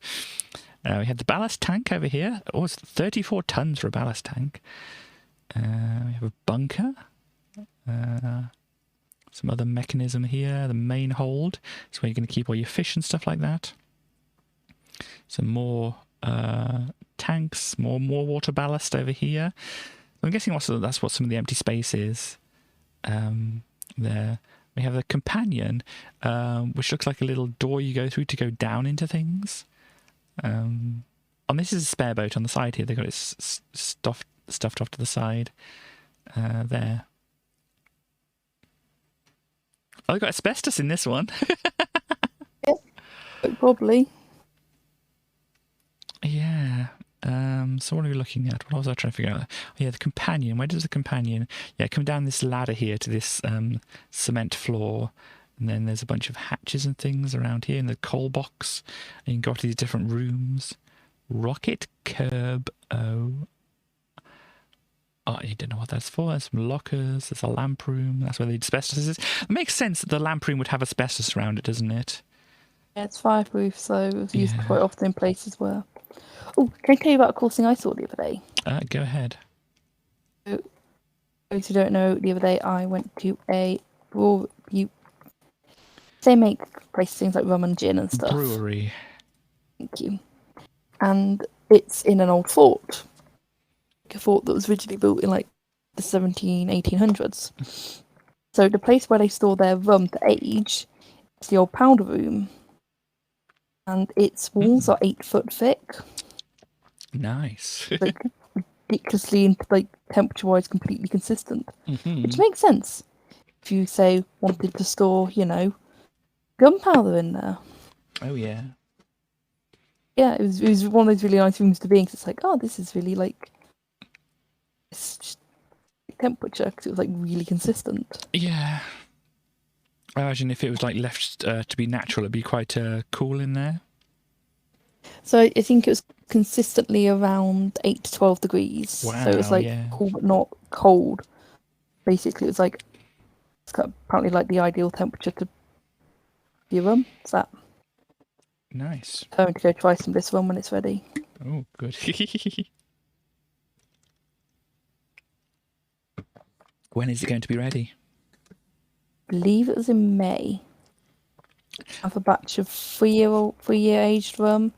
We had the ballast tank over here. Oh, it's 34 tons for a ballast tank. We have a bunker. Some other mechanism here. The main hold. It's where you're going to keep all your fish and stuff like that. Some more tanks, more water ballast over here. I'm guessing that's what some of the empty space is. There. We have the companion, which looks like a little door you go through to go down into things. And this is a spare boat on the side here. They've got it stuffed off to the side. There. Oh, they've got asbestos in this one. Yep, probably. Yeah. So what are we looking at? What was I trying to figure out? Oh, yeah, the companion. Where does the companion... Yeah, come down this ladder here to this cement floor. And then there's a bunch of hatches and things around here in the coal box. And you can go to these different rooms. Rocket curb. Oh, you don't know what that's for. There's some lockers. There's a lamp room. That's where the asbestos is. It makes sense that the lamp room would have asbestos around it, doesn't it? Yeah, it's fireproof, so it's used quite often in places where... Oh, can I tell you about a cool thing I saw the other day? Go ahead. So, those who don't know, the other day I went to a brewery. They make places things like rum and gin and stuff. Brewery. Thank you. And it's in an old fort. A fort that was originally built in like the 1800s. So the place where they store their rum to age is the old powder room. And its walls are 8 foot thick. Nice. Like ridiculously, like temperature-wise, completely consistent. Mm-hmm. Which makes sense if you say wanted to store, gunpowder in there. Oh yeah. Yeah, it was one of those really nice rooms to be in. Cause it's like, oh, this is really like it's just temperature because it was like really consistent. Yeah. I imagine if it was like left to be natural, it'd be quite cool in there. So I think it was consistently around 8 to 12 degrees. Wow, so it was like cool but not cold. Basically, it was like it's apparently like the ideal temperature to be rum. Is that nice? I'm going to go try some of this rum when it's ready. Oh, good. When is it going to be ready? I believe it was in May. I have a batch of 3-year aged rum,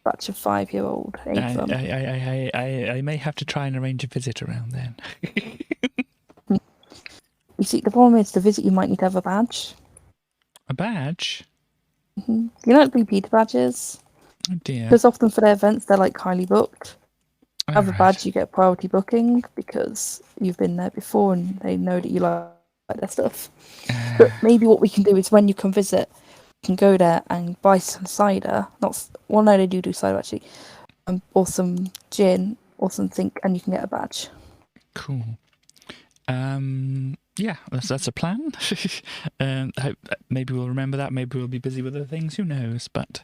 batch of 5-year-old aged rum. I may have to try and arrange a visit around then. You see, the problem is to visit you might need to have a badge. A badge? Mm-hmm. You know, like repeater badges. Oh dear. Because often for their events they're like highly booked. Have a Alright. badge, you get priority booking because you've been there before and they know that you like their stuff. But maybe what we can do is when you come visit, you can go there and buy some cider. No, they do cider actually, or some gin or something, and you can get a badge. Cool. Yeah, that's a plan. Maybe we'll remember that. Maybe we'll be busy with other things. Who knows? But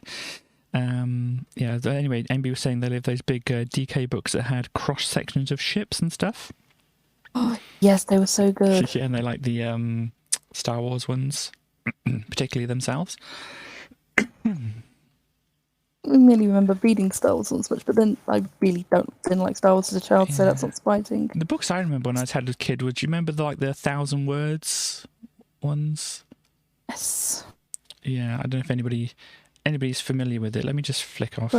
yeah. Anyway, Amy was saying they have those big DK books that had cross sections of ships and stuff. Oh yes, they were so good. Yeah, and they like the Star Wars ones, particularly themselves. I don't really remember reading Star Wars once much, but then I really didn't like Star Wars as a child, so that's not surprising. The books I remember when I was had as a kid, would you remember the 1,000 words ones? Yes. Yeah, I don't know if anybody's familiar with it. Let me just flick off.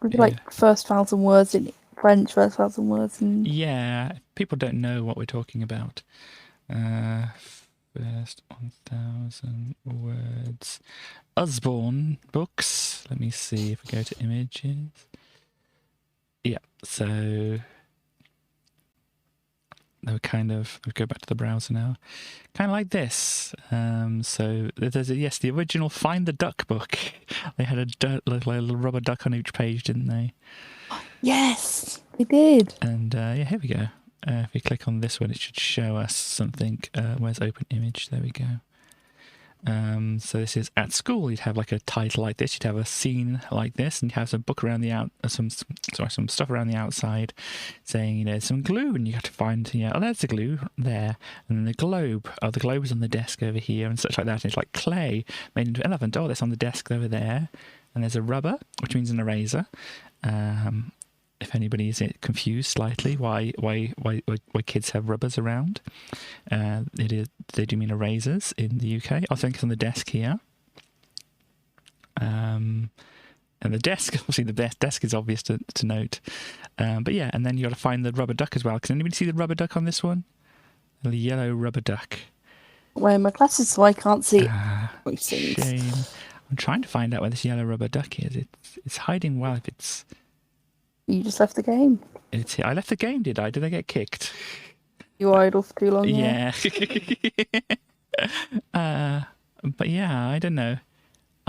Like first 1,000 words in French, first 1,000 words in... Yeah, people don't know what we're talking about. First 1,000 words. Usborne books. Let me see if we go to images. Yeah, so they were kind of, I'll go back to the browser now, kind of like this. So there's the original Find the Duck book. They had a little rubber duck on each page, didn't they? Yes, they did. And here we go. If we click on this one, it should show us something. Where's open image? There we go. So this is at school. You'd have like a title like this. You'd have a scene like this, and you have some book around the some stuff around the outside, saying some glue, and you have to find oh, there's the glue there, and then the globe. Oh, the globe is on the desk over here, and such like that. And it's like clay made into an elephant. Oh, that's on the desk over there, and there's a rubber, which means an eraser. If anybody is confused slightly why kids have rubbers around, they do mean erasers in the UK. I think it's on the desk here. And the desk, obviously the desk is obvious to note. But yeah, and then you got to find the rubber duck as well. Can anybody see the rubber duck on this one? The yellow rubber duck. Wearing my glasses so I can't see. Shame. I'm trying to find out where this yellow rubber duck is. It's hiding well if it's... You just left the game. I left the game, did I? Did I get kicked? You were idle for too long. Yeah. But yeah, I don't know.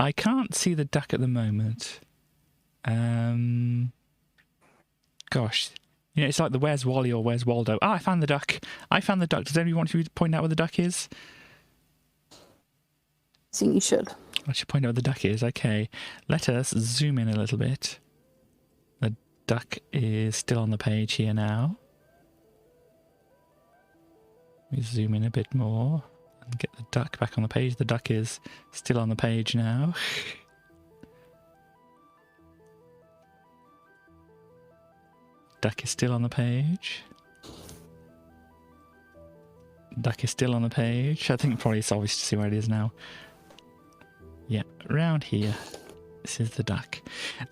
I can't see the duck at the moment. Gosh. It's like the Where's Wally or Where's Waldo. I found the duck. Does anybody want to point out where the duck is? I think you should. I should point out where the duck is. Okay. Let us zoom in a little bit. Duck is still on the page here now. We zoom in a bit more and get the duck back on the page. The duck is still on the page now. Duck is still on the page. Duck is still on the page. I think probably it's obvious to see where it is now. Yeah, around here. This is the duck.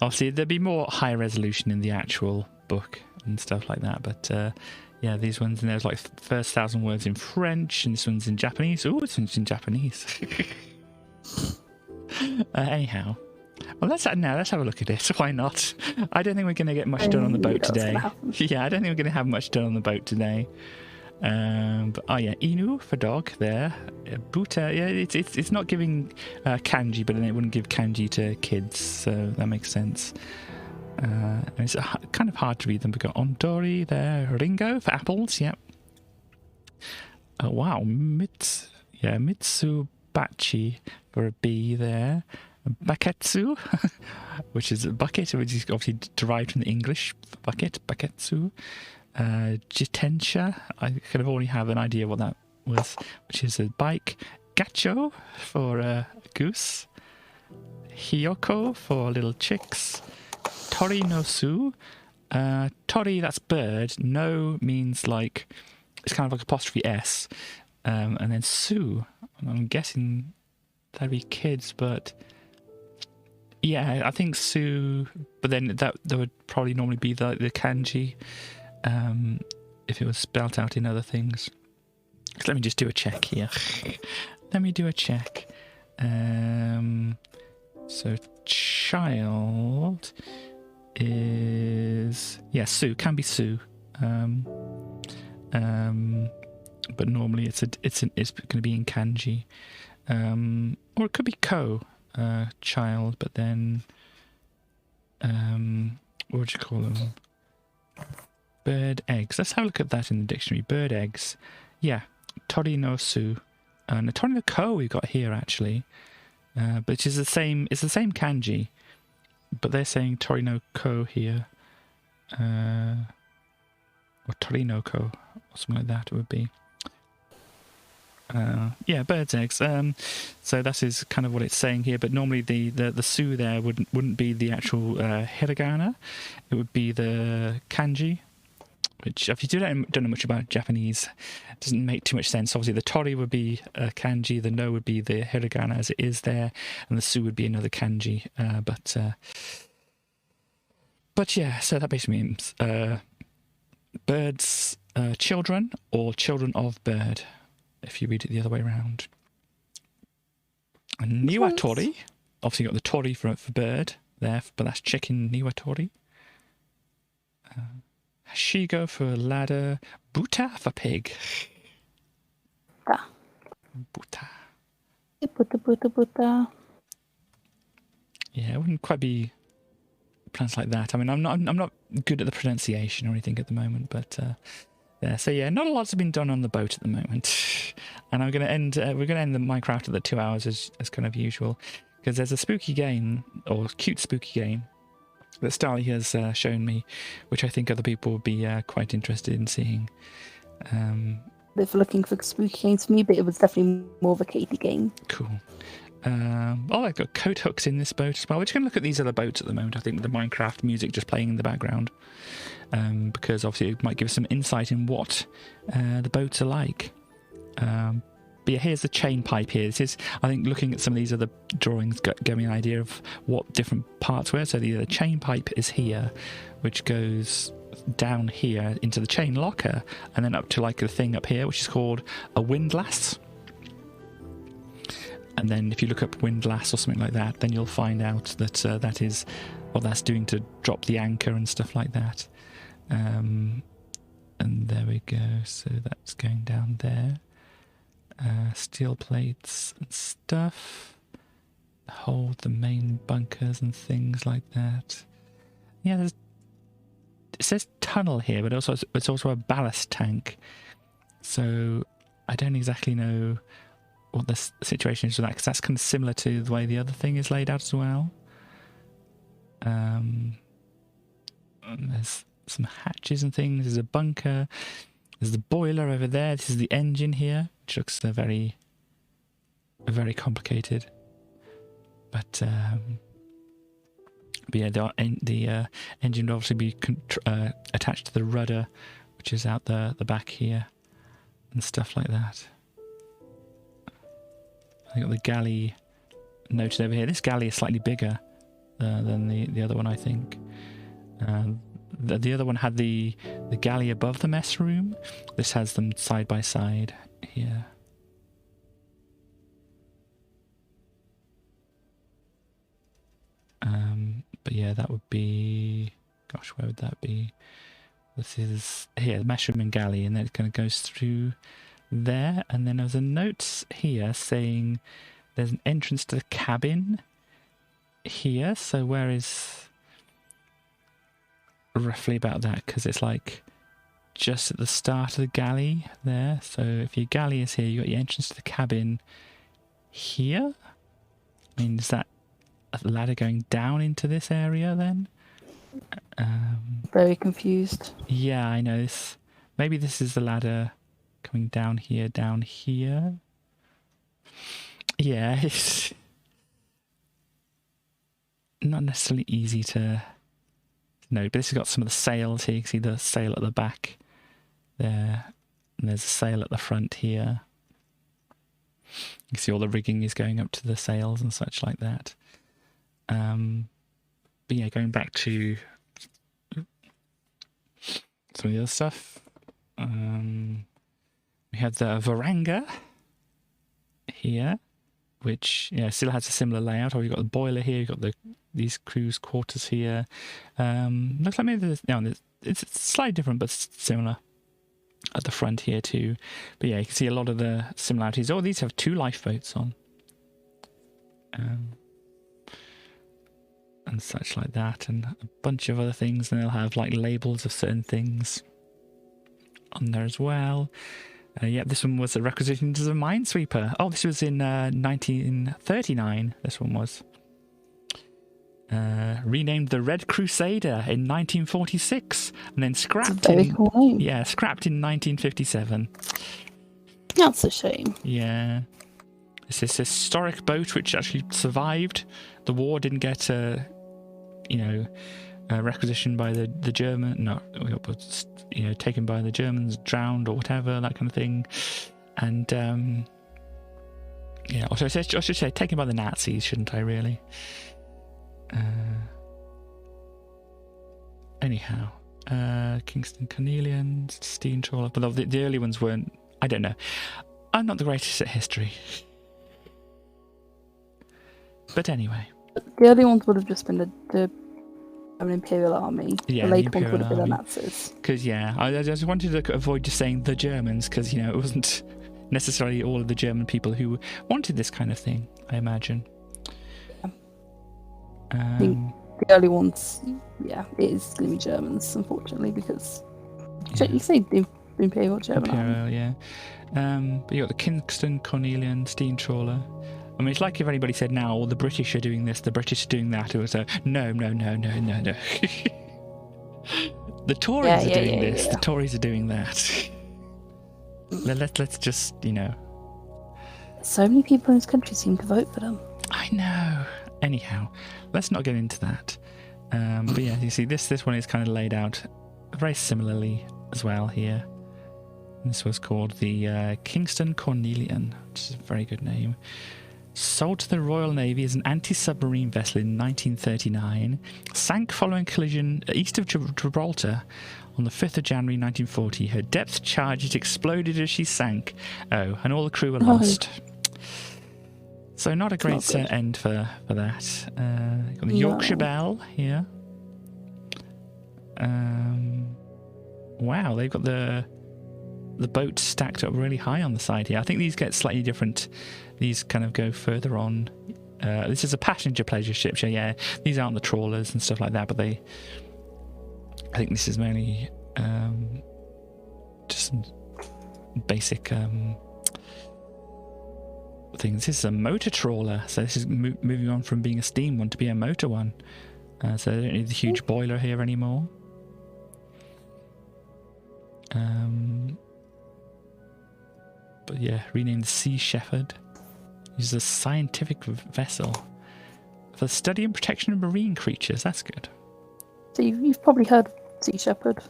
Obviously, there'd be more high resolution in the actual book and stuff like that. But yeah, these ones, and there's like first 1,000 words in French, and this one's in Japanese. Oh, this one's in Japanese. Anyhow, well, let's have a look at it. Why not? I don't think we're going to get much done on the boat today. Yeah, I don't think we're going to have much done on the boat today. But yeah, Inu for dog there. Buta, yeah, it's not giving kanji, but then it wouldn't give kanji to kids, so that makes sense. And it's kind of hard to read them. We've got Ondori there, Ringo for apples, yep. Wow, Mitsubachi for a bee there. Baketsu, which is a bucket, which is obviously derived from the English for bucket, Baketsu. Jitensha, I kind of already have an idea what that was, which is a bike. Gacho for a goose. Hiyoko for little chicks. Tori no su. Tori, that's bird. No means like, it's kind of like apostrophe S. And then su, I'm guessing that'd be kids, but yeah, I think su, but then that would probably normally be the kanji. If it was spelt out in other things. So let me just do a check here. Let me do a check. So child is Sue, can be Sue. But normally it's going to be in kanji. Or it could be ko, child, but then what would you call them? Bird eggs. Let's have a look at that in the dictionary. Bird eggs. Yeah. Tori no su. And Tori no ko we've got here actually. But it's the same kanji. But they're saying Tori no ko here. Or Tori no ko. Or something like that it would be. Yeah, bird's eggs. So that is kind of what it's saying here. But normally the su there wouldn't be the actual hiragana. It would be the kanji. Which, if you don't know much about Japanese, doesn't make too much sense. Obviously, the tori would be kanji, the no would be the hiragana as it is there, and the su would be another kanji. But yeah, so that basically means birds, children, or children of bird, if you read it the other way around. And niwatori, obviously you got the tori for bird there, but that's chicken niwatori. Hashigo for ladder, Buta for pig. Ah. Buta. Buta. Yeah, it wouldn't quite be pronounced like that. I mean, I'm not good at the pronunciation or anything at the moment, but yeah. So yeah, not a lot's been done on the boat at the moment, and I'm gonna end. We're gonna end the Minecraft at the 2 hours as kind of usual, because there's a spooky game or cute spooky game that Starly has shown me, which I think other people would be quite interested in seeing. If looking for spooky games for me, but it was definitely more of a Katie game. Cool. Oh, I've got coat hooks in this boat as well. We're just going to look at these other boats at the moment. I think with the Minecraft music just playing in the background, because obviously it might give us some insight in what the boats are like. But yeah, here's the chain pipe here. This is, I think, looking at some of these other drawings gave me an idea of what different parts were. So the chain pipe is here, which goes down here into the chain locker, and then up to like the thing up here, which is called a windlass. And then if you look up windlass or something like that, then you'll find out that that is what that's doing to drop the anchor and stuff like that. And there we go. So that's going down there. Steel plates and stuff. Hold the main bunkers and things like that. Yeah, it says tunnel here, but also it's also a ballast tank. So I don't exactly know what the situation is with that, because that's kind of similar to the way the other thing is laid out as well. And there's some hatches and things. There's a bunker. There's the boiler over there. This is the engine here, which looks very complicated. But yeah, the engine would obviously be attached to the rudder, which is out the back here, and stuff like that. I got the galley noted over here. This galley is slightly bigger than the other one, I think. The other one had the galley above the mess room. This has them side by side here. But yeah, that would be... Gosh, where would that be? This is here, the mess room and galley, and then it kind of goes through there, and then there's a note here saying there's an entrance to the cabin here. So where is roughly about that? Because it's like just at the start of the galley there. So if your galley is here, you got your entrance to the cabin here. I mean, is that a ladder going down into this area then? Very confused. Yeah, I know. Maybe this is the ladder coming down here, down here. Yeah, it's not necessarily easy to know, but this has got some of the sails here. You can see the sail at the back there, and there's a sail at the front here. You can see all the rigging is going up to the sails and such like that. But yeah, going back to some of the other stuff. We have the veranda here, which still has a similar layout. Or you've got the boiler here, you've got these crew's quarters here. Looks like maybe it's slightly different but similar at the front here too. But yeah, you can see a lot of the similarities. Oh, these have 2 lifeboats on. And such like that, and a bunch of other things, and they'll have like labels of certain things on there as well. Yeah, this one was a requisition as a minesweeper. Oh, this was in 1939. This one was renamed the Red Crusader in 1946, and then scrapped. Very cool name. Yeah, scrapped in 1957. That's a shame. Yeah, it's this historic boat which actually survived the war. Didn't get requisitioned by the German. No, taken by the Germans, drowned or whatever, that kind of thing. And I should say taken by the Nazis, shouldn't I really? Anyhow, Kingston Carnelian, Steam Trawler, but the early ones weren't. I don't know. I'm not the greatest at history. But anyway. The early ones would have just been the an Imperial Army. Yeah, the the later ones would Imperial have been the Army. Nazis. Because, yeah, I just wanted to avoid just saying the Germans, because, you know, it wasn't necessarily all of the German people who wanted this kind of thing, I imagine. think the early ones, yeah, it is going to be Germans, unfortunately, because you say the Imperial German Army. Imperial, yeah. But you got the Kingston Cornelian steam trawler. I mean, it's like if anybody said now, well, the British are doing this, the British are doing that. It was a no. The Tories are doing this, the Tories are doing that. Let's just, you know. So many people in this country seem to vote for them. I know. Anyhow, let's not get into that. But yeah, you see, this one is kind of laid out very similarly as well here. This was called the Kingston Cornelian, which is a very good name. Sold to the Royal Navy as an anti-submarine vessel in 1939. Sank following collision east of Gibraltar on the 5th of January 1940. Her depth charges exploded as she sank. Oh, and all the crew were lost. So not a great end for that. Got the Yorkshire Belle here. Wow, they've got the boat stacked up really high on the side here. I think these get slightly different. These kind of go further on. This is a passenger pleasure ship, so yeah, these aren't the trawlers and stuff like that, but I think this is mainly just some basic things. This is a motor trawler, so this is moving on from being a steam one to be a motor one. So they don't need the huge boiler here anymore. But yeah, renamed Sea Shepherd. Uses a scientific vessel for the study and protection of marine creatures. That's good. So you've probably heard of Sea Shepherd.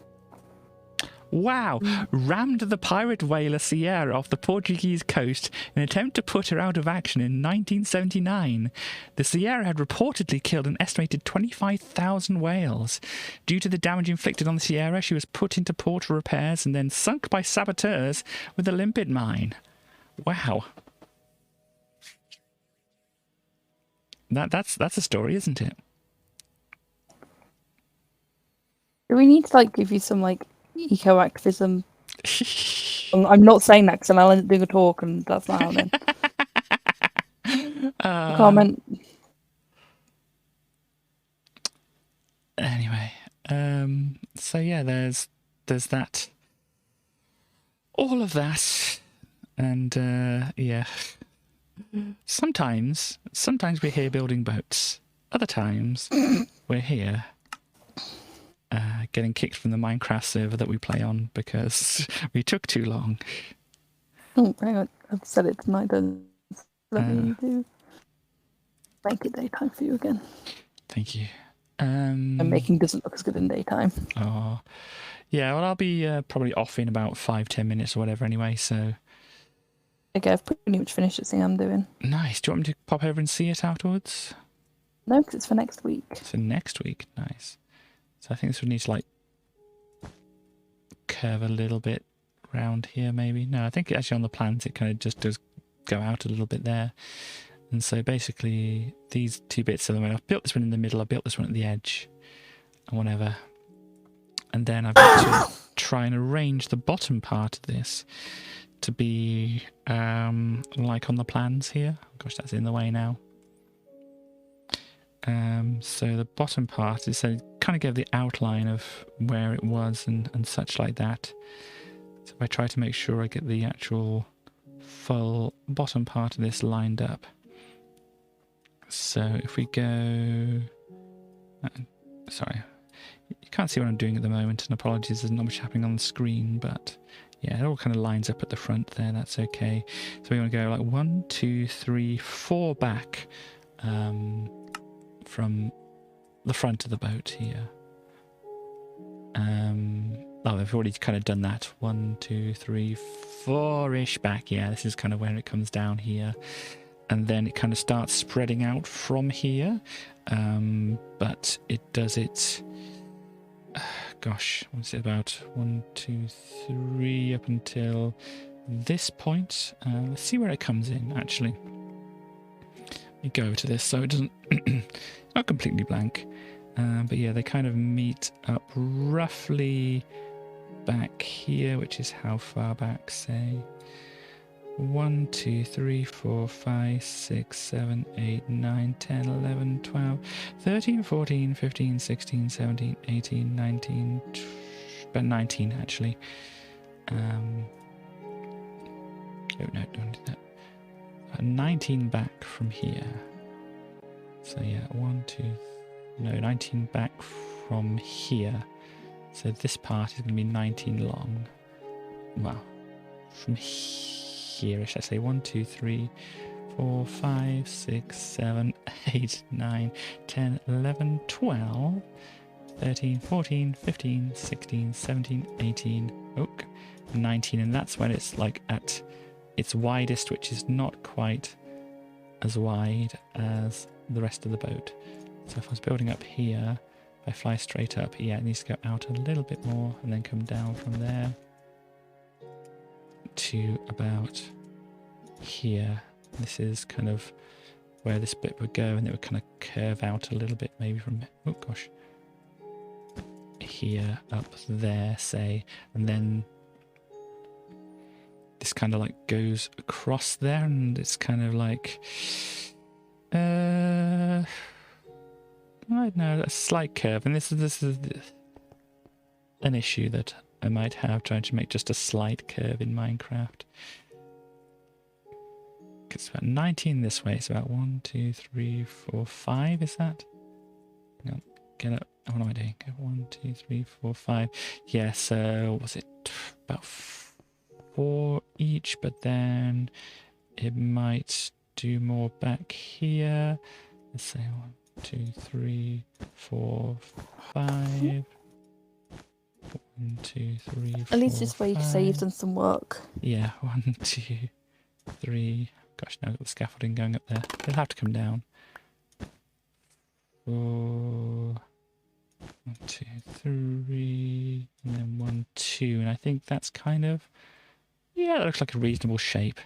Wow! Rammed the pirate whaler Sierra off the Portuguese coast in an attempt to put her out of action in 1979. The Sierra had reportedly killed an estimated 25,000 whales. Due to the damage inflicted on the Sierra, she was put into port for repairs and then sunk by saboteurs with a limpet mine. Wow. That's a story, isn't it? Do we need to give you some eco-activism? I'm not saying that because I'll end up doing a talk and that's not happening. Comment. Anyway, so yeah, there's that. All of that, and yeah. Sometimes we're here building boats. Other times we're here getting kicked from the Minecraft server that we play on because we took too long. Oh, hang on. I've said it tonight. Don't let me do. Make it daytime for you again. Thank you. And making doesn't look as good in daytime. Oh, yeah. Well, I'll be probably off in about 5-10 minutes or whatever. Anyway, so. Okay, I've pretty much finished the thing I'm doing. Nice. Do you want me to pop over and see it afterwards? No, because it's for next week. For next week, nice. So I think this would need to curve a little bit round here, maybe. No, I think actually on the plans it kind of just does go out a little bit there. And so basically these two bits are the way I've built this one in the middle, I built this one at the edge, and whatever. And then I've got to try and arrange the bottom part of this to be like on the plans here. Gosh, that's in the way now. So the bottom part is kind of give the outline of where it was and such like that. So if I try to make sure I get the actual full bottom part of this lined up. So if we go... sorry, you can't see what I'm doing at the moment, and apologies, there's not much happening on the screen, but yeah, it all kind of lines up at the front there, that's okay. So we want to go 1, 2, 3, 4 back from the front of the boat here. Oh, I've already kind of done that. 1, 2, 3, 4-ish back. Yeah, this is kind of where it comes down here. And then it kind of starts spreading out from here. But it does it... gosh, what's it about? 1, 2, 3 up until this point. Let's see where it comes in, actually. Let me go to this so it doesn't... not completely blank. But yeah, they kind of meet up roughly back here, which is how far back, say 1, 2, 3, 4, 5, 6, 7, 8, 9, 10, 11, 12, 13, 14, 15, 16, 17, 18, 19, about 19 actually. Oh no, don't do that. 19 back from here. So yeah, 19 back from here. So this part is going to be 19 long. Well, from here-ish, I say 1, 2, 3, 4, 5, 6, 7, 8, 9, 10, 11, 12, 13, 14, 15, 16, 17, 18, 19. And that's when it's like at its widest, which is not quite as wide as the rest of the boat. So if I was building up here, if I fly straight up, yeah, it needs to go out a little bit more and then come down from there to about here. This is kind of where this bit would go, and it would kind of curve out a little bit, maybe from, oh gosh, here up there, say, and then this kind of like goes across there, and it's kind of like I don't know, a slight curve. And this is an issue that I might have, trying to make just a slight curve in Minecraft. It's about 19 this way. It's about 1, 2, 3, 4, 5. Is that? No, get up. What am I doing? 1, 2, 3, 4, 5. Yeah. So was it about 4 each? But then it might do more back here. Let's say 1, 2, 3, 4, 5. 1, 2, 3, 4. At least this way you can say you've done some work. Yeah, 1, 2, 3. Gosh, now I've got the scaffolding going up there. It'll have to come down. 4. 1, 2, 3. And then 1, 2. And I think that's kind of, yeah, that looks like a reasonable shape.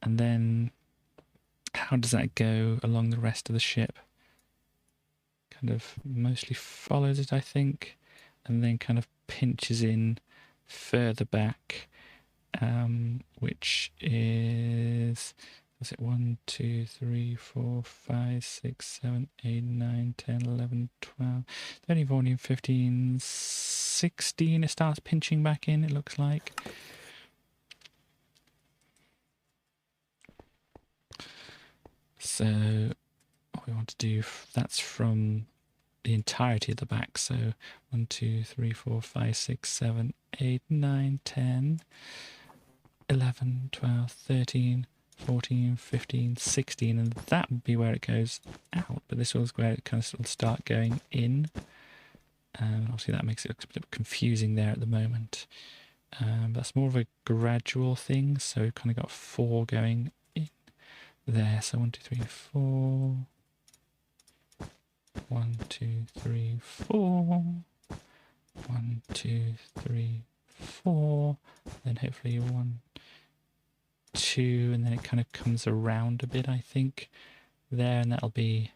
And then how does that go along the rest of the ship? Kind of mostly follows it, I think, and then kind of pinches in further back, which is, was it 1, 2, 3, 4, 5, 6, 7, 8, 9, 10, 11, 12, 13, 14, 15, 16. It starts pinching back in, it looks like. So what we want to do, that's from the entirety of the back. So 1, 2, 3, 4, 5, 6, 7, 8, 9, 10, 11, 12, 13, 14, 15, 16. And that would be where it goes out. But this was where it kind of will start going in. Obviously that makes it look a bit confusing there at the moment. That's more of a gradual thing. So we've kind of got 4 going in there. So 1, 2, 3, 4. 1, 2, 3, 4. 1, 2, 3, 4. Then hopefully 1, 2, and then it kind of comes around a bit, I think, there, and that'll be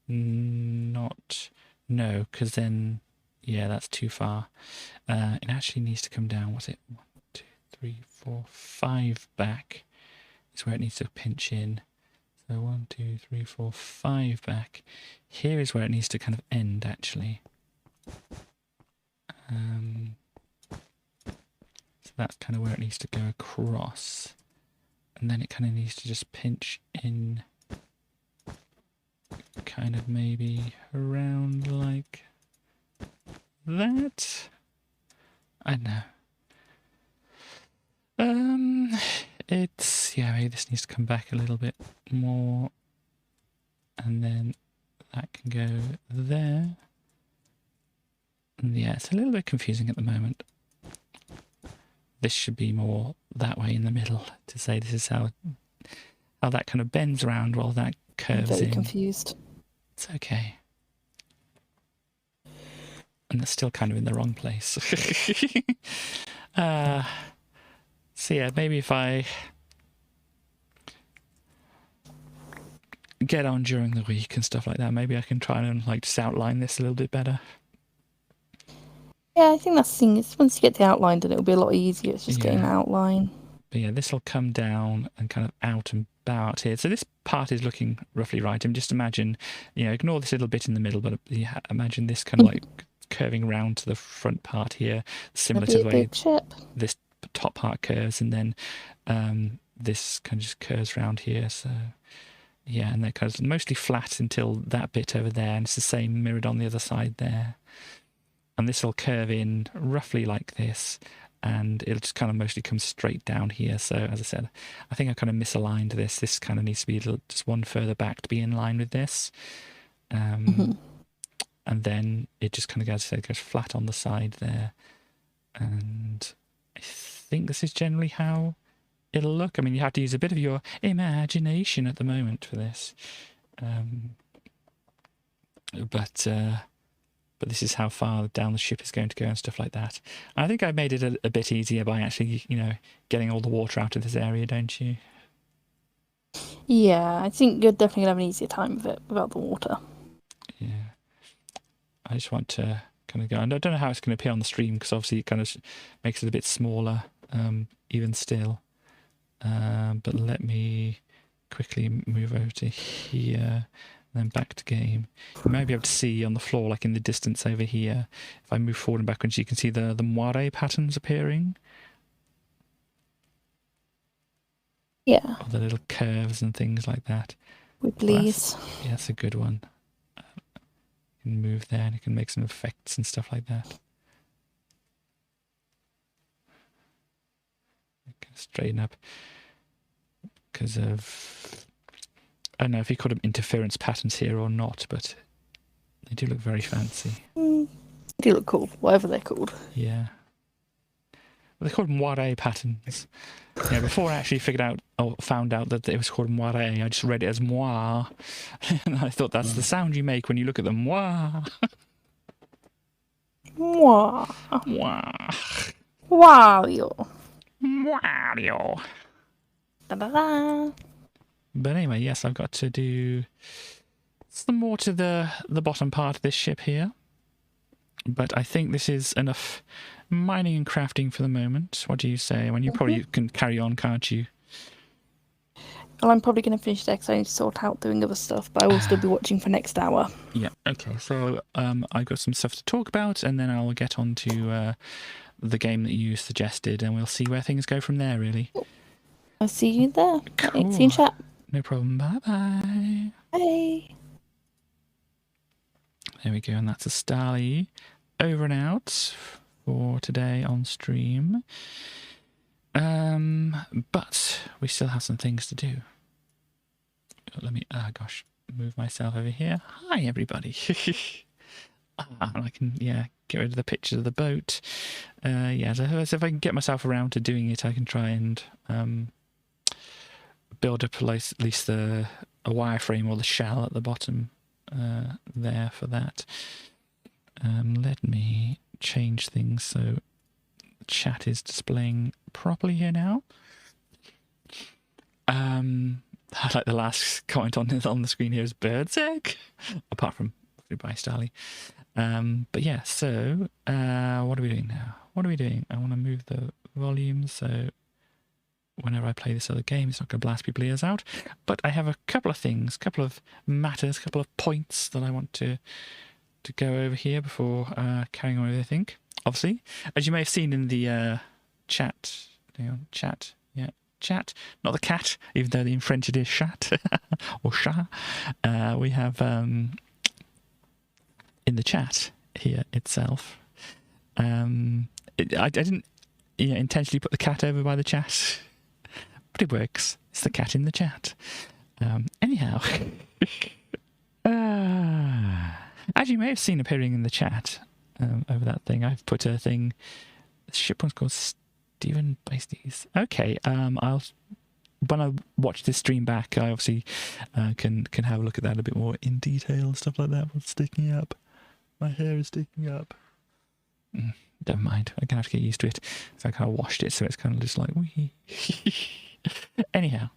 no, because then, yeah, that's too far. It actually needs to come down. What's it? 1, 2, 3, 4, 5 back is where it needs to pinch in. So 1, 2, 3, 4, 5 back. Here is where it needs to kind of end, actually. So that's kind of where it needs to go across. And then it kind of needs to just pinch in, kind of maybe around like that. I don't know. It's, yeah, maybe this needs to come back a little bit more, and then that can go there. And yeah, it's a little bit confusing at the moment. This should be more that way in the middle, to say this is how that kind of bends around while that curves in. Very confused. It's okay. And that's still kind of in the wrong place. So yeah, maybe if I get on during the week and stuff like that, maybe I can try and like just outline this a little bit better. Yeah, I think that's the thing. Is once you get the outline done, it'll be a lot easier. It's just getting the outline. But yeah, this will come down and kind of out and bow out here. So this part is looking roughly right. And just imagine, ignore this little bit in the middle, but imagine this kind of like curving round to the front part here, similar to the way this top part curves, and then this kind of just curves round here. So yeah, and they're kind of mostly flat until that bit over there, and it's the same mirrored on the other side there. And this will curve in roughly like this, and it'll just kind of mostly come straight down here. So as I said, I think I kind of misaligned this. This kind of needs to be just one further back to be in line with this. And then it just kind of goes flat on the side there. And I think this is generally how it'll look. I mean, you have to use a bit of your imagination at the moment for this. But this is how far down the ship is going to go and stuff like that. I think I made it a bit easier by actually, getting all the water out of this area, don't you? Yeah, I think you're definitely going to have an easier time with it without the water. Yeah. I just want to kind of go, and I don't know how it's going to appear on the stream, because obviously it kind of makes it a bit smaller, even still. But let me quickly move over to here. And then back to game. You might be able to see on the floor, like in the distance over here, if I move forward and backwards, you can see the moire patterns appearing. Yeah. Or the little curves and things like that. Wibblies. Yeah, that's a good one. You can move there and you can make some effects and stuff like that. You can straighten up because of... I don't know if you call them interference patterns here or not, but they do look very fancy. They do look cool, whatever they're called. Yeah. Well, they're called moire patterns. Yeah, before I actually found out that it was called moire, I just read it as moire. And I thought that's the sound you make when you look at them. Moire. Moire. Moire. Wario. Wario. Da-da-da. But anyway, yes, I've got to do some more to the bottom part of this ship here. But I think this is enough mining and crafting for the moment. What do you say? When you probably can carry on, can't you? Well, I'm probably going to finish that because I need to sort out doing other stuff, but I will still be watching for next hour. Yeah, okay. So I've got some stuff to talk about, and then I'll get on to the game that you suggested, and we'll see where things go from there, really. I'll see you there. Cool. Right, see you in chat. No problem. Bye-bye. Bye. There we go, and that's a Starly over and out for today on stream. But we still have some things to do. Let me, move myself over here. Hi, everybody. And I can, get rid of the pictures of the boat. So if I can get myself around to doing it, I can try and build up at least a wireframe or the shell at the bottom there for that. Let me change things so the chat is displaying properly here now. I like the last comment on the screen here is bird's egg, apart from goodbye Starly. But yeah, so what are we doing now? What are we doing? I want to move the volume so whenever I play this other game, it's not going to blast people's ears out. But I have a couple of things, couple of matters, couple of points that I want to go over here before carrying on with everything. Obviously, as you may have seen in the chat, chat, not the cat, even though in French it is chat or chat. We have in the chat here itself. I didn't intentionally put the cat over by the chat, but it works. It's the cat in the chat. Anyhow, as you may have seen appearing in the chat over that thing, I've put a thing. The ship one's called Stephen Basties. Okay, I'll when I watch this stream back, I obviously can have a look at that a bit more in detail and stuff like that. What's sticking up? My hair is sticking up. Never mind. I'm gonna have to get used to it. So I kind of washed it, so it's kind of just like wee. Anyhow,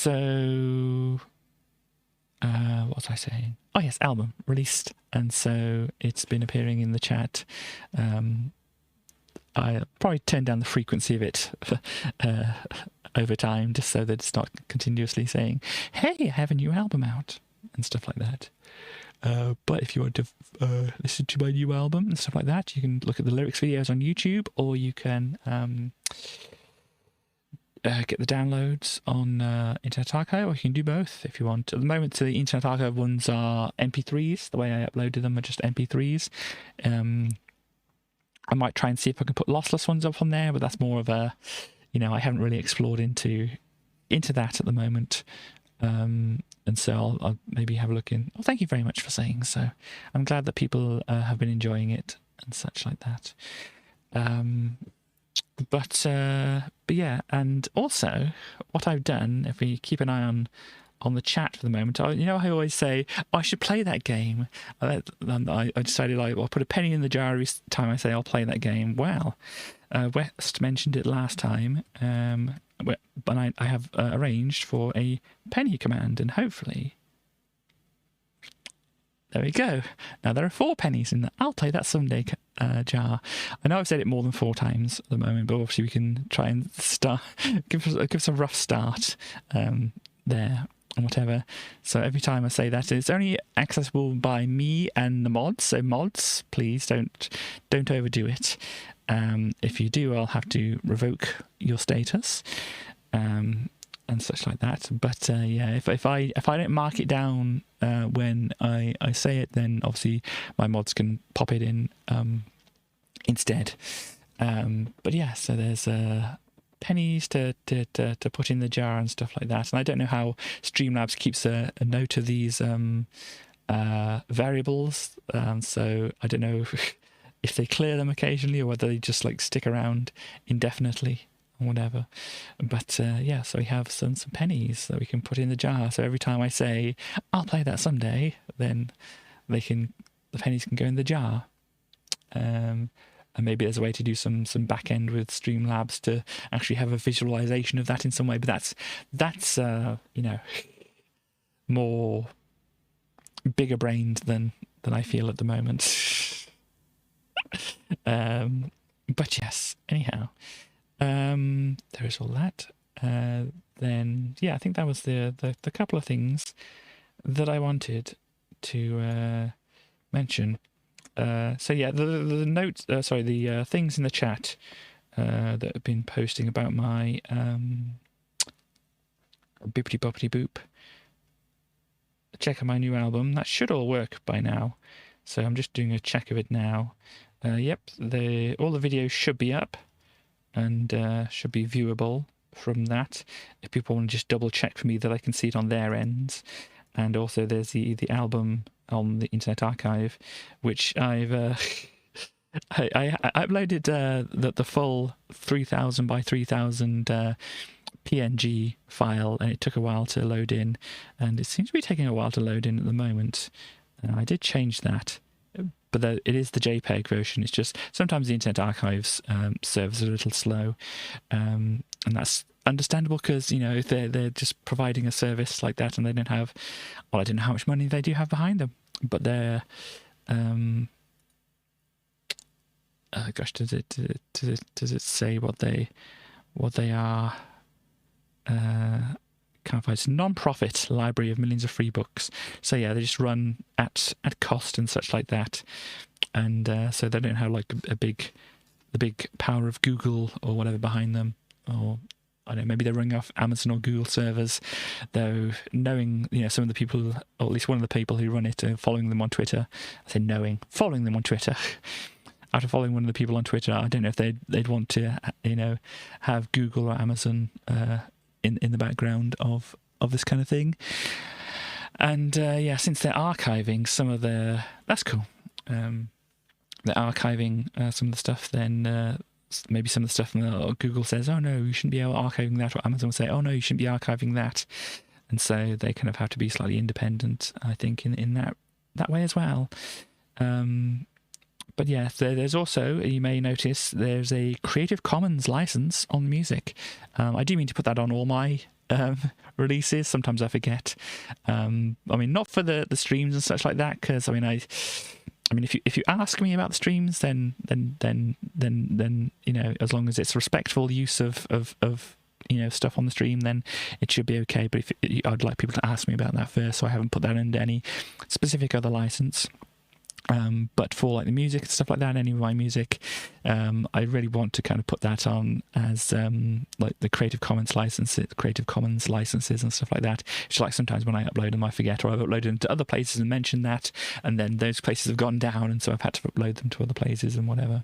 So, what was I saying? Oh yes, album released, and so it's been appearing in the chat. I probably turn down the frequency of it over time, just so that it's not continuously saying, "Hey, I have a new album out," and stuff like that. But if you want to listen to my new album and stuff like that, you can look at the lyrics videos on YouTube, or you can get the downloads on Internet Archive, or you can do both if you want. At the moment, the Internet Archive ones are MP3s. The way I uploaded them are just MP3s. I might try and see if I can put lossless ones up on there, but that's more of a, I haven't really explored into that at the moment. And so I'll maybe have a look in. Oh, thank you very much for saying so. I'm glad that people have been enjoying it and such like that. But yeah, and also what I've done, if we keep an eye on the chat for the moment, I always say, I should play that game. I decided I'll put a penny in the jar every time I say I'll play that game. Well, West mentioned it last time, but I have arranged for a penny command, and hopefully, there we go. Now there are 4 pennies in the I'll play that someday jar. I know I've said it more than 4 times at the moment, but obviously we can try and give us a rough start there. And whatever. So every time I say that, it's only accessible by me and the mods. So mods, please don't overdo it. If you do, I'll have to revoke your status and such like that. But yeah, if I don't mark it down when I say it, then obviously my mods can pop it in instead. But yeah, so there's pennies to put in the jar and stuff like that. And I don't know how Streamlabs keeps a note of these variables. So I don't know if they clear them occasionally or whether they just like stick around indefinitely or whatever. But yeah, so we have some pennies that we can put in the jar. So every time I say I'll play that someday, then the pennies can go in the jar. And maybe there's a way to do some back end with Streamlabs to actually have a visualization of that in some way. But that's more bigger brained than I feel at the moment. But yes, anyhow, there is all that. Then yeah, I think that was the couple of things that I wanted to mention. So yeah, the notes, the things in the chat that have been posting about my bippity boppity boop. Check on my new album. That should all work by now. So I'm just doing a check of it now. Yep, all the videos should be up and should be viewable from that. If people want to just double check for me that I can see it on their ends. And also there's the album on the Internet Archive, which I've I uploaded the full 3000 by 3000 PNG file, and it took a while to load in, and it seems to be taking a while to load in at the moment. I did change that, but it is the JPEG version. It's just sometimes the Internet Archive's servers are a little slow, and that's understandable because they're just providing a service like that, and they don't have. Well, I don't know how much money they do have behind them, but they're. Gosh, does it say what they are? Can't find. It's a non-profit library of millions of free books. So yeah, they just run at cost and such like that, and so they don't have like the big power of Google or whatever behind them, or I don't know, maybe they're running off Amazon or Google servers. Though knowing some of the people, or at least one of the people who run it, following them on Twitter. I say following them on Twitter. After following one of the people on Twitter, I don't know if they'd want to have Google or Amazon in the background of this kind of thing. And yeah, since they're archiving some of that's cool. They're archiving some of the stuff, then maybe some of the stuff Google says, oh no, you shouldn't be archiving that, or Amazon will say, oh no, you shouldn't be archiving that. And so they kind of have to be slightly independent, I think, in that way as well. But yeah, there's also, you may notice, there's a Creative Commons license on music. I do mean to put that on all my releases. Sometimes I forget. I mean, not for the streams and such like that, because I mean, if you ask me about the streams, then you know, as long as it's respectful use of you know, stuff on the stream, then it should be okay. But if I'd like people to ask me about that first, so I haven't put that under any specific other license. But for like the music and stuff like that, any of my music, I really want to kind of put that on as like the Creative Commons licenses and stuff like that. It's like sometimes when I upload them, I forget, or I've uploaded them to other places and mentioned that, and then those places have gone down, and so I've had to upload them to other places and whatever.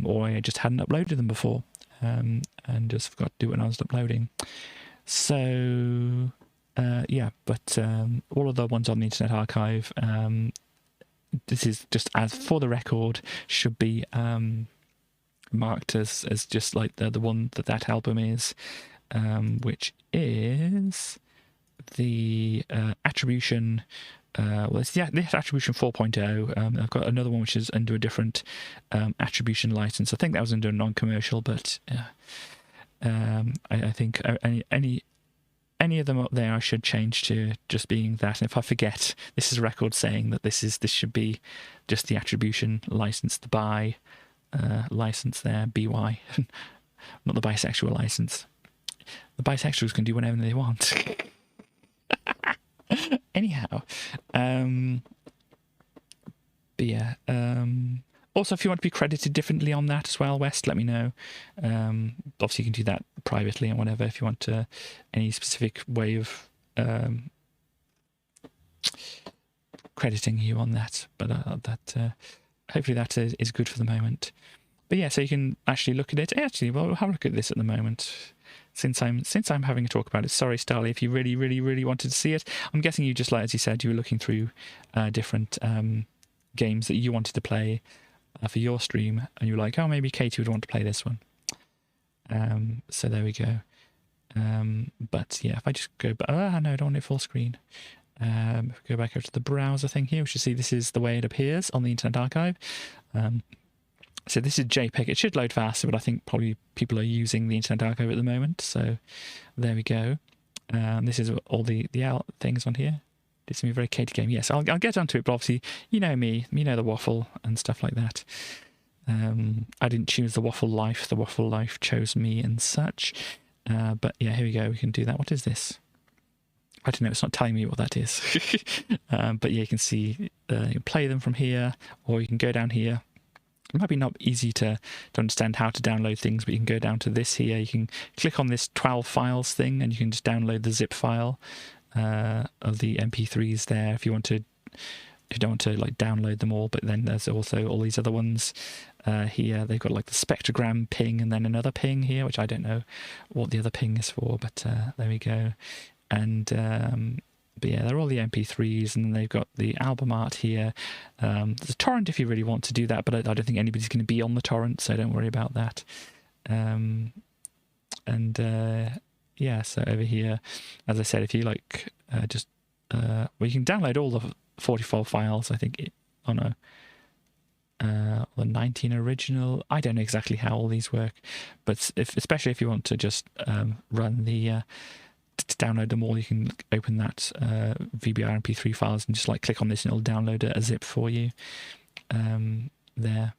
Or I just hadn't uploaded them before, and just forgot to do it when I was uploading. So yeah, but all of the ones on the Internet Archive, this is just as for the record, should be marked as just like the one that album is, which is the attribution. Well, it's this attribution 4.0. I've got another one which is under a different attribution license. I think that was under a non-commercial, but I think any of them up there I should change to just being that. And if I forget, this is a record saying that this should be just the attribution license, the bi license there, BY, not the bisexual license. The bisexuals can do whatever they want. Anyhow, but yeah. Also, if you want to be credited differently on that as well, West, let me know. Obviously, you can do that privately and whatever if you want any specific way of crediting you on that. But hopefully that is good for the moment. But yeah, so you can actually look at it. Actually, well, we'll have a look at this at the moment. Since I'm having a talk about it. Sorry, Starly, if you really, really, really wanted to see it. I'm guessing you just, like as you said, you were looking through different games that you wanted to play for your stream, and you were like, oh, maybe Katie would want to play this one. So there we go. But yeah, if I just go back, no, I don't want it full screen. If we go back over to the browser thing here, we should see this is the way it appears on the Internet Archive. So this is JPEG. It should load faster, but I think probably people are using the Internet Archive at the moment. So there we go. This is all the things on here. This is a very Katie game. Yes, I'll get onto it, but obviously, you know me, you know the waffle and stuff like that. I didn't choose the waffle life. The waffle life chose me and such. But yeah, here we go. We can do that. What is this? I don't know. It's not telling me what that is. But yeah, you can see, you can play them from here, or you can go down here. It might be not easy to understand how to download things, but you can go down to this here. You can click on this 12 files thing, and you can just download the zip file of the MP3s there if you want to. If you don't want to like download them all, but then there's also all these other ones here. They've got like the spectrogram ping and then another ping here, which I don't know what the other ping is for, but there we go. And but yeah, they're all the MP3s, and they've got the album art here. There's a torrent if you really want to do that, but I don't think anybody's going to be on the torrent, so don't worry about that. Yeah, so over here, as I said, if you like well, you can download all the 44 files, I think. The 19 original. I don't know exactly how all these work, but especially if you want to just run the to download them all, you can open that VBR MP3 files and just like click on this and it'll download a zip for you there.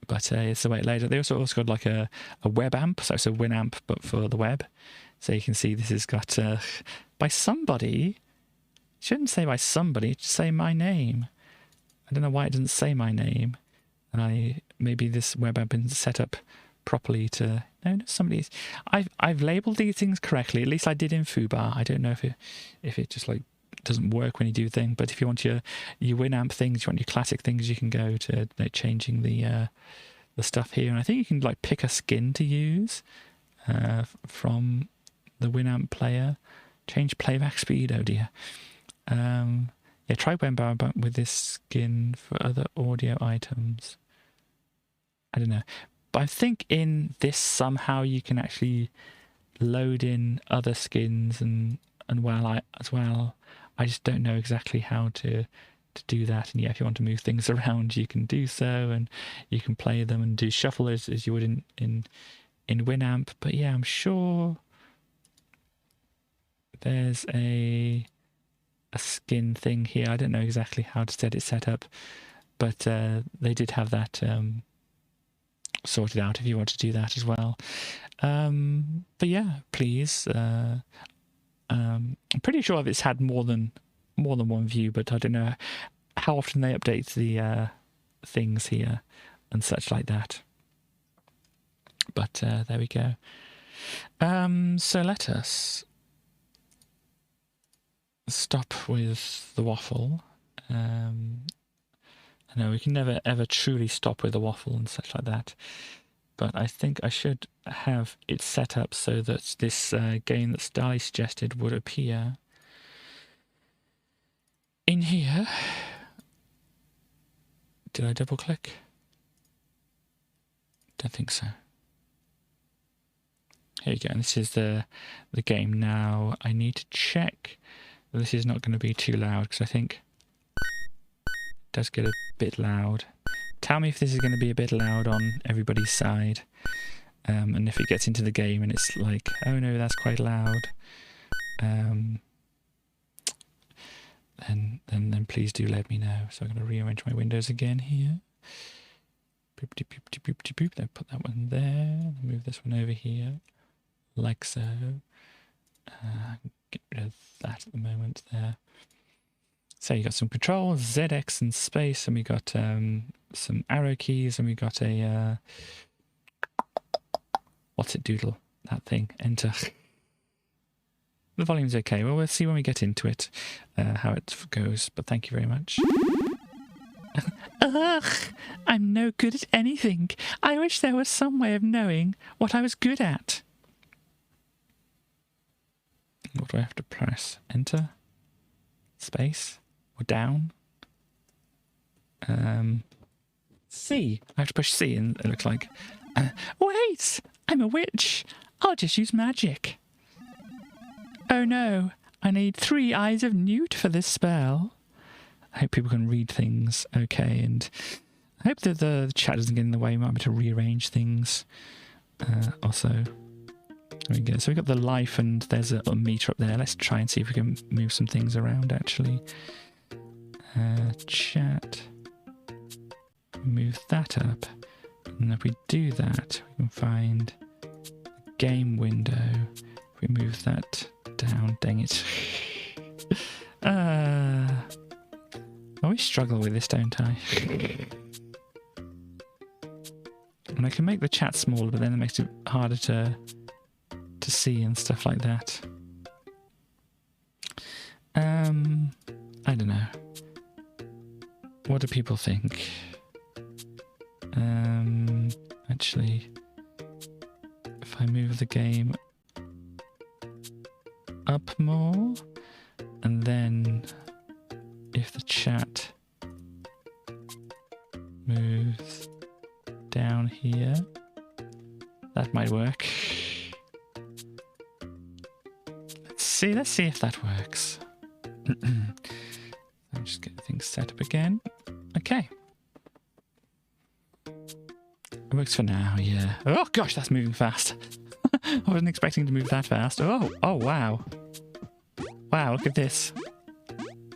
But it's the way it lays out. They also got like a web amp, so it's a Winamp but for the web. So you can see this has got by somebody. Shouldn't say by somebody, it should say my name. I don't know why it doesn't say my name. And maybe this web app isn't set up properly to. No, somebody's. I've labelled these things correctly. At least I did in Foobar. I don't know if it just like doesn't work when you do things. But if you want your Winamp things, you want your classic things, you can go to changing the stuff here. And I think you can like pick a skin to use from the Winamp player. Change playback speed. Oh dear. Yeah, try WebAmp with this skin for other audio items. I don't know. But I think in this somehow you can actually load in other skins and as well. I just don't know exactly how to do that. And yeah, if you want to move things around, you can do so, and you can play them and do shuffle as you would in Winamp. But yeah, I'm sure There's a skin thing here. I don't know exactly how to get it set up, but they did have that sorted out if you want to do that as well. But yeah, please. I'm pretty sure it's had more than one view, but I don't know how often they update the things here and such like that. But there we go. So let us stop with the waffle. I know we can never ever truly stop with the waffle and such like that, but I think I should have it set up so that this game that Starly suggested would appear in here. Did I double click? Don't think so. Here you go. And this is the game now. I need to check that this is not going to be too loud, because I think it does get a bit loud. Tell me if this is going to be a bit loud on everybody's side, and if it gets into the game and it's like, oh no, that's quite loud, then please do let me know. So I'm going to rearrange my windows again here. Boop, boop, boop, boop, boop, boop. Then put that one there. Move this one over here, like so. Get rid of that at the moment there. So you got some controls, ZX and space, and we got some arrow keys, and we got a what's it doodle? That thing. Enter. The volume's okay. Well, we'll see when we get into it how it goes. But thank you very much. Ugh! I'm no good at anything. I wish there was some way of knowing what I was good at. What do I have to press? Enter? Space? Or down? C. I have to push C, and it looks like... wait! I'm a witch! I'll just use magic. Oh no, I need 3 eyes of newt for this spell. I hope people can read things okay, and I hope that the chat doesn't get in the way. We might be able to rearrange things. Also, there we go. So we've got the life, and there's a meter up there. Let's try and see if we can move some things around, actually. Chat. Move that up. And if we do that, we can find the game window. If we move that down, dang it. I always struggle with this, don't I? And I can make the chat smaller, but then it makes it harder to see and stuff like that. I don't know. What do people think? Actually, if I move the game up more, and then if the chat moves down here, that might work. Let's see if that works. I'll just get things set up again. Okay. It works for now, yeah. Oh gosh, that's moving fast. I wasn't expecting to move that fast. Oh wow. Wow, look at this.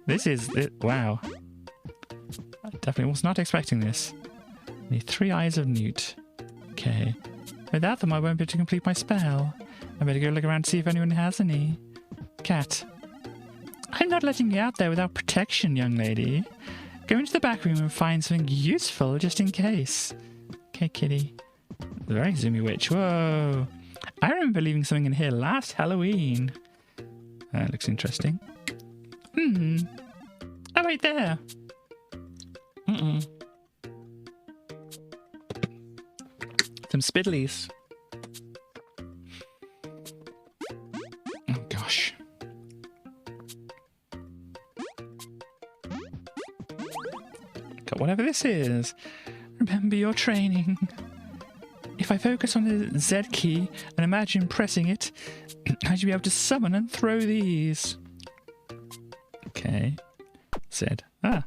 This is it. Wow. I definitely was not expecting this. I need 3 eyes of newt. Okay. Without them, I won't be able to complete my spell. I better go look around to see if anyone has any. Cat. I'm not letting you out there without protection, young lady. Go into the back room and find something useful just in case. Okay, kitty. Very zoomy witch. Whoa. I remember leaving something in here last Halloween. Looks interesting. Oh, wait there. Some spiddlies. Oh, gosh. Got whatever this is. Remember your training. If I focus on the Z key and imagine pressing it, I should be able to summon and throw these. Okay. Z. Ah.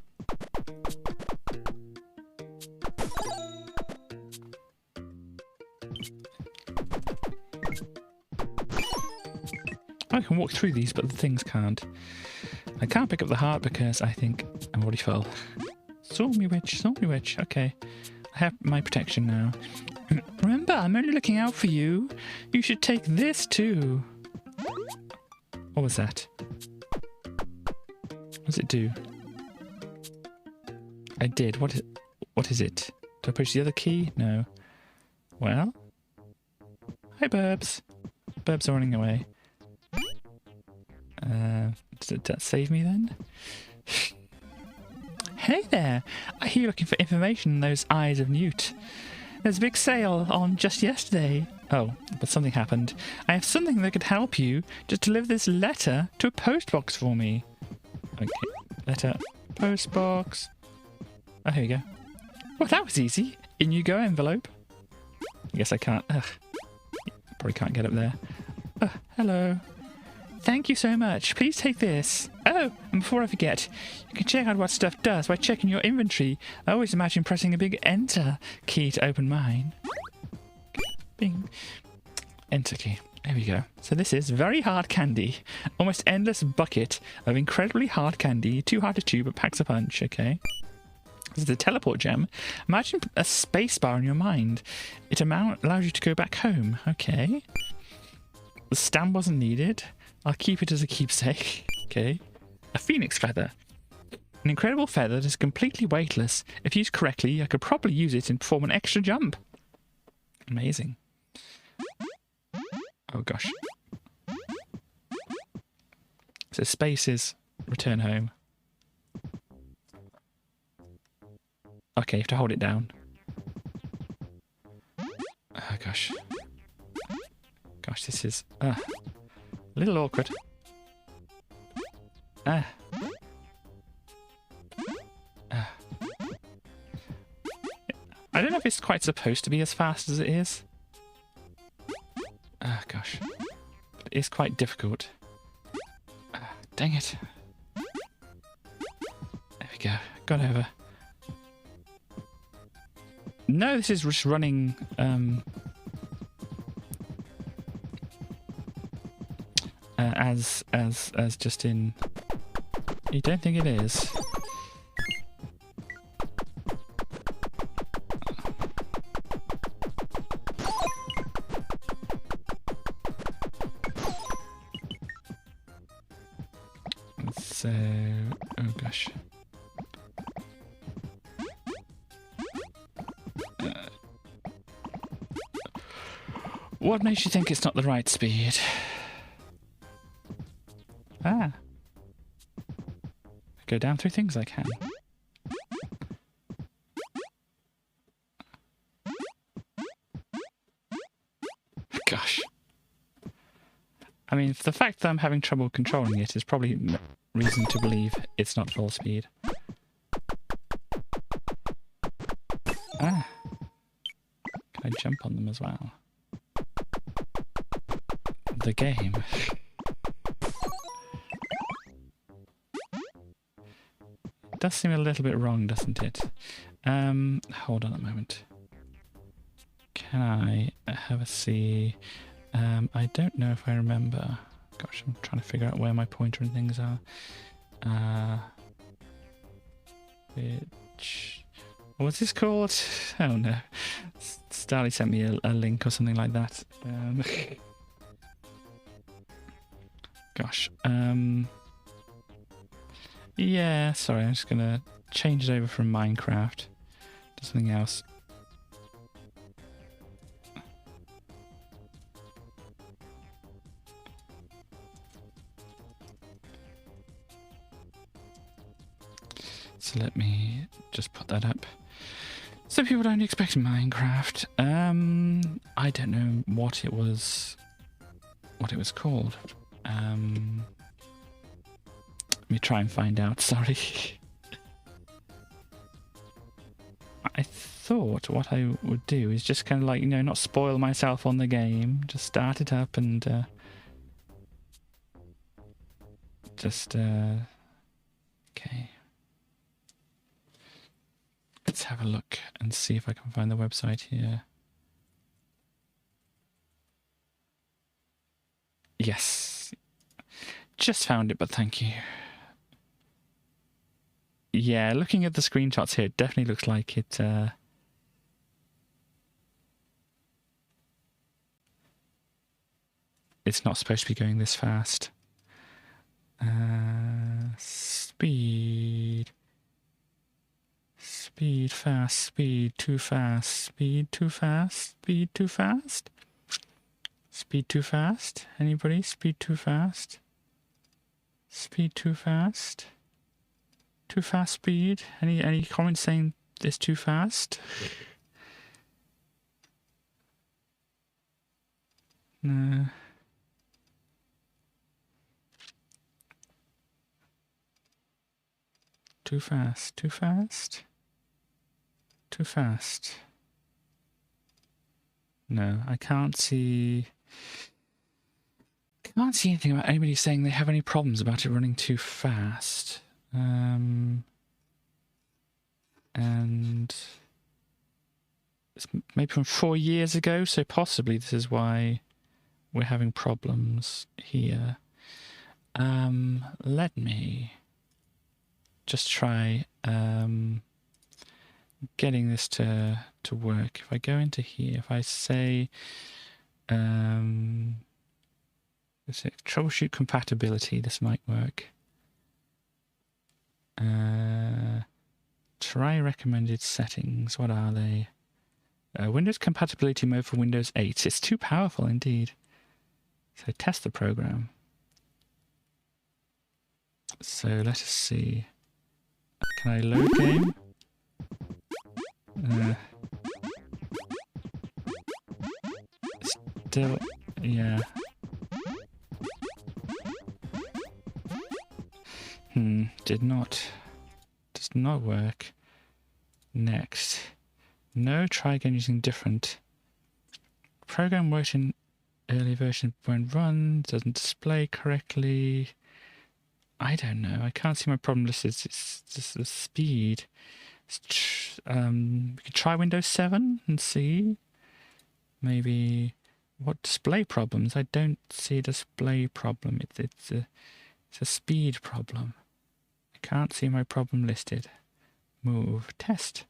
I can walk through these, but the things can't. I can't pick up the heart because I think I'm already full. Saw me witch, okay. I have my protection now. Remember, I'm only looking out for you. You should take this too. What was that? What does it do? I did. What is it? Do I push the other key? No. Well? Hi, Burbs. Burbs are running away. Did that save me then? Hey there! I hear you're looking for information in those eyes of Newt. There's a big sale on just yesterday. Oh, but something happened. I have something that could help you. Just deliver this letter to a post box for me. Okay, letter, post box. Oh, here we go. Well, that was easy. In you go, envelope. I guess I can't. Ugh. Probably can't get up there. Hello. Thank you so much. Please take this. Oh, and before I forget, you can check out what stuff does by checking your inventory. I always imagine pressing a big enter key to open mine. Bing. Enter key. There we go. So this is very hard candy. Almost endless bucket of incredibly hard candy. Too hard to chew, but packs a punch. Okay. This is a teleport gem. Imagine a space bar in your mind. It allows you to go back home. Okay. The stamp wasn't needed. I'll keep it as a keepsake. Okay. A phoenix feather. An incredible feather that is completely weightless. If used correctly, I could probably use it and perform an extra jump. Amazing. Oh gosh. So space is return home. Okay, you have to hold it down. Oh gosh. Gosh, this is a little awkward. I don't know if it's quite supposed to be as fast as it is. Oh gosh. But it is quite difficult. Dang it. There we go. Got over. No, this is just running as just in. You don't think it is? So, oh gosh. What makes you think it's not the right speed? Ah. Go down through things I can. Gosh. I mean, the fact that I'm having trouble controlling it is probably reason to believe it's not full speed. Ah. Can I jump on them as well? The game. Does seem a little bit wrong, doesn't it? Hold on a moment. Can I have a see? I don't know if I remember. Gosh, I'm trying to figure out where my pointer and things are. Which... What's this called? Oh no. Starly sent me a link or something like that. Gosh. Yeah, sorry, I'm just gonna change it over from Minecraft to something else. So let me just put that up. Some people don't expect Minecraft. I don't know what it was called. Let me try and find out, sorry. I thought what I would do is just kind of like, you know, not spoil myself on the game. Just start it up and okay. Let's have a look and see if I can find the website here. Yes. just found it, but thank you. Yeah, looking at the screenshots here, it definitely looks like it... it's not supposed to be going this fast. Speed. Speed fast, speed too fast, speed too fast, speed too fast. Speed too fast? Anybody? Speed too fast? Speed too fast? Too fast speed? Any comments saying it's too fast? No. Too fast, too fast? Too fast. No, I can't see anything about anybody saying they have any problems about it running too fast. And it's maybe from 4 years ago, so possibly this is why we're having problems here. Let me just try getting this to work. If I go into here, if I say let's say troubleshoot compatibility, this might work. Try recommended settings. What are they? Windows compatibility mode for Windows 8. It's too powerful indeed. So test the program. So let us see. Can I load game? Still, yeah. Does not work. Next. No, try again using different. Program worked in early version when run, doesn't display correctly. I don't know. I can't see my problem list. It's just the speed. We could try Windows 7 and see. Maybe what display problems? I don't see a display problem. It's a speed problem. I can't see my problem listed. Move. Test.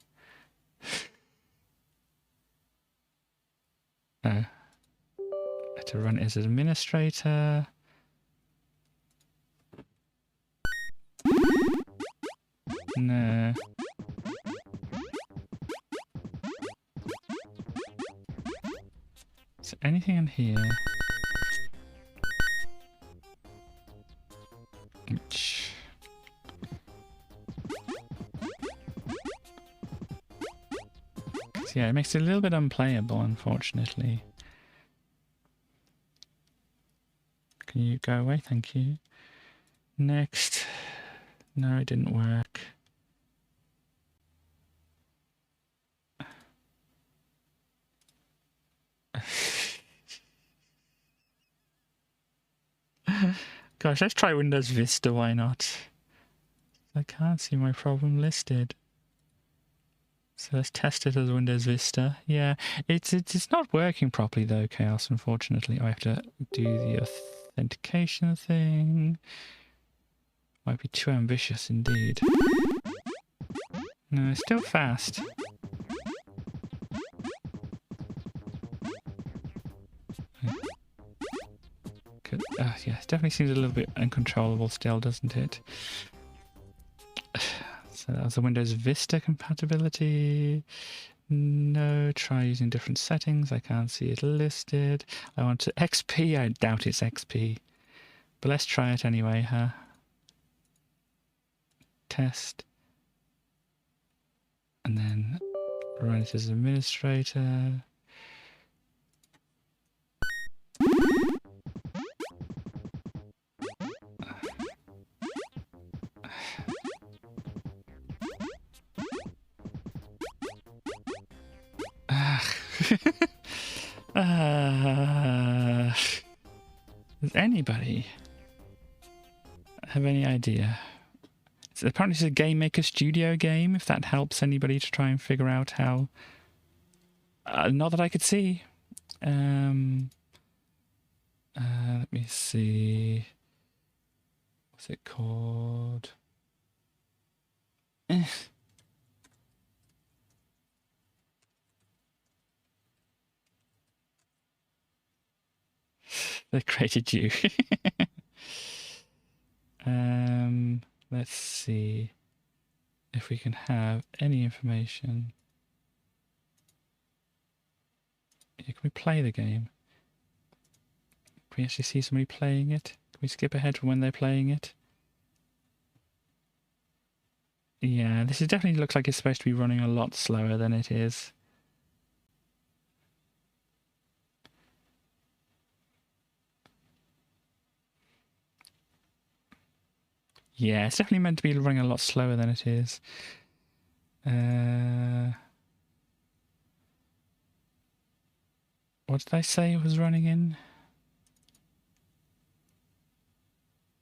Oh. I had to run it as an administrator. No. Is there anything in here? Yeah, it makes it a little bit unplayable, unfortunately. Can you go away? Thank you. Next. No, it didn't work. Gosh, let's try Windows Vista, why not? I can't see my problem listed. So let's test it as Windows Vista. Yeah, it's not working properly though, Chaos, unfortunately. I have to do the authentication thing. Might be too ambitious indeed. No, it's still fast. Yeah, it definitely seems a little bit uncontrollable still, doesn't it? So that was the Windows Vista compatibility. No, try using different settings. I can't see it listed. I want to XP. I doubt it's XP. But let's try it anyway, huh? Test. And then run it as administrator. Does anybody have any idea? Apparently it's a Game Maker Studio game, if that helps anybody to try and figure out how... not that I could see. Let me see... What's it called? They created you. Let's see if we can have any information. Yeah, can we play the game? Can we actually see somebody playing it? Can we skip ahead from when they're playing it? Yeah, this is definitely looks like it's supposed to be running a lot slower than it is. Yeah, it's definitely meant to be running a lot slower than it is. What did I say it was running in?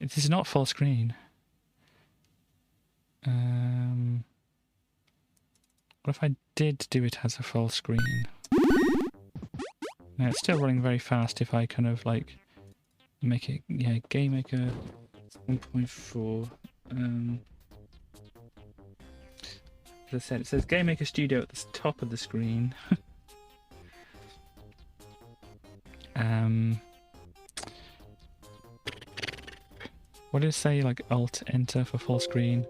This is not full screen. What if I did do it as a full screen? No, it's still running very fast if I kind of like make it, yeah, Game Maker 1.4. As I said, it says Game Maker Studio at the top of the screen. What did it say? Like Alt Enter for full screen.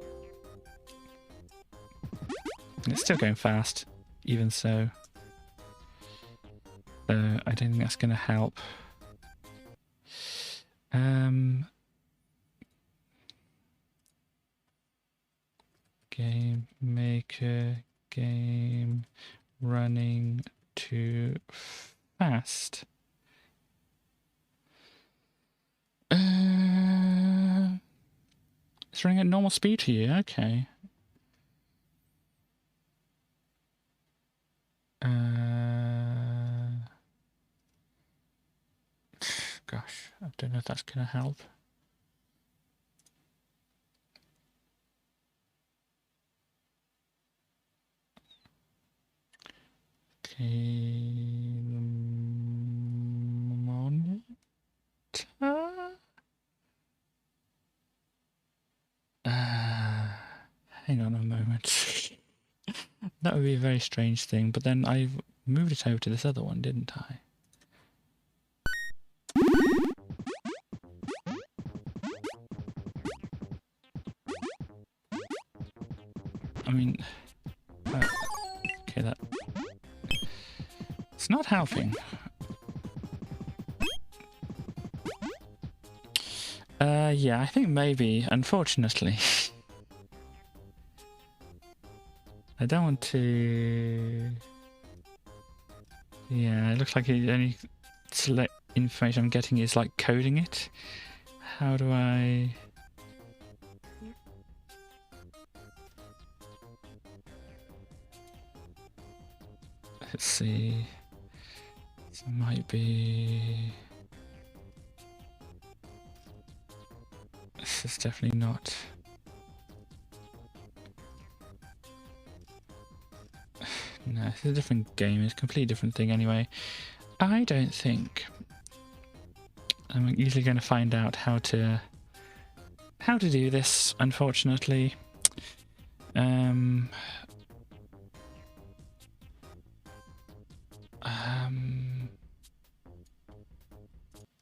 It's still going fast, even so. So I don't think that's going to help. Game Maker game running too fast. It's running at normal speed for you, okay. Gosh, I don't know if that's gonna help. Okay, monitor. Hang on a moment. That would be a very strange thing, but then I moved it over to this other one, didn't I? I mean, okay, that it's not helping. Yeah, I think maybe, unfortunately. I don't want to... Yeah, it looks like the only select information I'm getting is like coding it. How do I... Let's see. This might be... This is definitely not... No, it's a different game. It's a completely different thing anyway. I don't think I'm easily going to find out how to do this, unfortunately.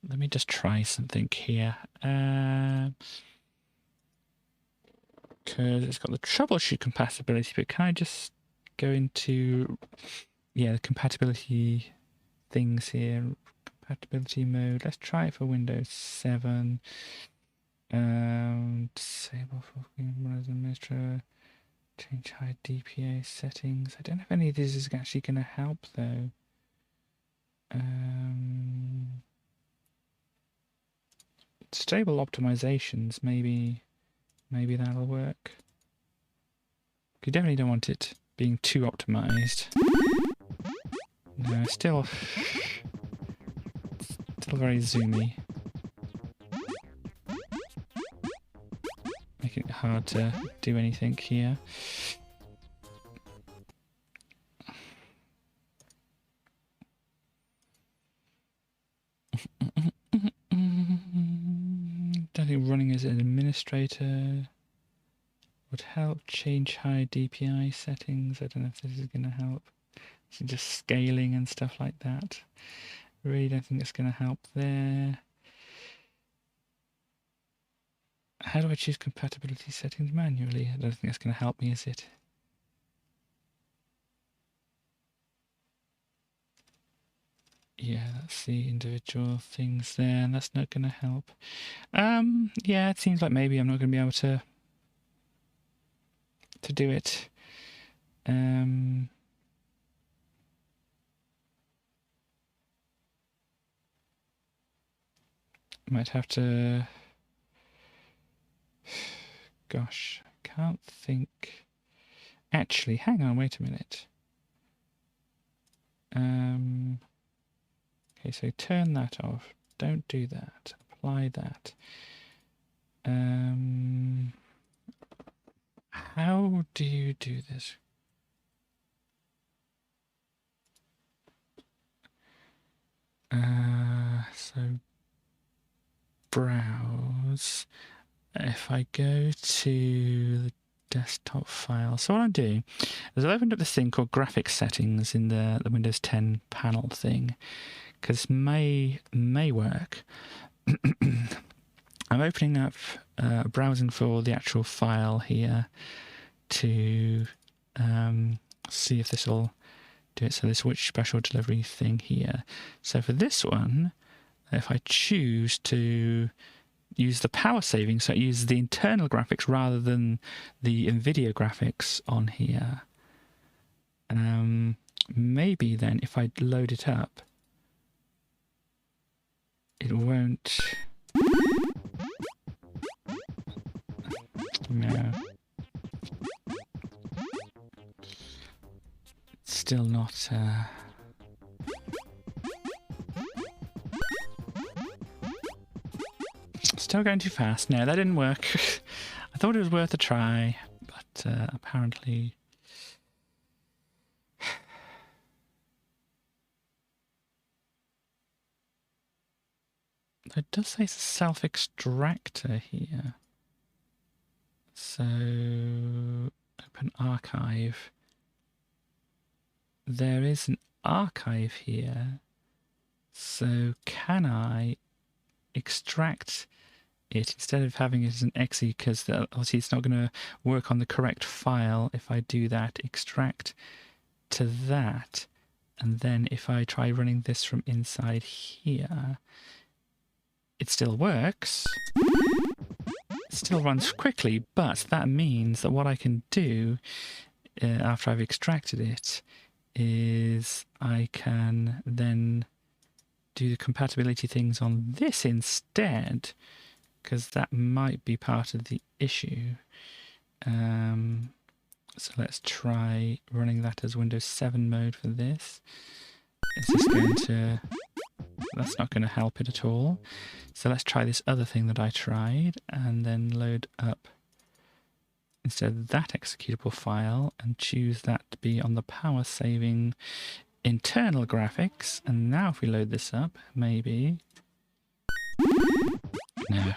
Let me just try something here. Because it's got the troubleshoot compatibility, but can I just go into, yeah, the compatibility things here, compatibility mode. Let's try it for Windows 7. Disable for Windows Administrator. Change high DPA settings. I don't know if any of this is actually going to help though. Stable optimizations, maybe that'll work. You definitely don't want it being too optimized. No, still very zoomy. Making it hard to do anything here. don't think running as an administrator would help. Change high DPI settings. I don't know if this is going to help. So just scaling and stuff like that. Really don't think it's going to help there. How do I choose compatibility settings manually? I don't think that's going to help me, is it? Yeah, that's the individual things there, and that's not going to help. Yeah, it seems like maybe I'm not going to be able to do it. Might have to... Gosh, I can't think... Actually, hang on, wait a minute. Okay, so turn that off. Don't do that. Apply that. How do you do this? So browse. If I go to the desktop file, so what I'm doing is I've opened up this thing called graphics settings in the Windows 10 panel thing, because this may work. I'm opening up browsing for the actual file here to see if this will do it. So this which special delivery thing here. So for this one, if I choose to use the power saving, so it uses the internal graphics rather than the NVIDIA graphics on here, maybe then if I load it up, it won't... No. It's still not... Still going too fast. No, that didn't work. I thought it was worth a try, but apparently... It does say it's a self-extractor here. So, open archive. There is an archive here. So can I extract it instead of having it as an exe, because obviously it's not going to work on the correct file if I do that. Extract to that, and then if I try running this from inside here, it still works. It still runs quickly, but that means that what I can do after I've extracted it is I can then do the compatibility things on this instead, because that might be part of the issue. So let's try running that as Windows 7 mode for this. Is this going to... That's not going to help it at all. So let's try this other thing that I tried and then load up instead that executable file and choose that to be on the power saving internal graphics. And now if we load this up, maybe... No.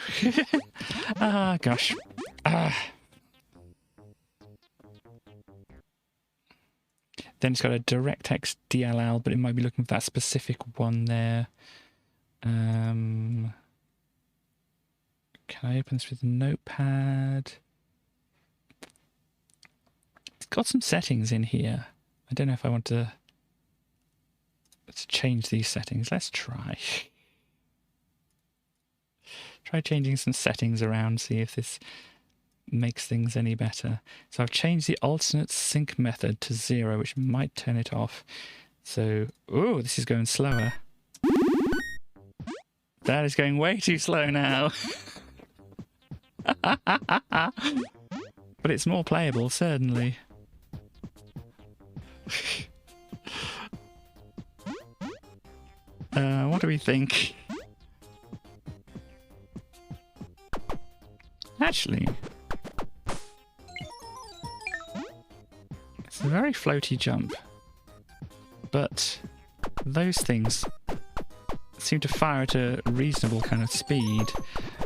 Ah, gosh. Then it's got a DirectX DLL, but it might be looking for that specific one there. Can I open this with Notepad? It's got some settings in here. I don't know if I want to change these settings. Let's try. Try changing some settings around, see if this makes things any better. So I've changed the alternate sync method to 0, which might turn it off. So, oh, this is going slower. That is going way too slow now. But it's more playable, certainly. What do we think? Actually, it's a very floaty jump, but those things seem to fire at a reasonable kind of speed.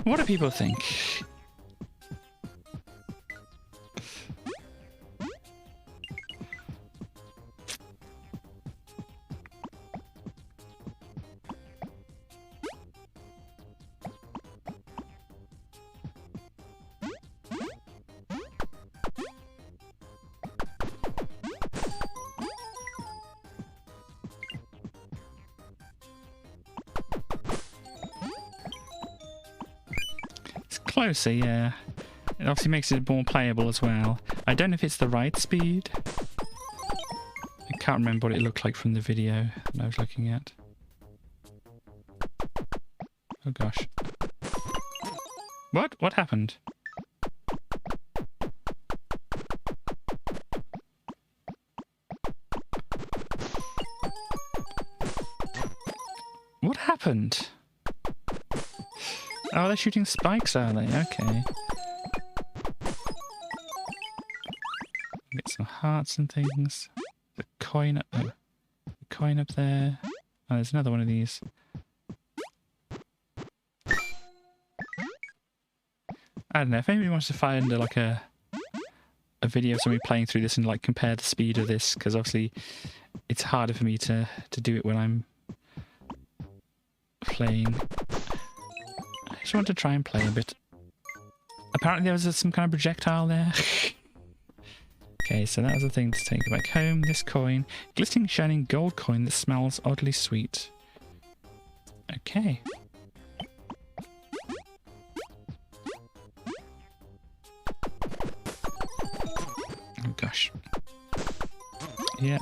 What do people think? Closer, yeah. It obviously makes it more playable as well. I don't know if it's the right speed. I can't remember what it looked like from the video that I was looking at. Oh gosh. What? What happened? What happened? Oh, they're shooting spikes, are they? Okay. Get some hearts and things. The coin, the coin up there. Oh, there's another one of these. I don't know, if anybody wants to find like a video of somebody playing through this and like compare the speed of this, because obviously it's harder for me to do it when I'm playing. I just want to try and play a bit. Apparently there was some kind of projectile there. Okay, so that was the thing to take back home. This coin. Glistening, shining gold coin that smells oddly sweet. Okay. Oh gosh. Yeah,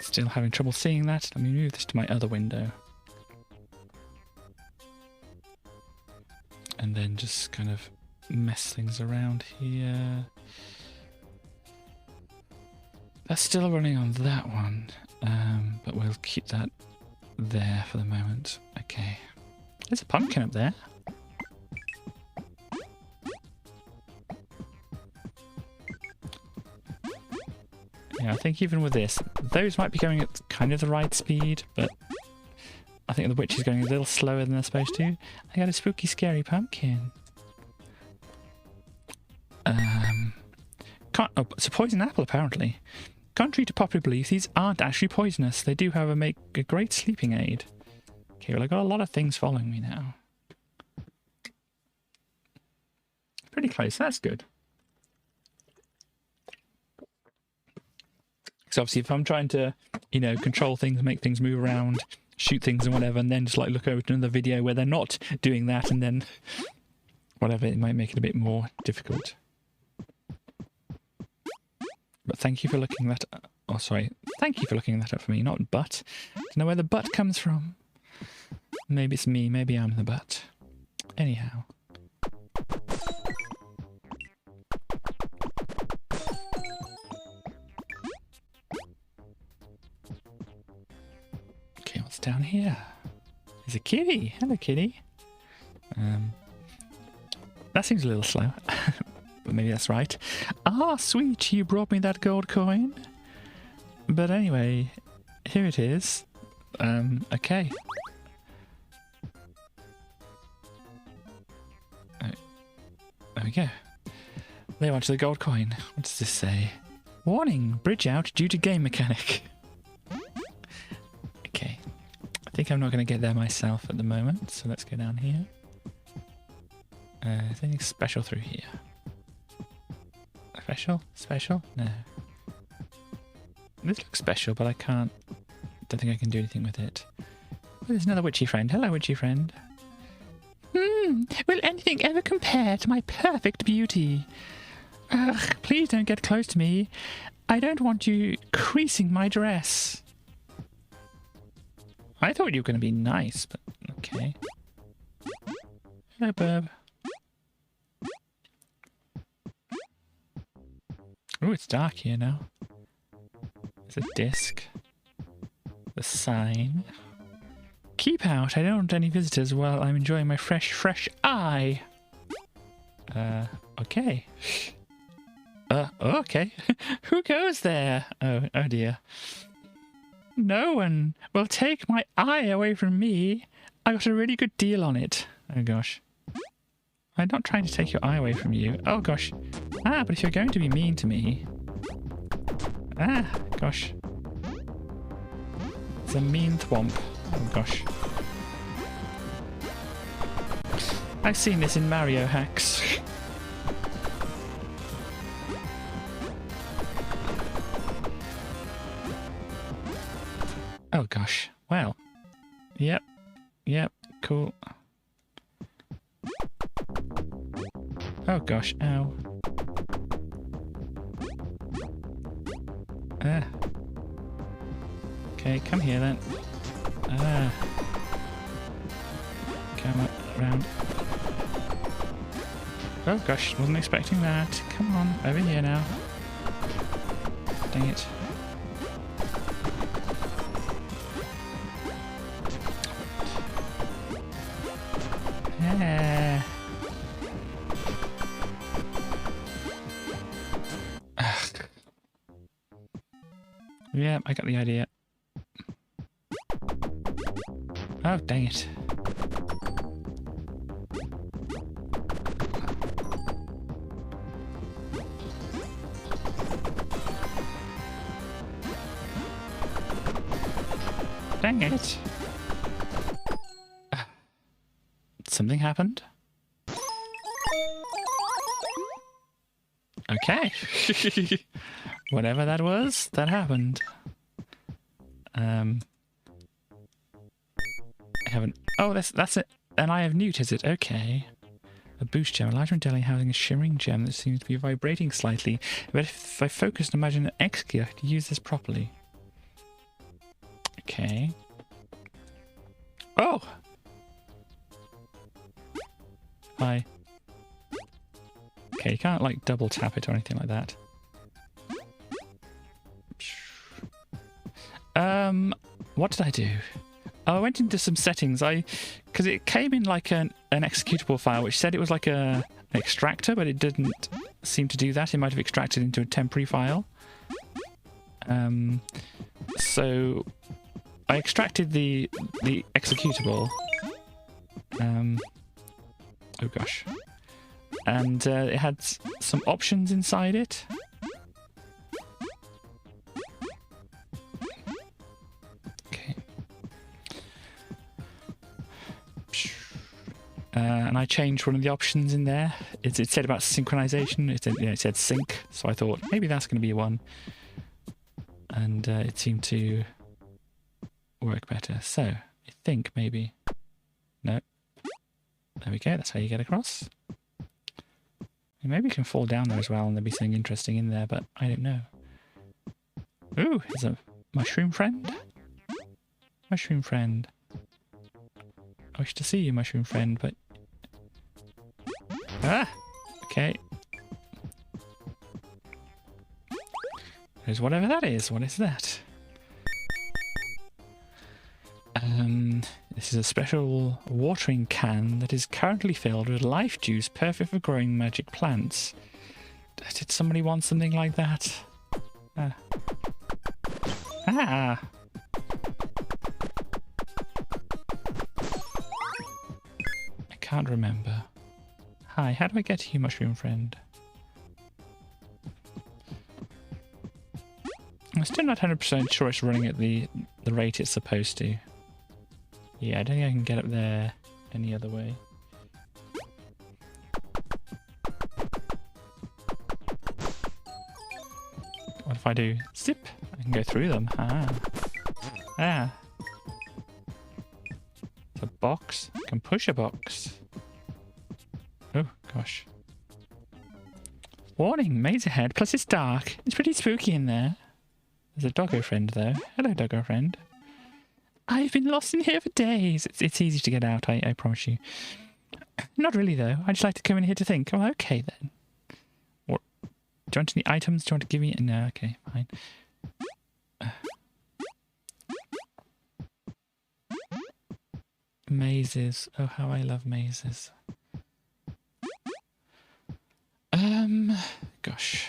still having trouble seeing that. Let me move this to my other window. And then just kind of mess things around here. That's still running on that one, but we'll keep that there for the moment. Okay. There's a pumpkin up there. Yeah, I think even with this, those might be going at kind of the right speed, but I think the witch is going a little slower than they're supposed to. I got a spooky, scary pumpkin. Oh, it's a poison apple, apparently. Contrary to popular belief, these aren't actually poisonous. They do, however, make a great sleeping aid. Okay, well, I've got a lot of things following me now. Pretty close, that's good. So obviously, if I'm trying to, you know, control things, make things move around, shoot things and whatever, and then just like look over to another video where they're not doing that, and then whatever, it might make it a bit more difficult. But thank you for looking that up. Oh, sorry. Thank you for looking that up for me, not butt. I don't know where the butt comes from. Maybe it's me. Maybe I'm the butt. Anyhow. Okay, what's down here? There's a kitty. Hello, kitty. That seems a little slow. But maybe that's right. Ah, sweet, you brought me that gold coin. But anyway, here it is. Okay. There we go. They wanted the gold coin. What does this say? Warning, bridge out due to game mechanic. Okay. I think I'm not going to get there myself at the moment, so let's go down here. Is anything special through here? Special? Special? No. This looks special, but I don't think I can do anything with it. Oh, there's another witchy friend. Hello, witchy friend. Will anything ever compare to my perfect beauty? Ugh, please don't get close to me. I don't want you creasing my dress. I thought you were going to be nice, but okay. Hello, bub. Oh, it's dark here now. There's a disc. The sign. Keep out. I don't want any visitors while I'm enjoying my fresh eye. Okay. Okay. Who goes there? Oh dear. No one will take my eye away from me. I got a really good deal on it. Oh gosh. I'm not trying to take your eye away from you. Oh, gosh. Ah, but if you're going to be mean to me... Ah, gosh. It's a mean thwomp. Oh, gosh. I've seen this in Mario hacks. Oh, gosh. Well. Yep. Yep. Cool. Oh, gosh. Ow. Ah. Okay, come here then. Ah. Come around. Oh gosh, wasn't expecting that. Come on, over here now. Dang it. Yeah. Ugh. Yeah, I got the idea. Oh, dang it. Dang it. Something happened? Okay. Whatever that was, that happened. I haven't... Oh, that's it. An Eye of Newt, is it? Okay. A boost gem. A large medallion housing a shimmering gem that seems to be vibrating slightly. But if I focus and imagine an X key, I could use this properly. Okay. Oh! Hi. Okay, you can't like double tap it or anything like that. What did I do? Oh, I went into some settings. Because it came in like an executable file, which said it was like an extractor, but it didn't seem to do that. It might have extracted into a temporary file. So I extracted the executable. Oh gosh. And it had some options inside it. Okay. And I changed one of the options in there. It said about synchronization. It said sync. So I thought maybe that's going to be one. And it seemed to work better. So I think maybe... No. There we go. That's how you get across. Maybe you can fall down there as well and there'll be something interesting in there, but I don't know. Ooh, there's a mushroom friend. Mushroom friend. I wish to see you, mushroom friend, but... Ah! Okay. There's whatever that is. What is that? This is a special watering can that is currently filled with life juice, perfect for growing magic plants. Did somebody want something like that? Ah. Ah! I can't remember. Hi, how do I get to you, mushroom friend? I'm still not 100% sure it's running at the rate it's supposed to. Yeah, I don't think I can get up there any other way. What if I do zip? I can go through them. Ah. Ah. It's a box. I can push a box. Oh, gosh. Warning, maze ahead. Plus it's dark. It's pretty spooky in there. There's a doggo friend, though. Hello, doggo friend. I've been lost in here for days. It's easy to get out, I promise you. Not really, though. I just like to come in here to think. Oh, okay, then. Or, do you want any items? Do you want to give me... No, okay, fine. Mazes. Oh, how I love mazes. Gosh.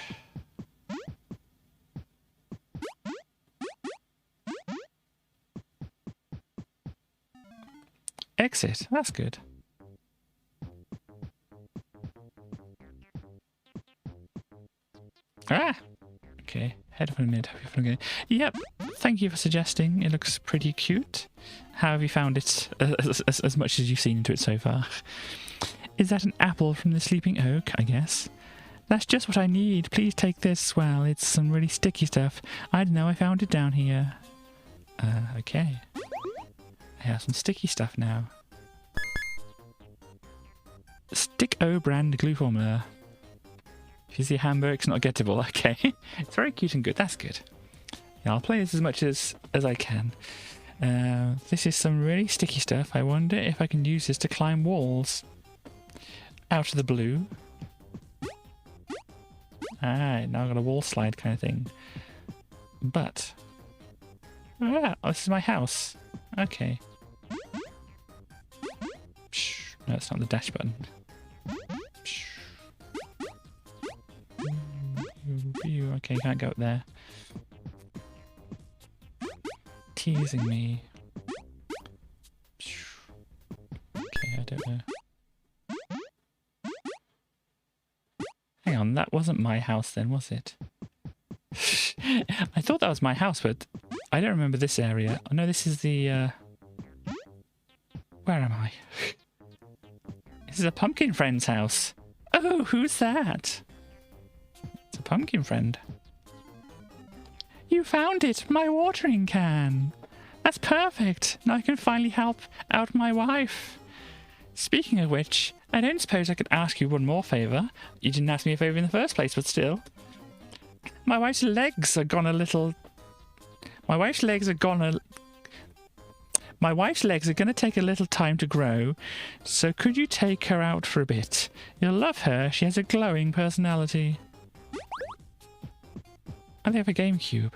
Exit. That's good. Ah! Okay, head up in a minute. Hope you're feeling good. Yep, thank you for suggesting. It looks pretty cute. How have you found it as much as you've seen into it so far? Is that an apple from the sleeping oak, I guess? That's just what I need. Please take this. Well, it's some really sticky stuff. I didn't know I found it down here. Okay. I have some sticky stuff now. Stick-O brand glue formula. If you see Hamburg, it's not gettable. Okay. It's very cute and good. That's good. Yeah, I'll play this as much as I can. This is some really sticky stuff. I wonder if I can use this to climb walls. Out of the blue. Alright, now I've got a wall slide kind of thing. But... oh, this is my house. Okay. Psh, no, it's not the dash button. Psh. Okay, can't go up there. Teasing me. Psh. Okay, I don't know. Hang on, that wasn't my house then, was it? I thought that was my house, but I don't remember this area. Oh no, this is the... Where am I? This is a pumpkin friend's house. Oh, who's that? It's a pumpkin friend. You found it! My watering can! That's perfect! Now I can finally help out my wife. Speaking of which, I don't suppose I could ask you one more favour. You didn't ask me a favour in the first place, but still. My wife's legs are gone a little... My wife's legs are going to take a little time to grow, so could you take her out for a bit? You'll love her. She has a glowing personality. And they have a GameCube.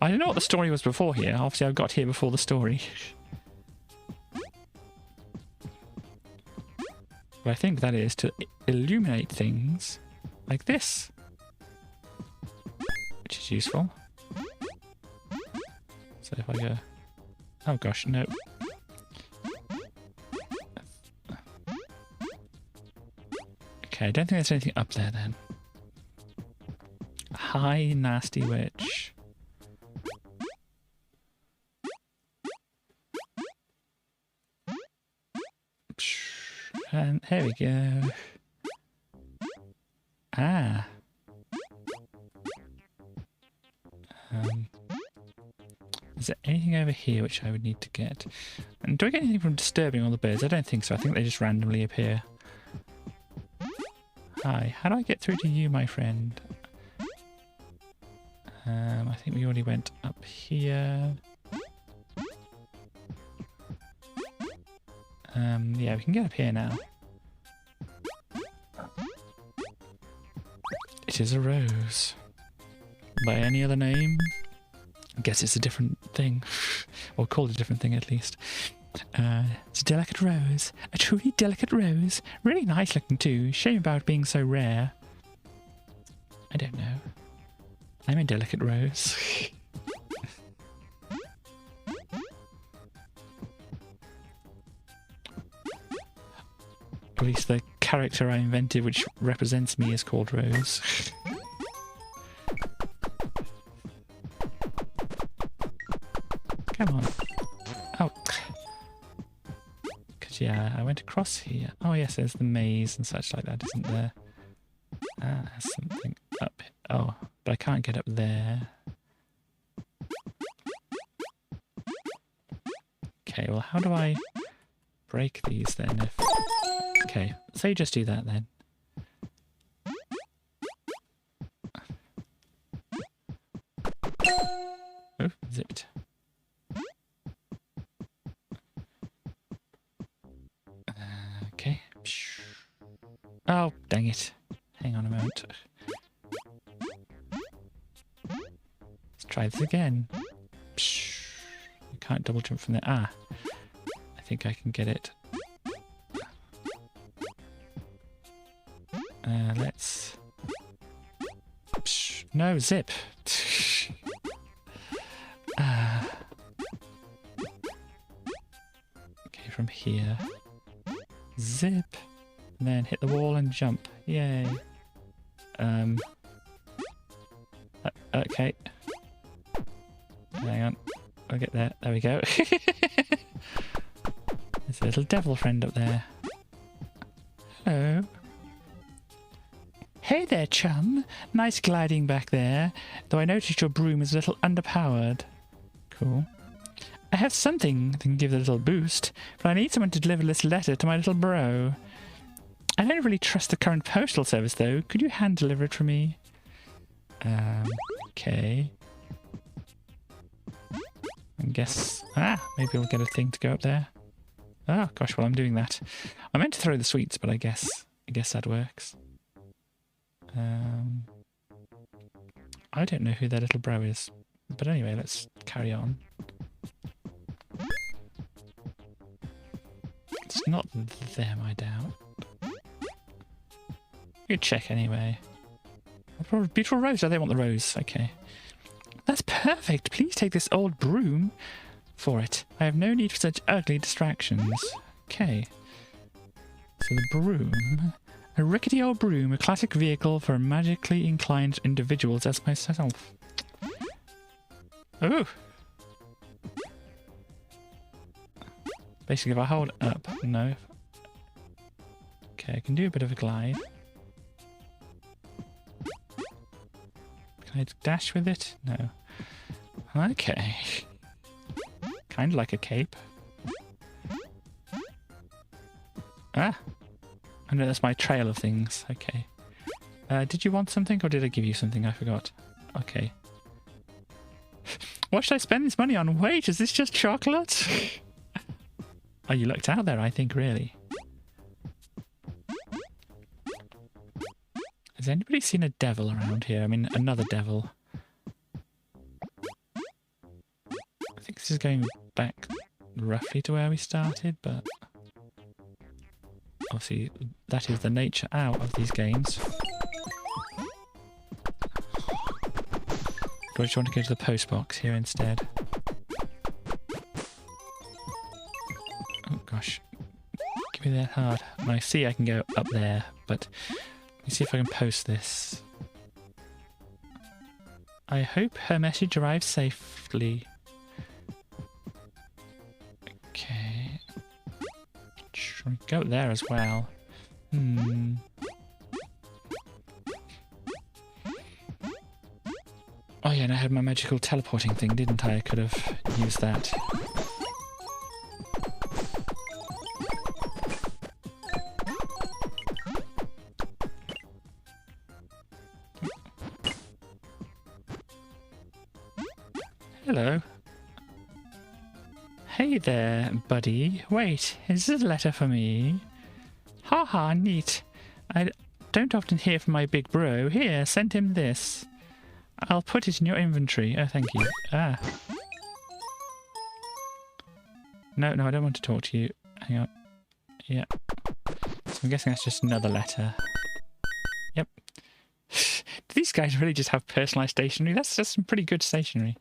I don't know what the story was before here. Obviously, I got here before the story. But I think that is to illuminate things like this, which is useful. So if I go... Oh gosh, no. Okay, I don't think there's anything up there then. Hi, nasty witch. And here we go. Ah. Is there anything over here which I would need to get? And do I get anything from disturbing all the birds? I don't think so. I think they just randomly appear. Hi, how do I get through to you, my friend? I think we already went up here. Yeah, we can get up here now. It is a rose. By any other name? I guess it's a different thing. Or called a different thing at least. It's a delicate rose. A truly delicate rose. Really nice looking too. Shame about being so rare. I don't know. I'm a delicate rose. At least the character I invented which represents me is called Rose. Come on. Oh. Because, yeah, I went across here. Oh, yes, there's the maze and such like that, isn't there? Ah, there's something up here. Oh, but I can't get up there. Okay, well, how do I break these then? If... Okay, so you just do that then. Oh, zipped. Okay. Oh, dang it. Hang on a moment. Let's try this again. You can't double jump from there. Ah, I think I can get it. Let's... No, zip. Okay, from here. Zip. And then hit the wall and jump. Yay. Okay. Hang on. I'll get there. There we go. There's a little devil friend up there. Hello. Hey there, chum. Nice gliding back there, though I noticed your broom is a little underpowered. Cool. I have something that can give it a little boost, but I need someone to deliver this letter to my little bro. I don't really trust the current postal service, though. Could you hand deliver it for me? Okay. I guess... maybe we'll get a thing to go up there. Oh, gosh, while I'm doing that. I meant to throw the sweets, but I guess that works. I don't know who their little bro is. But anyway, let's carry on. It's not them, I doubt. You could check anyway. Beautiful rose. Oh, they want the rose. Okay. That's perfect. Please take this old broom for it. I have no need for such ugly distractions. Okay. So the broom. A rickety old broom, a classic vehicle for magically inclined individuals as myself. Oh! Basically, if I hold up, no. Okay, I can do a bit of a glide. Can I dash with it? No. Okay. Kind of like a cape. Ah! I know that's my trail of things. Okay. Did you want something or did I give you something? I forgot. Okay. What should I spend this money on? Wait, is this just chocolate? Oh, you looked out there, I think, really. Has anybody seen a devil around here? I mean, another devil. I think this is going back roughly to where we started, but... obviously, that is the nature out of these games. Do I just want to go to the post box here instead? Oh gosh. Give me that hard. And I see I can go up there, but let me see if I can post this. I hope her message arrives safely. Okay. Should we go there as well? Oh yeah, and I had my magical teleporting thing, didn't I? I could have used that. Hello. Hey there, buddy. Wait, is this a letter for me? Haha, neat. I don't often hear from my big bro. Here, send him this. I'll put it in your inventory. Oh, thank you. Ah. No, I don't want to talk to you. Hang on. Yeah. So I'm guessing that's just another letter. Yep. Do these guys really just have personalised stationery? That's just some pretty good stationery.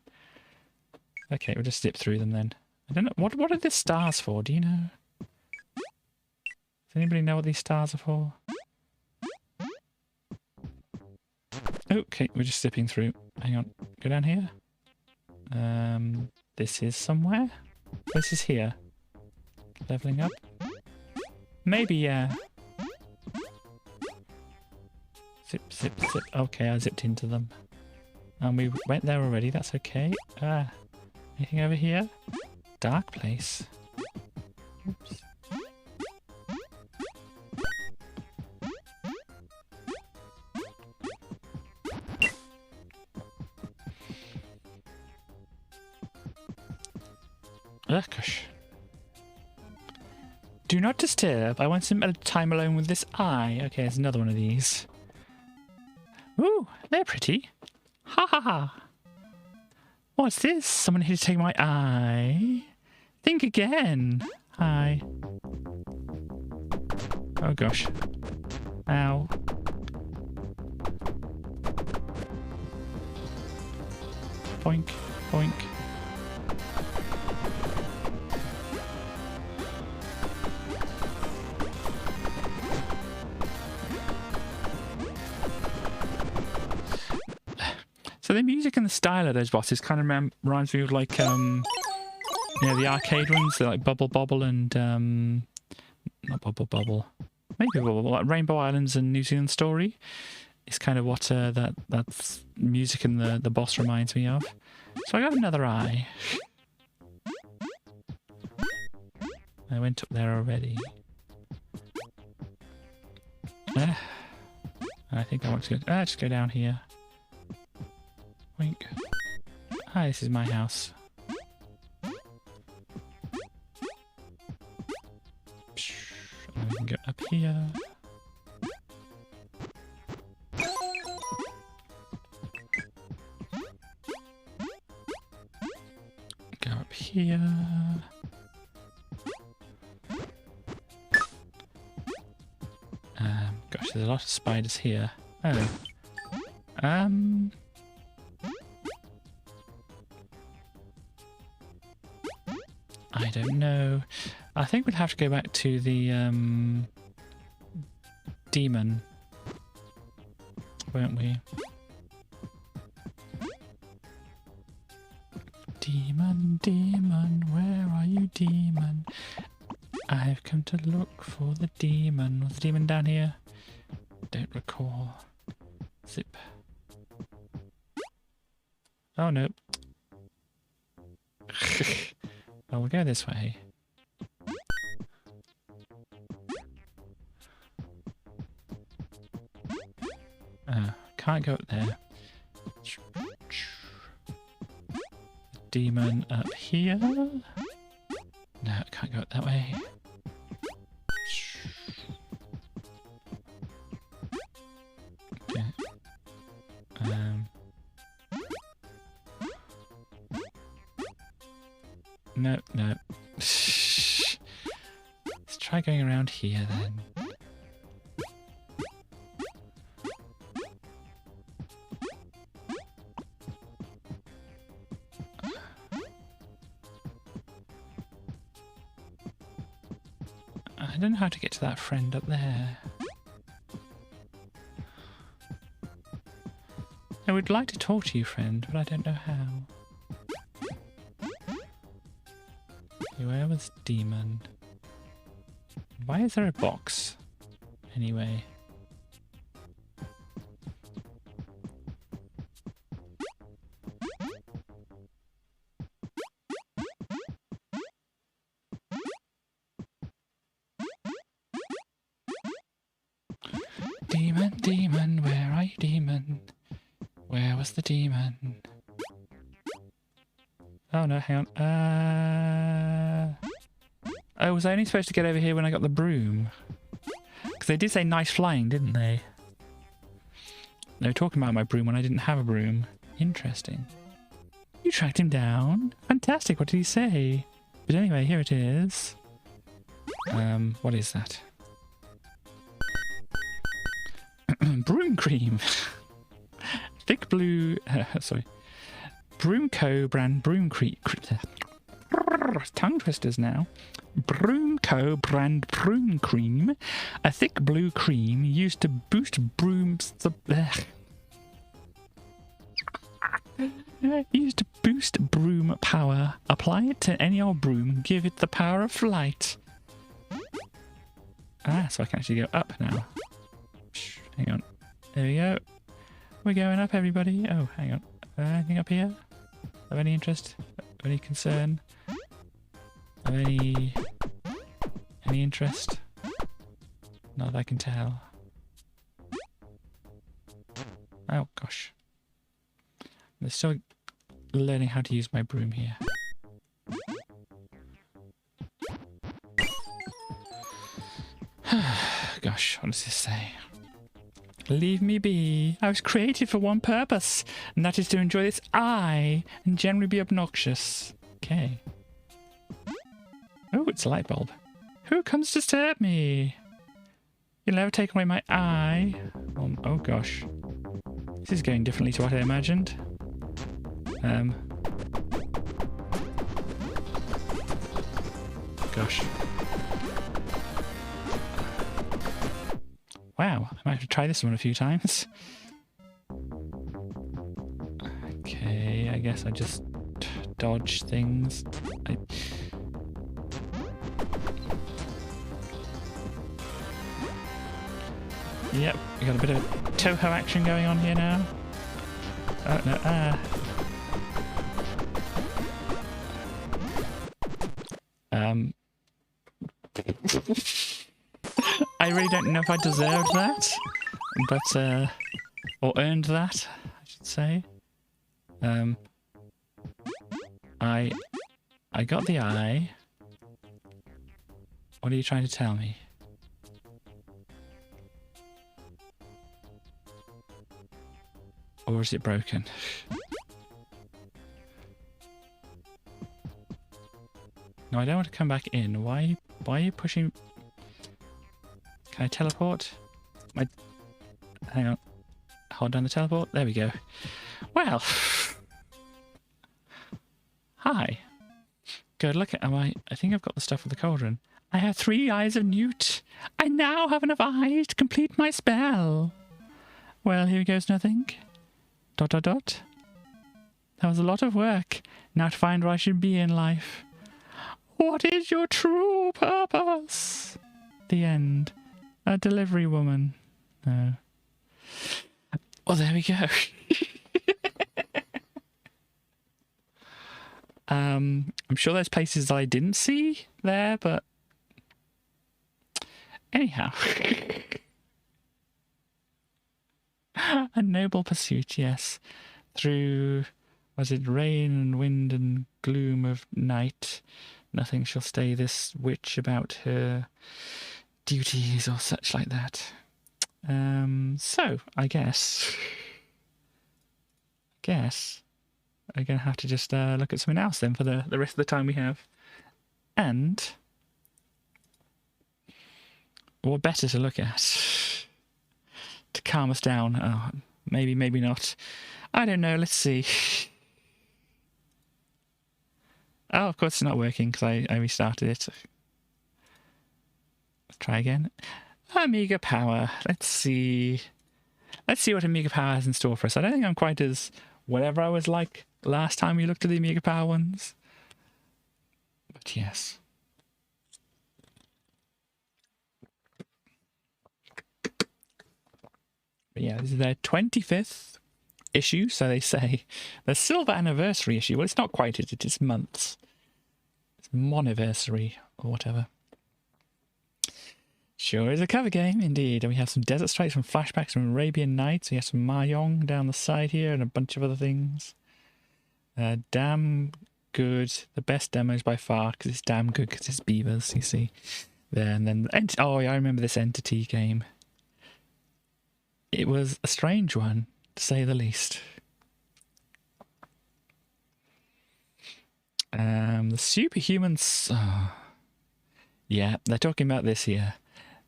Okay, we'll just zip through them then. I don't know. What are the stars for? Do you know? Does anybody know what these stars are for? Okay, we're just zipping through. Hang on. Go down here. This is somewhere? This is here. Leveling up? Maybe, yeah. Zip, zip, zip. Okay, I zipped into them. And we went there already. That's okay. Anything over here? Dark place. Oops. Gosh. Do not disturb. I want some time alone with this eye. Okay, there's another one of these. Ooh, they're pretty. Ha ha ha. What's this? Someone here to take my eye. Think again. Hi. Oh gosh. Ow. Boink, boink. So But the music and the style of those bosses kind of reminds me of like, you know, the arcade ones, they're like Bubble Bobble and, not Bubble Bobble, maybe Bubble Bobble, like Rainbow Islands and New Zealand Story. It's kind of what that's music and the boss reminds me of. So I got another eye. I went up there already. I think I want to go. Just go down here. Wink. Hi, this is my house. And we can go up here. Go up here. Gosh, there's a lot of spiders here. Oh. I don't know. I think we'll have to go back to the demon, won't we? Demon, demon, where are you, demon? I've come to look for the demon. Was the demon down here? Don't recall. Zip. Oh no. Well, we'll go this way. Can't go up there. Demon up here. No, can't go up that way. Okay. No, no. Let's try going around here then. I don't know how to get to that friend up there. I would like to talk to you, friend, but I don't know how. Where was demon? Why is there a box? Anyway. Demon, demon, where are you, demon? Where was the demon? Oh no, hang on. Oh, was I only supposed to get over here when I got the broom? Because they did say nice flying, didn't they? They were talking about my broom when I didn't have a broom. Interesting. You tracked him down? Fantastic, what did he say? But anyway, here it is. What is that? Broom cream. Thick blue... sorry. Broomco brand broom cream. Tongue twisters now. Broomco brand broom cream. A thick blue cream used to boost brooms... used to boost broom power. Apply it to any old broom and give it the power of flight. Ah, so I can actually go up now. Hang on. There we go. We're going up, everybody. Oh, hang on. Anything up here? Of any interest? Of any concern? Of any interest? Not that I can tell. Oh, gosh. I'm still learning how to use my broom here. Gosh, what does this say? Leave me be. I was created for one purpose, and that is to enjoy this eye and generally be obnoxious. Okay. Oh, it's a light bulb. Who comes to disturb me? You'll never take away my eye. Oh gosh. This is going differently to what I imagined. Gosh. Wow, I might have to try this one a few times. guess I just dodge things. Yep, we got a bit of Toho action going on here now. Oh no, I really don't know if I deserved that, but or earned that, I should say. I got the eye. What are you trying to tell me? Or is it broken? No, I don't want to come back in. Why are you pushing? Can I teleport? Hang on. Hold down the teleport. There we go. Well. Hi. Good, look at I think I've got the stuff for the cauldron. I have 3 eyes of newt. I now have enough eyes to complete my spell. Well, here goes nothing. ... That was a lot of work. Now to find where I should be in life. What is your true purpose? The end. A delivery woman. No. Well, there we go. I'm sure there's places that I didn't see there, but anyhow. A noble pursuit, yes. Through, was it rain and wind and gloom of night, nothing shall stay this witch about her duties or such like that. So, I guess I'm going to have to just look at something else then for the rest of the time we have. And what better to look at to calm us down? Oh, maybe not. I don't know. Let's see. Oh, of course it's not working because I restarted it. Let's try again. Amiga Power. Let's see what Amiga Power has in store for us. I don't think I'm quite as whatever I was like last time we looked at the Amiga Power ones. But yes. But yeah, this is their 25th issue, so they say. The silver anniversary issue. Well, it's not quite it, it's months. It's moniversary or whatever. Sure is a cover game, indeed. And we have some Desert Strikes, some flashbacks from Arabian Nights. We have some Mahjong down the side here and a bunch of other things. Damn good. The best demos by far, because it's damn good, because it's beavers, you see. There, and then... oh, yeah, I remember this Entity game. It was a strange one, to say the least. The Superhumans... oh. Yeah, they're talking about this here.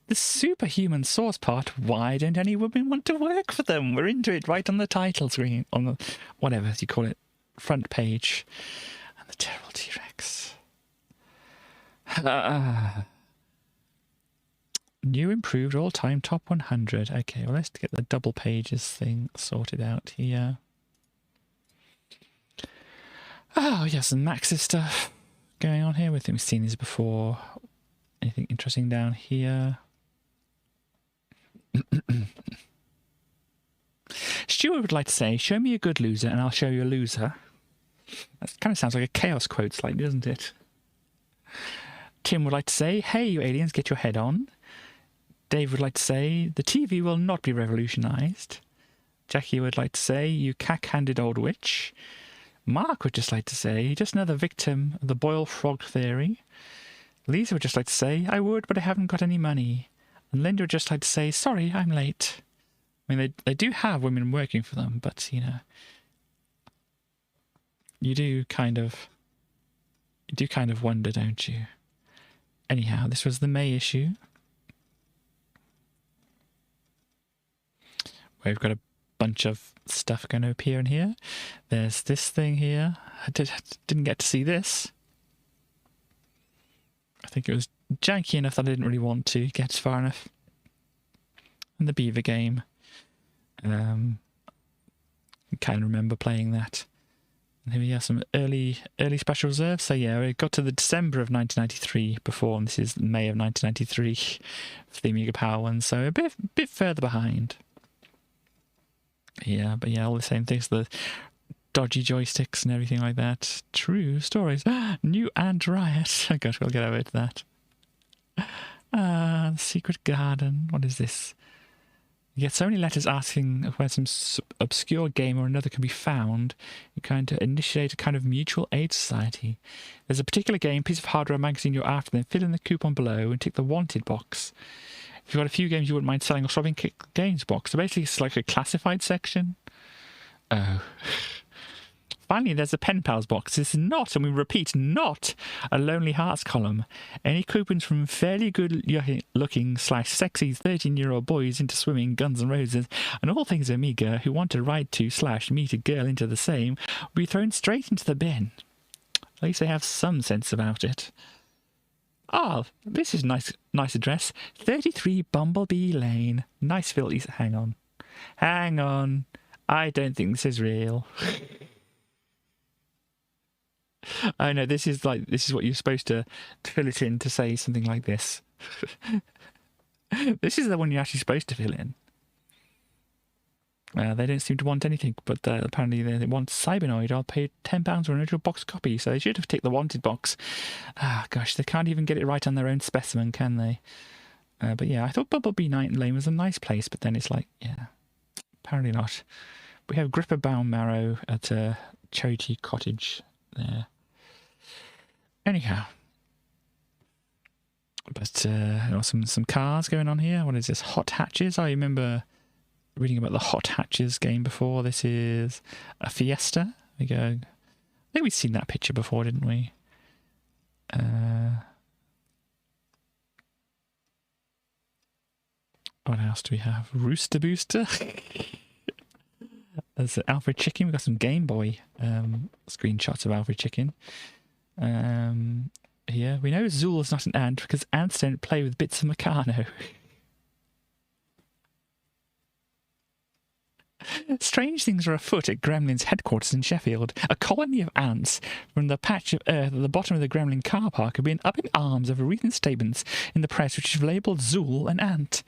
The superhuman source part, why don't any women want to work for them? We're into it right on the title screen, on the, whatever you call it, front page. And the terrible T-Rex. New improved all-time top 100. Okay, well, let's get the double pages thing sorted out here. Oh, we have some Max's stuff going on here. I think we've seen these before. Anything interesting down here? Stuart would like to say, show me a good loser and I'll show you a loser. That kind of sounds like a chaos quote slightly, doesn't it? Tim would like to say, hey, you aliens, get your head on. Dave would like to say, the TV will not be revolutionised. Jackie would like to say, you cack-handed old witch. Mark would just like to say, just another victim of the boil frog theory. Lisa would just like to say, I would, but I haven't got any money. And Linda would just like to say, sorry, I'm late. I mean, they do have women working for them, but, you know, you do kind of wonder, don't you? Anyhow, this was the May issue. Where we've got a bunch of stuff going to appear in here. There's this thing here. I didn't get to see this. I think it was janky enough that I didn't really want to get far enough. And the Beaver game. I kind of remember playing that. Here we have some early special reserves. So yeah, we got to the December of 1993 before, and this is May of 1993 for the Amiga Power one, so a bit further behind. Yeah, but yeah, all the same things, the dodgy joysticks and everything like that. True stories. New Ant Riot. Oh gosh, we'll get over to that. Secret Garden. What is this? You get so many letters asking where some obscure game or another can be found. You kind of initiate a kind of mutual aid society. There's a particular game, piece of hardware, magazine you're after, then fill in the coupon below and tick the wanted box. If you've got a few games you wouldn't mind selling or swapping, click the games box. So basically it's like a classified section. Oh. Finally, there's a pen pals box. This is not, and we repeat, not a Lonely Hearts column. Any coupons from fairly good-looking / sexy 13-year-old boys into swimming, Guns N' Roses, and all things Amiga who want to ride to / meet a girl into the same will be thrown straight into the bin. At least they have some sense about it. Ah, this is nice address. 33 Bumblebee Lane. Nice filthy. Hang on. I don't think this is real. Oh no, this is what you're supposed to fill it in to say something like this. This is the one you're actually supposed to fill in. They don't seem to want anything, but apparently they want Cybernoid. I'll pay £10 for an original box copy, so they should have ticked the wanted box. Ah, gosh, they can't even get it right on their own specimen, can they? But yeah, I thought Bumblebee Lane was a nice place, but then it's like, yeah, apparently not. We have Gripper Bound Marrow at Cherry Cottage there. Anyhow, but some cars going on here. What is this? Hot Hatches. I remember reading about the Hot Hatches game before. This is a Fiesta. We go. I think we've seen that picture before, didn't we? What else do we have? Rooster Booster. There's Alfred Chicken. We've got some Game Boy screenshots of Alfred Chicken. Here we know Zool is not an ant because ants don't play with bits of Meccano. Strange things are afoot at Gremlin's headquarters in Sheffield. A colony of ants from the patch of earth at the bottom of the Gremlin car park have been up in arms over recent statements in the press which have labelled Zool an ant.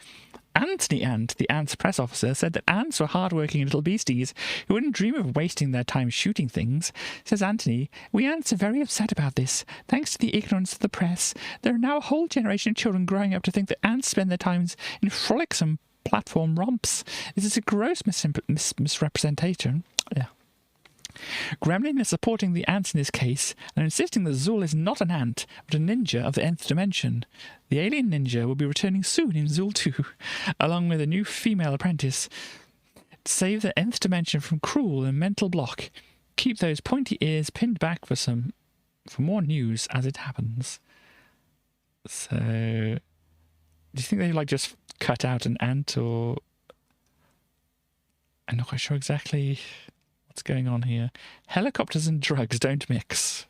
Anthony Ant, the ants press officer, said that ants were hard-working little beasties who wouldn't dream of wasting their time shooting things. Says Anthony, we ants are very upset about this. Thanks to the ignorance of the press, there are now a whole generation of children growing up to think that ants spend their times in frolicsome platform romps. This is a gross misrepresentation. Yeah. Gremlin is supporting the ants in this case and insisting that Zool is not an ant, but a ninja of the nth dimension. The alien ninja will be returning soon in Zool 2, along with a new female apprentice. Save the nth dimension from cruel and mental block. Keep those pointy ears pinned back for more news as it happens. So, do you think they just cut out an ant, or I'm not quite sure exactly what's going on here. Helicopters and drugs don't mix.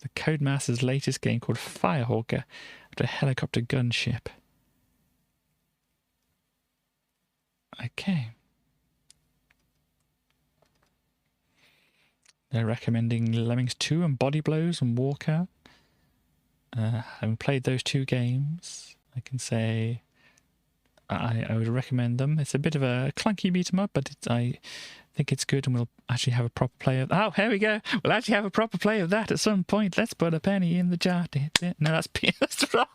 The Codemaster's latest game called Firehawker after a helicopter gunship. Okay. They're recommending Lemmings 2 and Body Blows and Walkout. Having played those two games, I can say I would recommend them. It's a bit of a clunky beat 'em up, but I think it's good, and we'll actually have a proper play of. Oh, here we go. We'll actually have a proper play of that at some point. Let's put a penny in the jar. No, that's wrong.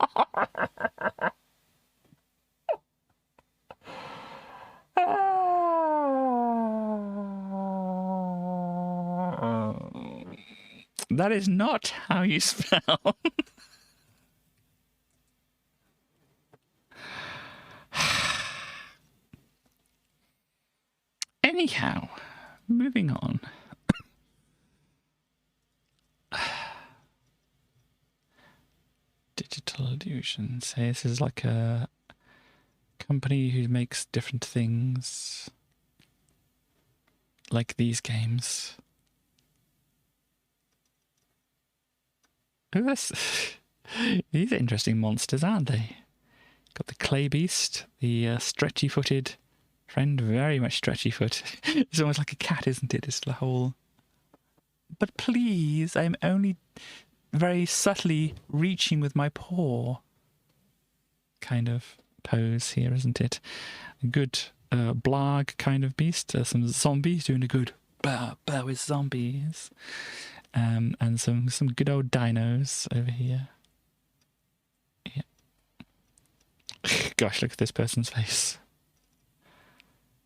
That is not how you spell. Anyhow, moving on. Digital Illusions. This is like a company who makes different things, like these games. Ooh, these are interesting monsters, aren't they? Got the clay beast, the stretchy-footed Friend, very much stretchy foot. It's almost like a cat, isn't it? It's the whole... But please, I'm only very subtly reaching with my paw. Kind of pose here, isn't it? A good blarg kind of beast. Some zombies doing a good blah blah with zombies. And some good old dinos over here. Yeah. Gosh, look at this person's face.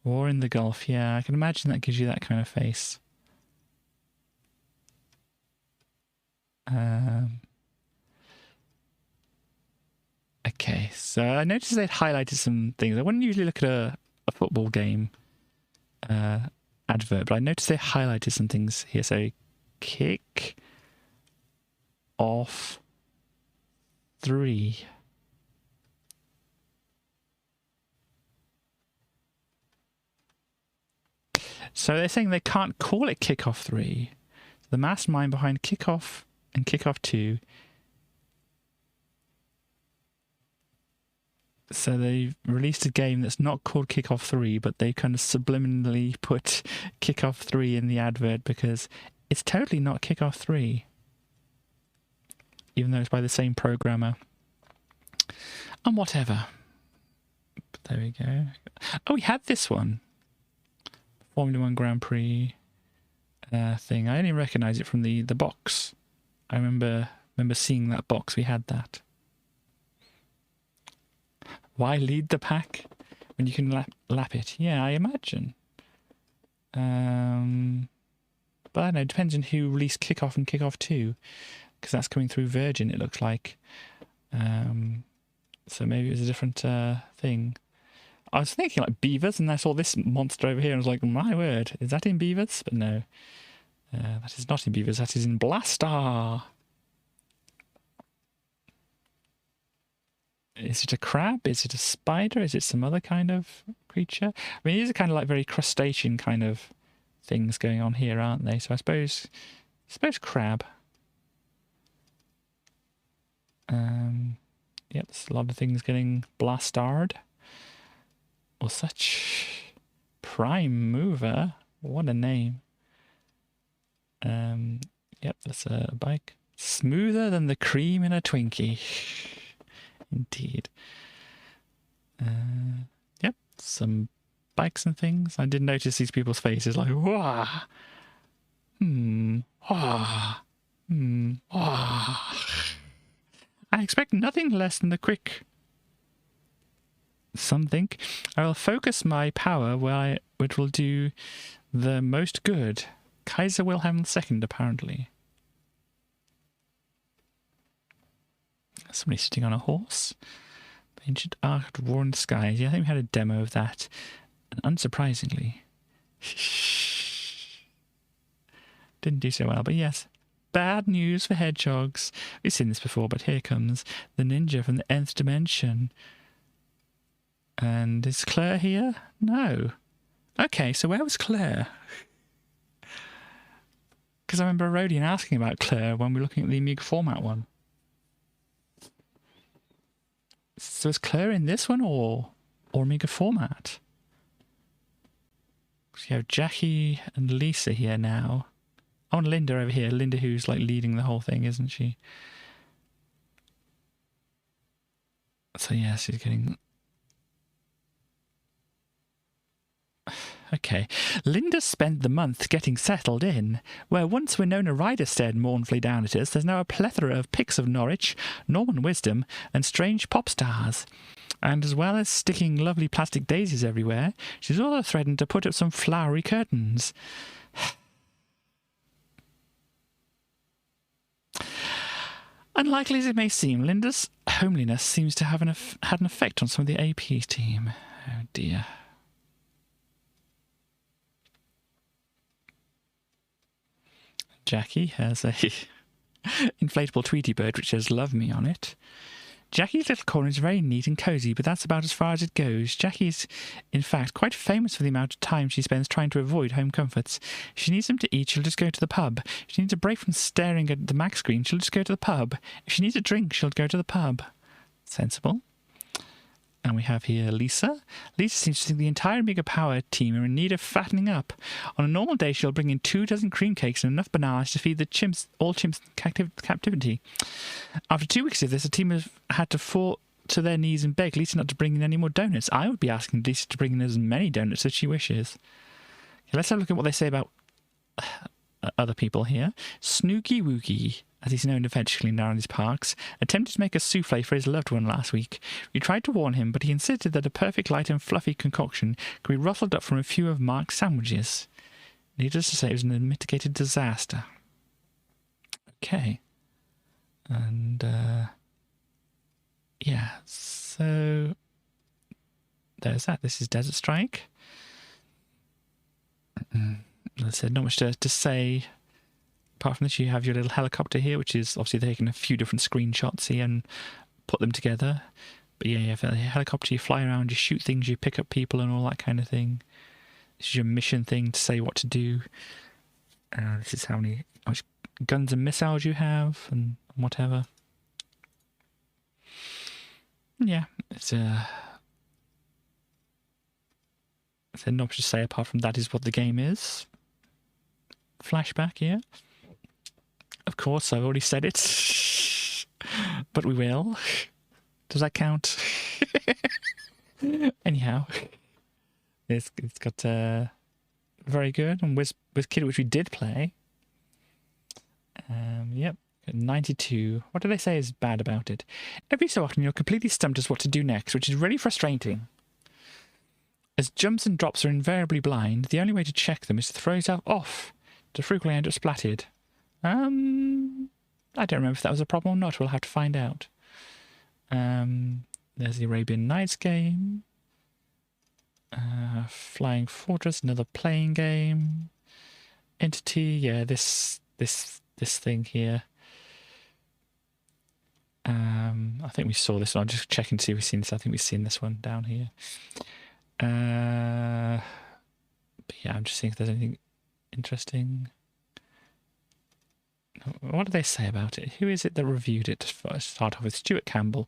War in the Gulf. Yeah, I can imagine that gives you that kind of face. Okay, so I noticed they'd highlighted some things. I wouldn't usually look at a football game advert, but I noticed they highlighted some things here. So, kick off 3. So they're saying they can't call it Kickoff 3. The mastermind behind Kickoff and Kickoff 2. So they released a game that's not called Kickoff 3, but they kind of subliminally put Kickoff 3 in the advert because it's totally not Kickoff 3. Even though it's by the same programmer. And whatever. But there we go. Oh, we had this one. Formula 1 Grand Prix thing. I only recognise it from the box. I remember seeing that box. We had that. Why lead the pack when you can lap it? Yeah, I imagine. But I don't know. It depends on who released Kickoff and Kickoff 2. Because that's coming through Virgin, it looks like. So maybe it was a different thing. I was thinking like Beavers, and I saw this monster over here, and I was like, my word, is that in Beavers? But no, that is not in Beavers, that is in Blaster. Is it a crab? Is it a spider? Is it some other kind of creature? I mean, these are kind of like very crustacean kind of things going on here, aren't they? So I suppose crab. Yep, there's a lot of things getting blastarred. Or such. Prime Mover. What a name. Yep, that's a bike. Smoother than the cream in a Twinkie. Indeed. Yep, some bikes and things. I did notice these people's faces like, wah. Wah. Wah. I expect nothing less than the quick something. I will focus my power where it will do the most good. Kaiser Wilhelm II, apparently. Somebody sitting on a horse. Ancient Arched War in the Skies. Yeah, I think we had a demo of that. And unsurprisingly, didn't do so well, but yes. Bad news for hedgehogs. We've seen this before, but here comes the ninja from the nth dimension. And is Claire here? No. Okay, so where was Claire? Because I remember Rodian asking about Claire when we were looking at the Amiga format one. So is Claire in this one or Amiga format? So you have Jackie and Lisa here now. Oh, and Linda over here. Linda who's like leading the whole thing, isn't she? So yeah, she's getting... Okay. Linda spent the month getting settled in. Where once Winona Ryder stared mournfully down at us, there's now a plethora of pics of Norwich, Norman Wisdom, and strange pop stars. And as well as sticking lovely plastic daisies everywhere, she's also threatened to put up some flowery curtains. Unlikely as it may seem, Linda's homeliness seems to have had an effect on some of the AP team. Oh dear. Jackie has a inflatable Tweety bird which says "Love me" on it. Jackie's little corner is very neat and cosy, but that's about as far as it goes. Jackie's, in fact, quite famous for the amount of time she spends trying to avoid home comforts. If she needs them to eat, she'll just go to the pub. If she needs a break from staring at the Mac screen, she'll just go to the pub. If she needs a drink, she'll go to the pub. Sensible. And we have here Lisa. Lisa seems to think the entire Amiga Power team are in need of fattening up. On a normal day, she'll bring in 24 cream cakes and enough bananas to feed the all chimps in captivity. After 2 weeks of this, the team have had to fall to their knees and beg Lisa not to bring in any more donuts. I would be asking Lisa to bring in as many donuts as she wishes. Okay, let's have a look at what they say about other people here. Snooky Woogie, as he's known affectionately now in his parks, attempted to make a souffle for his loved one last week. We tried to warn him, but he insisted that a perfect light and fluffy concoction could be ruffled up from a few of Mark's sandwiches. Needless to say, it was an unmitigated disaster. Okay. And, yeah, so there's that. This is Desert Strike. As I said, not much to say. Apart from this, you have your little helicopter here, which is obviously taking a few different screenshots here and put them together. But yeah, you have a helicopter, you fly around, you shoot things, you pick up people and all that kind of thing. This is your mission thing to say what to do. This is how much guns and missiles you have and whatever. Yeah, it's not much to say apart from that is what the game is. Flashback, yeah. Of course, I've already said it. But we will. Does that count? Anyhow. It's got very good. And WizKid, which we did play. Yep. 92. What do they say is bad about it? Every so often you're completely stumped as what to do next, which is really frustrating. As jumps and drops are invariably blind, the only way to check them is to throw yourself off to frequently end up splatted. I don't remember if that was a problem or not. We'll have to find out. There's the Arabian Nights game. Flying Fortress, another playing game. Entity, yeah, this thing here. I think we saw this one. I'm just checking to see if we've seen this. I think we've seen this one down here. But yeah, I'm just seeing if there's anything interesting. What do they say about it? Who is it that reviewed it? To start off with, Stuart Campbell.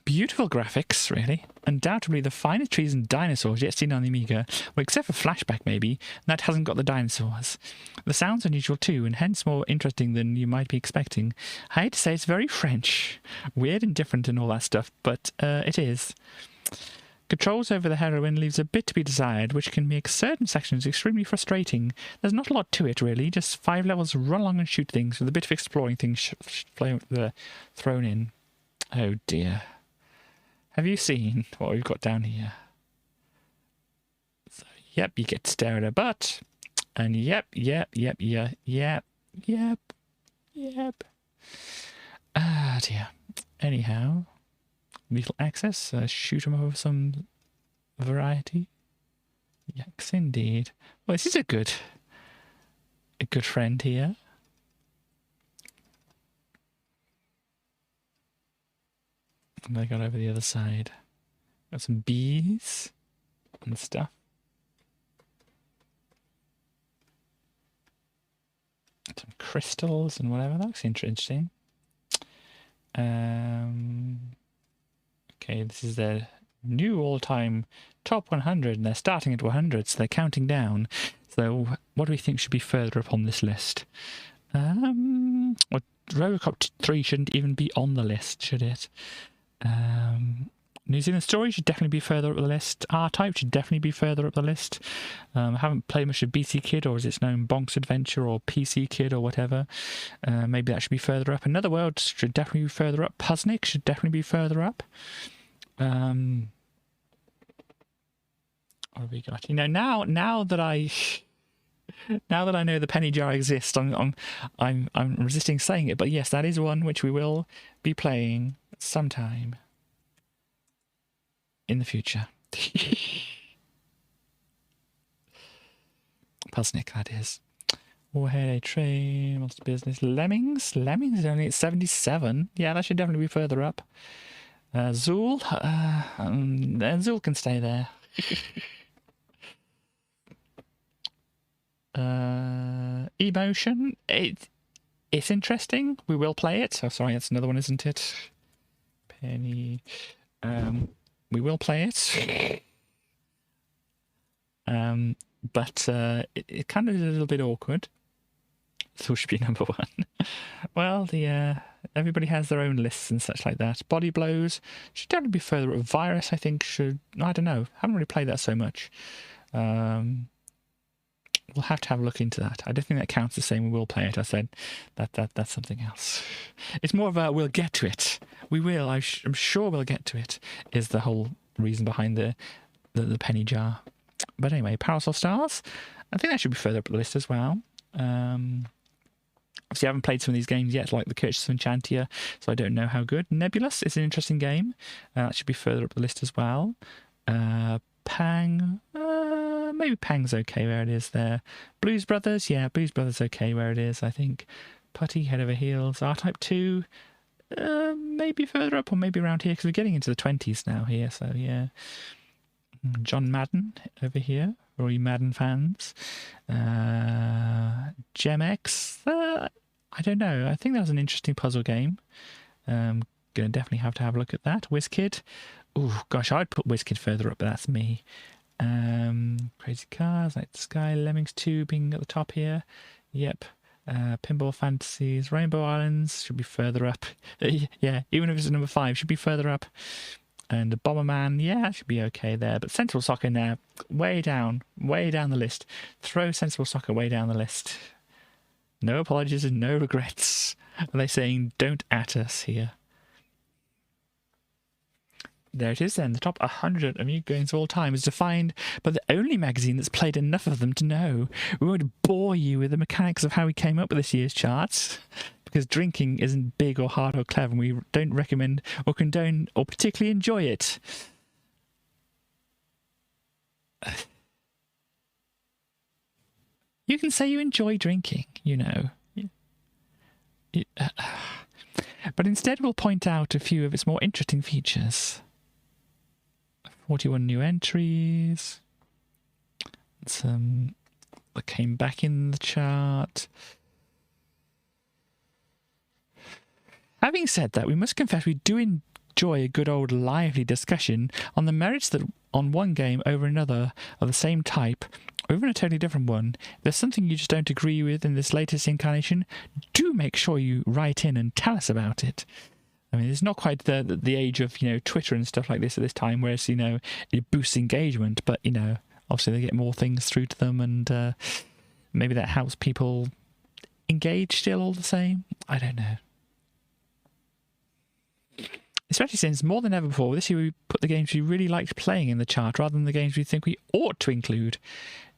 Beautiful graphics, really. Undoubtedly the finest trees and dinosaurs yet seen on the Amiga. Well, except for Flashback, maybe. That hasn't got the dinosaurs. The sound's unusual too, and hence more interesting than you might be expecting. I hate to say it's very French. Weird and different and all that stuff, but it is. Controls over the heroine leaves a bit to be desired, which can make certain sections extremely frustrating. There's not a lot to it, really. Just 5 levels, run along and shoot things, with a bit of exploring things thrown in. Oh dear. Have you seen what we've got down here? So, yep, you get to stare at her butt. And yep. Ah, dear. Anyhow, lethal access, shoot them over some variety. Yes, indeed. Well, this is a good friend here. And they got over the other side. Got some bees and stuff. Some crystals and whatever. That looks interesting. Okay, this is their new all-time top 100, and they're starting at 100, so they're counting down. So what do we think should be further up on this list? Well, Robocop 3 shouldn't even be on the list, should it? New Zealand Story should definitely be further up the list. R-Type should definitely be further up the list. I haven't played much of BC Kid, or as it's known, Bonk's Adventure, or PC Kid, or whatever. Maybe that should be further up. Another World should definitely be further up. Puzznic should definitely be further up. What have we got? You know, now that I know the penny jar exists, I'm resisting saying it. But yes, that is one which we will be playing sometime in the future. Puzznic, that is. Warhead, A Train, Monster Business, Lemmings. Lemmings is only at 77. Yeah, that should definitely be further up. Zool. Zool can stay there. Emotion. It's interesting. We will play it. Oh, sorry, that's another one, isn't it? Penny. We will play it. But it kind of is a little bit awkward. So it should be number 1. Well, everybody has their own lists and such like that. Body Blows should definitely be further up. Virus, I think, should... I don't know. Haven't really played that so much. We'll have to have a look into that. I don't think that counts the same. We will play it. I said that's something else. It's more of a we'll get to it. We will. I'm sure we'll get to it. Is the whole reason behind the penny jar. But anyway, Parasol Stars. I think that should be further up the list as well. Obviously, I haven't played some of these games yet, like the Curse of Enchantia, so I don't know how good. Nebulous is an interesting game. That should be further up the list as well. Pang. Maybe Pang's okay where it is there. Blues Brothers, yeah, Blues Brothers okay where it is, I think. Putty, Head Over Heels. R-Type 2, maybe further up or maybe around here, because we're getting into the 20s now here, so yeah. John Madden over here, for all you Madden fans. Gem-X, I don't know. I think that was an interesting puzzle game. Gonna definitely have to have a look at that. WizKid. Oh gosh, I'd put WizKid further up, but that's me. Crazy Cars, Night Sky, Lemmings 2 being at the top here. Yep. Pinball Fantasies, Rainbow Islands should be further up. Yeah, even if it's number 5, should be further up. And Bomberman, yeah, should be okay there. But Sensible Soccer now, way down the list. Throw Sensible Soccer way down the list. No apologies and no regrets. Are they saying don't at us here? There it is then. The top 100 Amiga games of all time is defined by the only magazine that's played enough of them to know. We won't bore you with the mechanics of how we came up with this year's charts, because drinking isn't big or hard or clever, and we don't recommend or condone or particularly enjoy it. You can say you enjoy drinking, you know. But instead we'll point out a few of its more interesting features. 41 new entries. Some that came back in the chart. Having said that, we must confess we do enjoy a good old lively discussion on the merits that on one game over another of the same type, or even a totally different one. If there's something you just don't agree with in this latest incarnation, do make sure you write in and tell us about it. I mean, it's not quite the age of, you know, Twitter and stuff like this at this time, whereas, you know, it boosts engagement, but, you know, obviously they get more things through to them, and maybe that helps people engage still all the same. I don't know. Especially since, more than ever before, this year we put the games we really liked playing in the chart rather than the games we think we ought to include.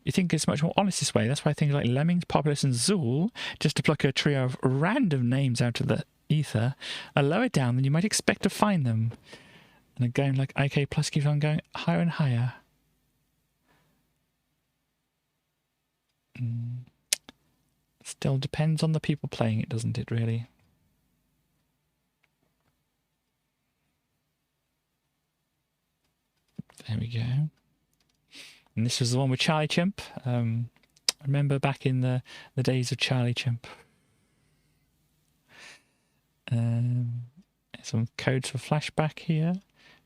You think it's much more honest this way. That's why things like Lemmings, Populous and Zool, just to pluck a trio of random names out of the ether, are lower down than you might expect to find them. And a game like IK Plus keeps on going higher and higher. Still depends on the people playing it, doesn't it, really? There we go. And this was the one with Charlie Chimp. I remember back in the days of Charlie Chimp. Some codes for flashback here.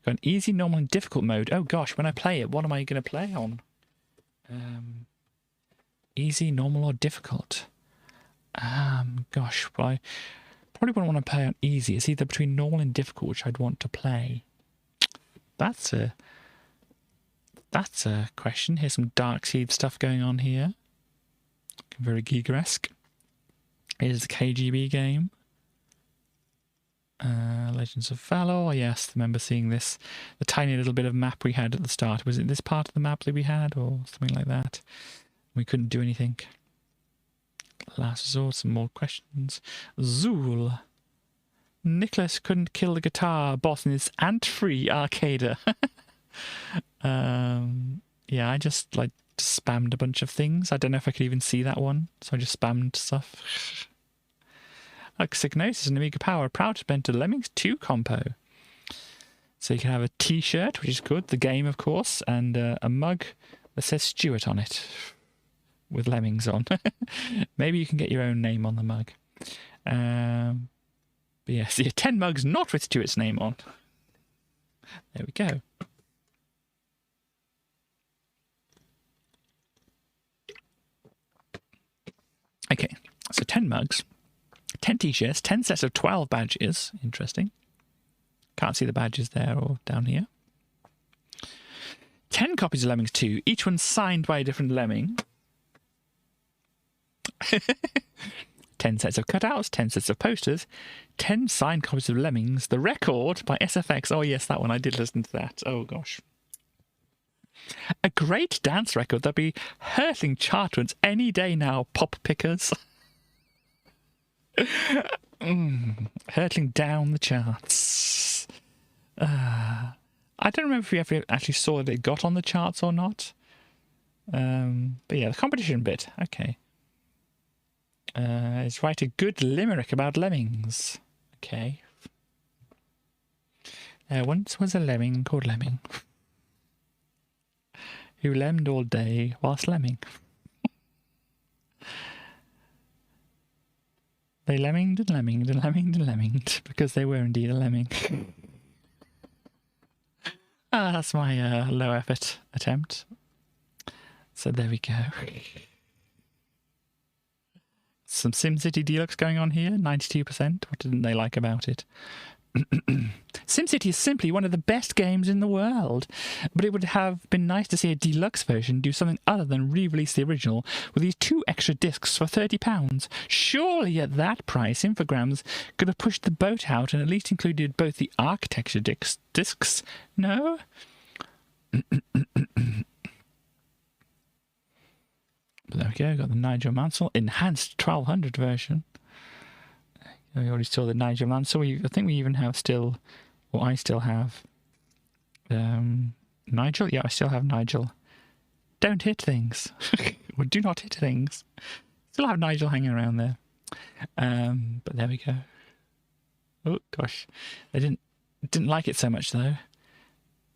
Got an easy, normal, and difficult mode. Oh gosh, when I play it, what am I going to play on? Easy, normal, or difficult? Gosh, well, I probably wouldn't want to play on easy. It's either between normal and difficult, which I'd want to play. That's a question. Here's some Dark Seed stuff going on here. Very Giga-esque. Here's the KGB game. Legends of Valor. Yes, I remember seeing this. The tiny little bit of map we had at the start. Was it this part of the map that we had, or something like that? We couldn't do anything. Last Resort, some more questions. Zool. Nicholas couldn't kill the guitar boss in his ant-free arcader. Yeah, I just spammed a bunch of things. I don't know if I could even see that one, so I just spammed stuff. Psygnosis and Amiga Power, proud to spend a Lemmings 2 compo. So you can have a t-shirt, which is good, the game of course, and a mug that says Stuart on it, with Lemmings on. Maybe you can get your own name on the mug. But yes, yeah, 10 mugs not with Stuart's name on. There we go. Okay, so 10 mugs, 10 t-shirts, 10 sets of 12 badges. Interesting. Can't see the badges there or down here. 10 copies of Lemmings 2, each one signed by a different Lemming. 10 sets of cutouts, 10 sets of posters, 10 signed copies of Lemmings, The Record by SFX. Oh yes, that one, I did listen to that. Oh gosh. A great dance record that'd be hurtling chartwards any day now, pop pickers. Hurtling down the charts. I don't remember if we ever actually saw that it got on the charts or not. But yeah, the competition bit. Okay. It's write a good limerick about lemmings. Okay. There once was a lemming called Lemming, who lemmed all day whilst lemming. They lemminged and lemminged and lemminged and lemminged because they were indeed a lemming. That's my low effort attempt. So there we go. Some SimCity Deluxe going on here, 92%. What didn't they like about it? SimCity is simply one of the best games in the world, but it would have been nice to see a deluxe version do something other than re-release the original with these 2 extra discs for £30. Surely at that price, Infogrames could have pushed the boat out and at least included both the architecture discs. No? But there we go, got the Nigel Mansell enhanced 1200 version. We already saw the Nigel Mansell. I think we even have still, or I still have, Nigel? Yeah, I still have Nigel. Don't hit things. Or do not hit things. Still have Nigel hanging around there. But there we go. Oh, gosh. I didn't like it so much, though.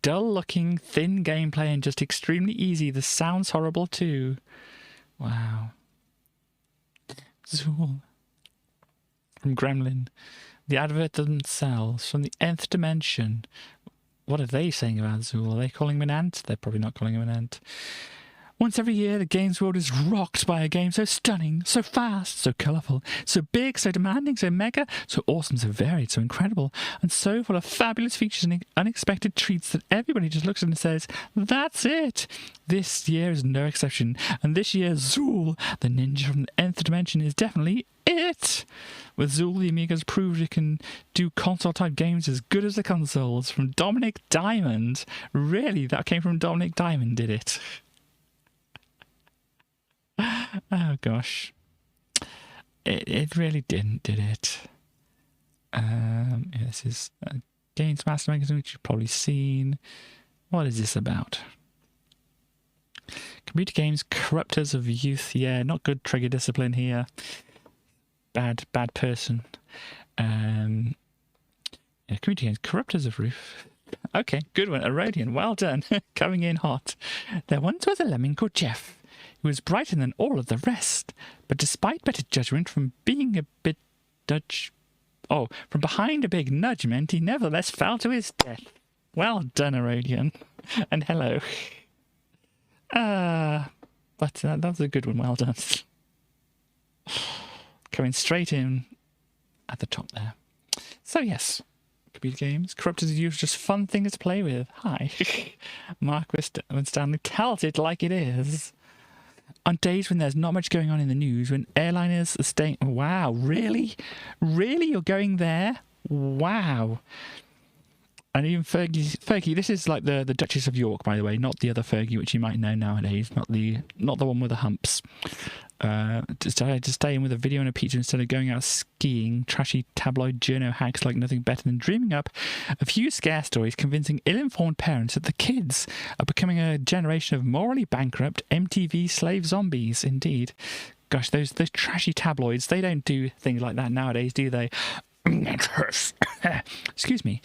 Dull-looking, thin gameplay and just extremely easy. The sound's horrible, too. Wow. Zool. From Gremlin. The advert doesn't sell. From the nth dimension. What are they saying about Zool? Are they calling him an ant? They're probably not calling him an ant. Once every year, the games world is rocked by a game so stunning, so fast, so colourful, so big, so demanding, so mega, so awesome, so varied, so incredible, and so full of fabulous features and unexpected treats that everybody just looks at and says, that's it! This year is no exception, and this year, Zool, the ninja from the nth dimension, is definitely it! With Zool, the Amiga's proved it can do console-type games as good as the consoles. From Dominic Diamond. Really? That came from Dominic Diamond, did it? Oh gosh, it really didn't, did it? Yeah, this is Games Master Magazine, which you've probably seen. What is this about? Computer games, corruptors of youth. Yeah, not good trigger discipline here. Bad person. Yeah, computer games, corruptors of youth. Okay, good one, Erodian. Well done, coming in hot. There once was a lemming called Jeff. He was brighter than all of the rest, but despite better judgment from being a bit from behind a big nudge meant he nevertheless fell to his death. Well done, Erodian. And hello. But that was a good one, well done. Coming straight in at the top there. So yes, computer games, corrupted as usual, just fun things to play with. Hi. Mark Winstanley tells it like it is. On days when there's not much going on in the news, when airliners are staying... Wow, really? Really? You're going there? Wow. And even Fergie, this is like the Duchess of York, by the way, not the other Fergie, which you might know nowadays, not the one with the humps. Decided to stay in with a video and a pizza instead of going out skiing. Trashy tabloid journo hacks like nothing better than dreaming up a few scare stories, convincing ill-informed parents that the kids are becoming a generation of morally bankrupt MTV slave zombies. Indeed. Gosh, those trashy tabloids, they don't do things like that nowadays, do they? Excuse me.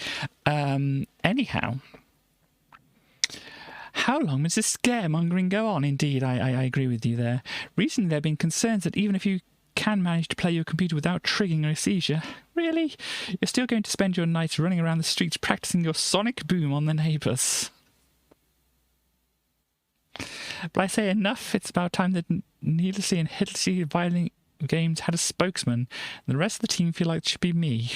Anyhow, how long does this scaremongering go on? Indeed, I agree with you there. Recently, there have been concerns that even if you can manage to play your computer without triggering a seizure, Really? You're still going to spend your nights running around the streets practicing your sonic boom on the neighbours. But I say enough. It's about time that needlessly and hideously violent games had a spokesman. And the rest of the team feel like it should be me.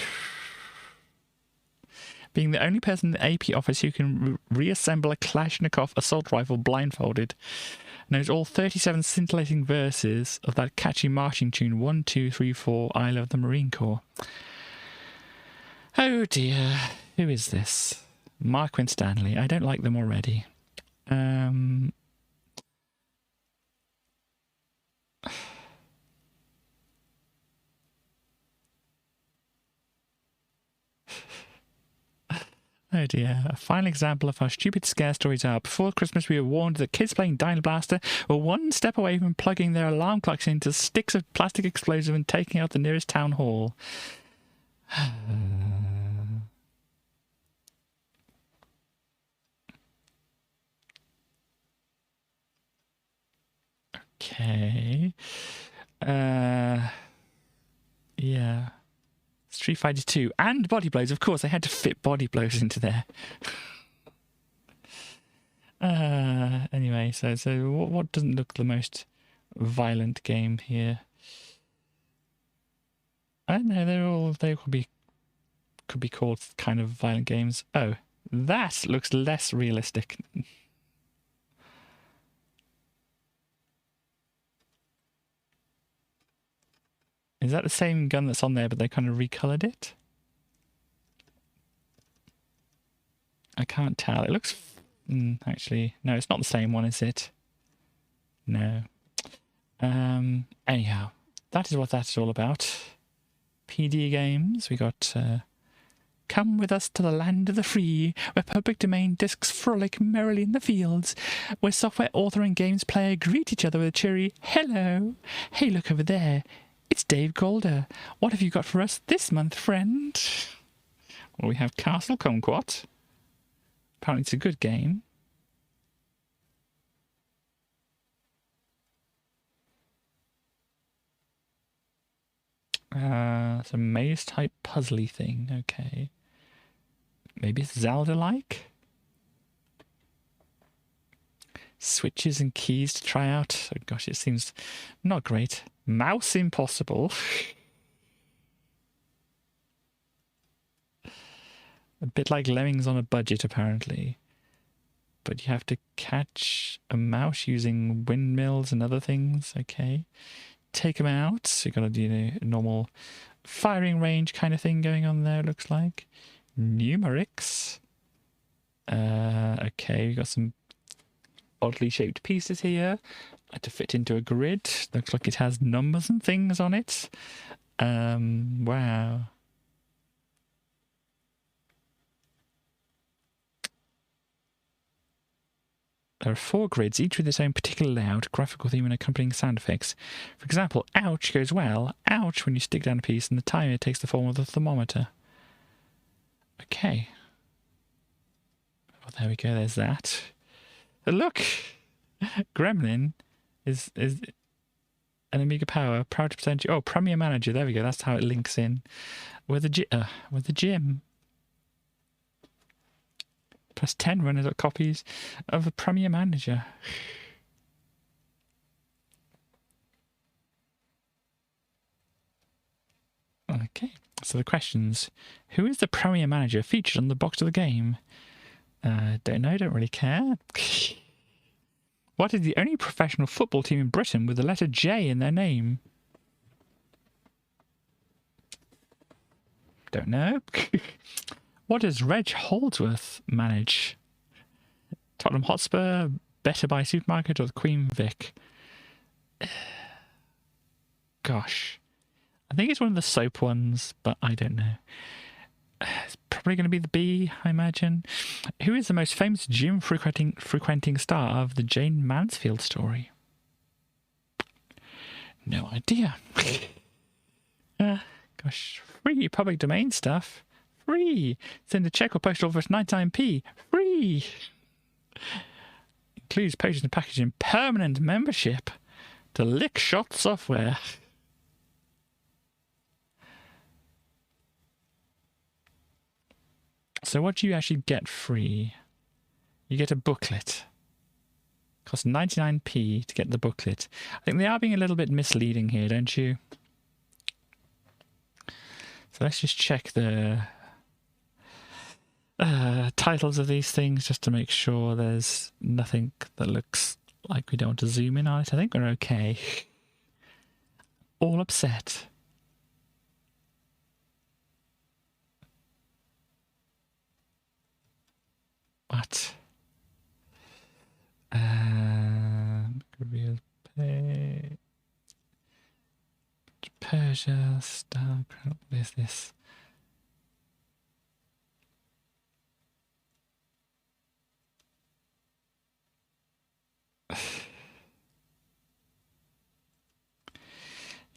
Being the only person in the AP office who can reassemble a Kalashnikov assault rifle blindfolded, knows all 37 scintillating verses of that catchy marching tune 1, 2, 3, 4, I Love the Marine Corps. Oh dear, who is this? Mark Winstanley. I don't like them already. Oh dear, a final example of how stupid scare stories are. Before Christmas we were warned that kids playing Dino Blaster were one step away from plugging their alarm clocks into sticks of plastic explosive and taking out the nearest town hall. Okay. Yeah. Street Fighter 2 and Body Blows. Of course, they had to fit Body Blows into there. Anyway, so what doesn't look the most violent game here? I don't know. They could be called kind of violent games. Oh, that looks less realistic. Is that the same gun that's on there, but they kind of recolored it? I can't tell. It looks... actually, no, it's not the same one, is it? No. Anyhow, that is what that's all about. PD games. We got... Come with us to the land of the free, where public domain discs frolic merrily in the fields, where software author and games player greet each other with a cheery hello. Hey, look over there. It's Dave Golder. What have you got for us this month, friend? Well, we have Castle Kumquat. Apparently it's a good game. It's a maze-type puzzly thing. Okay. Maybe it's Zelda-like? Switches and keys to try out. Oh gosh, it seems not great. Mouse Impossible. A bit like Lemmings on a budget, apparently. But you have to catch a mouse using windmills and other things. Okay. Take them out. So you've got to do a normal firing range kind of thing going on there, looks like. Numerics. Okay, we've got some oddly shaped pieces here to fit into a grid. Looks like it has numbers and things on it. Wow. There are 4 grids, each with its own particular layout, graphical theme and accompanying sound effects. For example, ouch goes well, ouch when you stick down a piece, and the timer takes the form of the thermometer. Okay. Well, there we go, there's that. Look! Gremlin is an Amiga Power, proud to present you. Oh, Premier Manager, there we go, that's how it links in with the gym. Plus 10 runners or copies of a Premier Manager. Okay, so the questions. Who is the Premier Manager featured on the box of the game? Don't know, don't really care. What is the only professional football team in Britain with the letter J in their name? Don't know. What does Reg Holdsworth manage? Tottenham Hotspur, Better Buy Supermarket, or the Queen Vic? Gosh. I think it's one of the soap ones, but I don't know. It's probably going to be the B, I imagine. Who is the most famous gym frequenting star of the Jane Mansfield story? No idea. Gosh, free public domain stuff. Free. Send a check or postal for 99p. Free. Includes postage and packaging. Permanent membership to Lickshot Software. So what do you actually get free? You get a booklet. Costs 99p to get the booklet. I think they are being a little bit misleading here, don't you? So let's just check the titles of these things just to make sure there's nothing that looks like we don't want to zoom in on it. I think we're okay. All upset. What? Reveal pay. Persia style. What is this?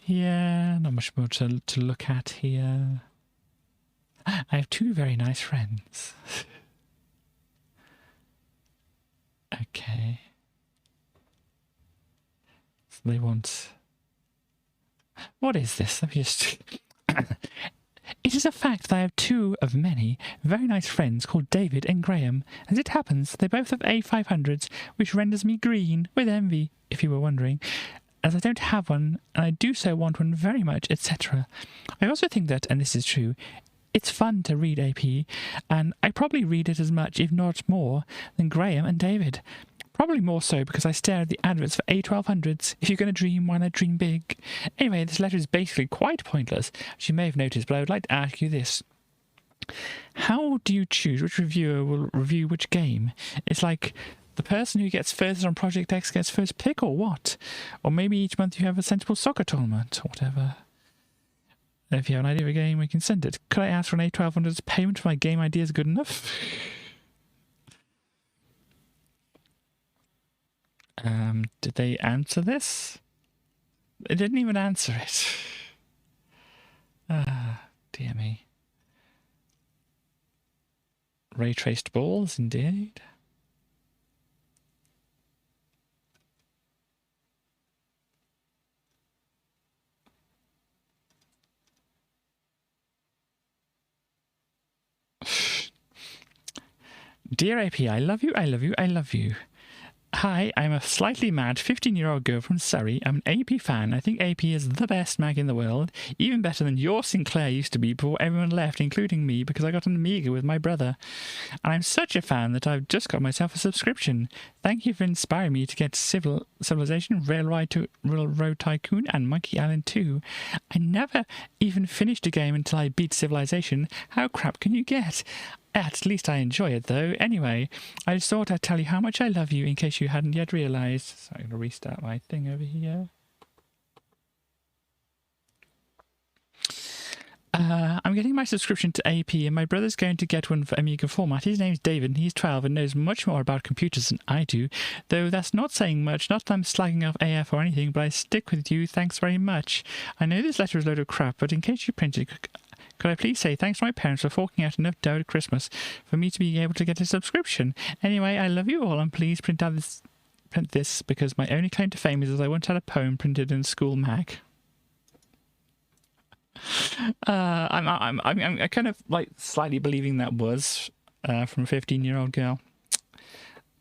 Yeah, not much more to look at here. I have two very nice friends. Okay. So they want... What is this? Let me just... It is a fact that I have two of many very nice friends called David and Graham. As it happens, they both have A500s, which renders me green with envy, if you were wondering, as I don't have one, and I do so want one very much, etc. I also think that, and this is true, it's fun to read AP, and I probably read it as much, if not more, than Graham and David. Probably more so because I stare at the adverts for A1200s. If you're going to dream, why not dream big? Anyway, this letter is basically quite pointless, as you may have noticed, but I would like to ask you this. How do you choose which reviewer will review which game? It's like the person who gets first on Project X gets first pick, or what? Or maybe each month you have a sensible soccer tournament, or whatever. If you have an idea of a game, we can send it. Could I ask for an A1200's payment if my game idea is good enough? Did they answer this? They didn't even answer it. Ah, dear me. Ray traced balls, indeed. Dear AP, I love you, I love you, I love you. Hi, I'm a slightly mad 15-year-old girl from Surrey. I'm an AP fan. I think AP is the best Mac in the world, even better than your Sinclair used to be before everyone left, including me, because I got an Amiga with my brother. And I'm such a fan that I've just got myself a subscription. Thank you for inspiring me to get Civilization, Railroad Tycoon, and Monkey Island 2. I never even finished a game until I beat Civilization. How crap can you get? At least I enjoy it, though. Anyway, I just thought I'd tell you how much I love you in case you hadn't yet realised. So I'm going to restart my thing over here. I'm getting my subscription to AP, and my brother's going to get one for Amiga format. His name's David, and he's 12 and knows much more about computers than I do, though that's not saying much. Not that I'm slagging off AF or anything, but I stick with you. Thanks very much. I know this letter is a load of crap, but in case you printed it, could I please say thanks to my parents for forking out enough dough at Christmas for me to be able to get a subscription? Anyway, I love you all, and please print this because my only claim to fame is that I once had a poem printed in a school mag. I'm kind of like slightly believing that was from a 15-year-old girl,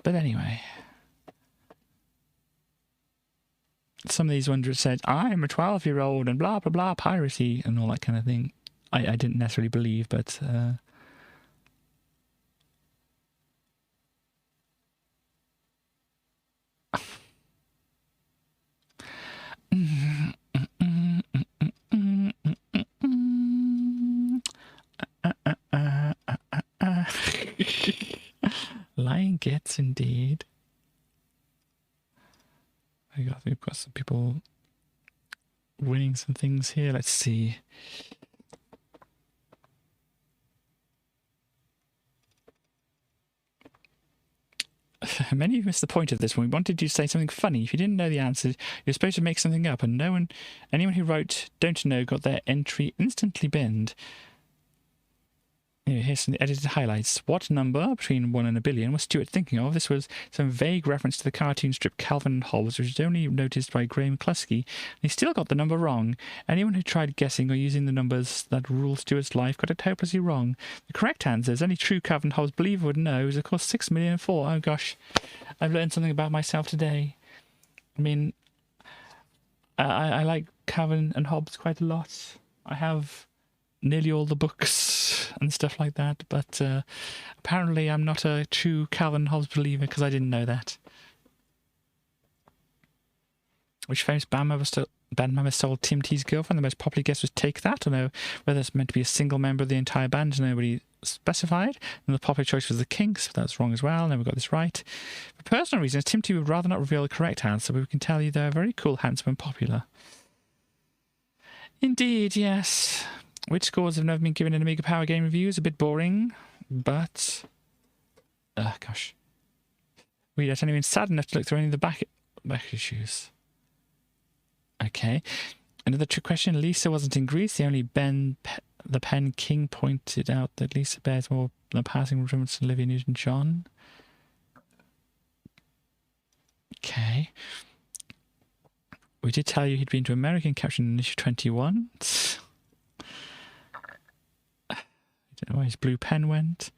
but anyway. Some of these ones that said I'm a 12-year-old and blah blah blah piracy and all that kind of thing. I didn't necessarily believe, but lying gets indeed. We've got some people winning some things here. Let's see. Many of you missed the point of this one. We wanted you to say something funny. If you didn't know the answer, you're supposed to make something up, and anyone who wrote "don't know" got their entry instantly binned. Here's some edited highlights. What number between 1 and a billion was Stuart thinking of? This was some vague reference to the cartoon strip Calvin and Hobbes, which was only noticed by Graham Cluskey. And he still got the number wrong. Anyone who tried guessing or using the numbers that rule Stuart's life got it hopelessly wrong. The correct answer, as any true Calvin and Hobbes believer would know, is of course 6,000,004. Oh gosh, I've learned something about myself today. I mean, I like Calvin and Hobbes quite a lot. I have nearly all the books and stuff like that, but apparently I'm not a true Calvin and Hobbes believer because I didn't know that. Which famous band member stole Tim T's girlfriend? The most popular guess was Take That. I don't know whether it's meant to be a single member of the entire band. Nobody specified. And the popular choice was the Kinks, but that's wrong as well. Never got this right. For personal reasons, Tim T would rather not reveal the correct answer, but we can tell you they're very cool, handsome, and popular. Indeed, yes. Which scores have never been given in Amiga Power game reviews? A bit boring, but... gosh. We don't even sad enough to look through any of the back issues. Okay. Another trick question. Lisa wasn't in Greece. The only the Pen King pointed out that Lisa bears more than a passing resemblance to Olivia Newton-John. Okay. We did tell you he'd been to America and captured in issue 21. I don't know where his blue pen went.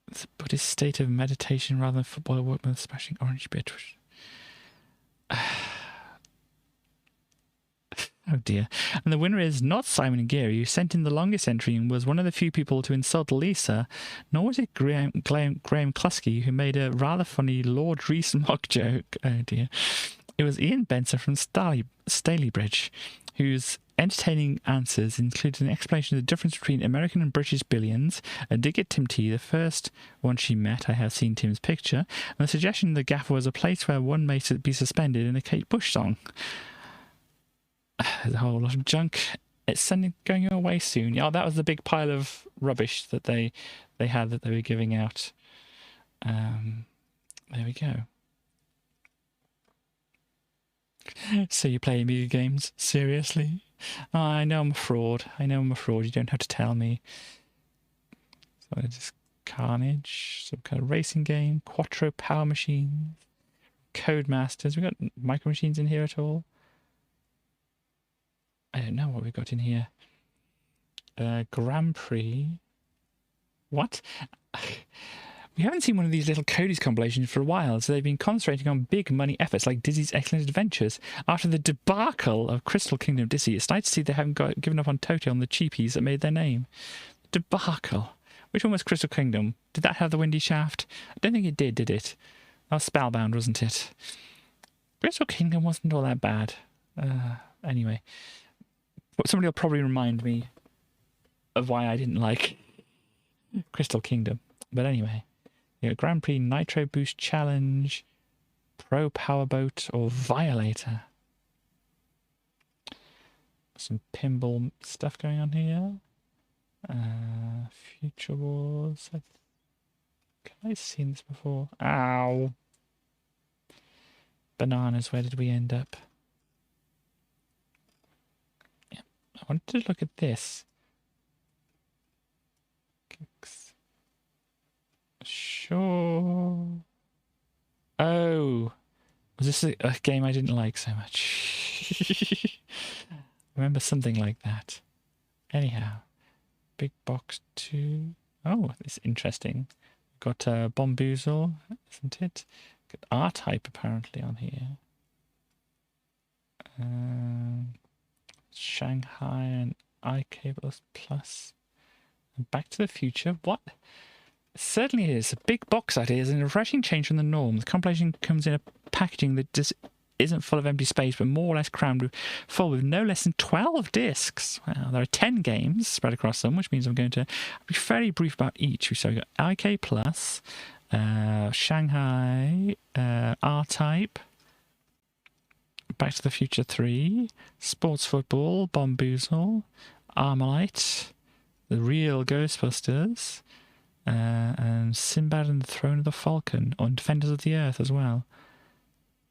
It's a Buddhist state of meditation rather than football work with a smashing orange bit. Oh dear. And the winner is not Simon and Geary, who sent in the longest entry and was one of the few people to insult Lisa, nor was it Graham Cluskey, who made a rather funny Lord Rees mock joke. Oh dear. It was Ian Benson from Stalybridge, whose entertaining answers included an explanation of the difference between American and British billions, a dig at Tim T, the first one she met, I have seen Tim's picture, and the suggestion the gaffer was a place where one may be suspended in a Kate Bush song. There's a whole lot of junk. It's going away soon. Oh, that was the big pile of rubbish that they had that they were giving out. There we go. So you play Amiga games? Seriously? Oh, I know I'm a fraud. You don't have to tell me. So just Carnage, some kind of racing game, Quattro Power Machines, Codemasters. We got Micro Machines in here at all? I don't know what we've got in here. Grand Prix. What? We haven't seen one of these little Cody's compilations for a while, so they've been concentrating on big money efforts like Dizzy's Excellent Adventures. After the debacle of Crystal Kingdom Dizzy, it's nice to see they haven't given up on Toto on the cheapies that made their name. Debacle. Which one was Crystal Kingdom? Did that have the windy shaft? I don't think it did it? That was Spellbound, wasn't it? Crystal Kingdom wasn't all that bad. Anyway. Somebody will probably remind me of why I didn't like Crystal Kingdom. But anyway. You got Grand Prix Nitro Boost Challenge, Pro Powerboat, or Violator. Some pinball stuff going on here. Future Wars. Have I seen this before? Ow! Bananas, where did we end up? Yeah, I wanted to look at this. Sure. Oh, was this a game I didn't like so much? Remember something like that. Anyhow, Big Box 2. Oh, this is interesting. Got Bomboozle, isn't it? Got R-Type apparently on here. Shanghai and IK Plus. And Back to the Future. What? Certainly it is. A big box that is, and a refreshing change from the norm. The compilation comes in a packaging that just isn't full of empty space, but more or less crammed full with no less than 12 discs. Wow, there are 10 games spread across them, which means I'm going to be fairly brief about each. So we've got IK Plus, Shanghai, R-Type, Back to the Future 3, Sports Football, Bomboozle, Armalite, The Real Ghostbusters, and Sinbad and the Throne of the Falcon on Defenders of the Earth as well.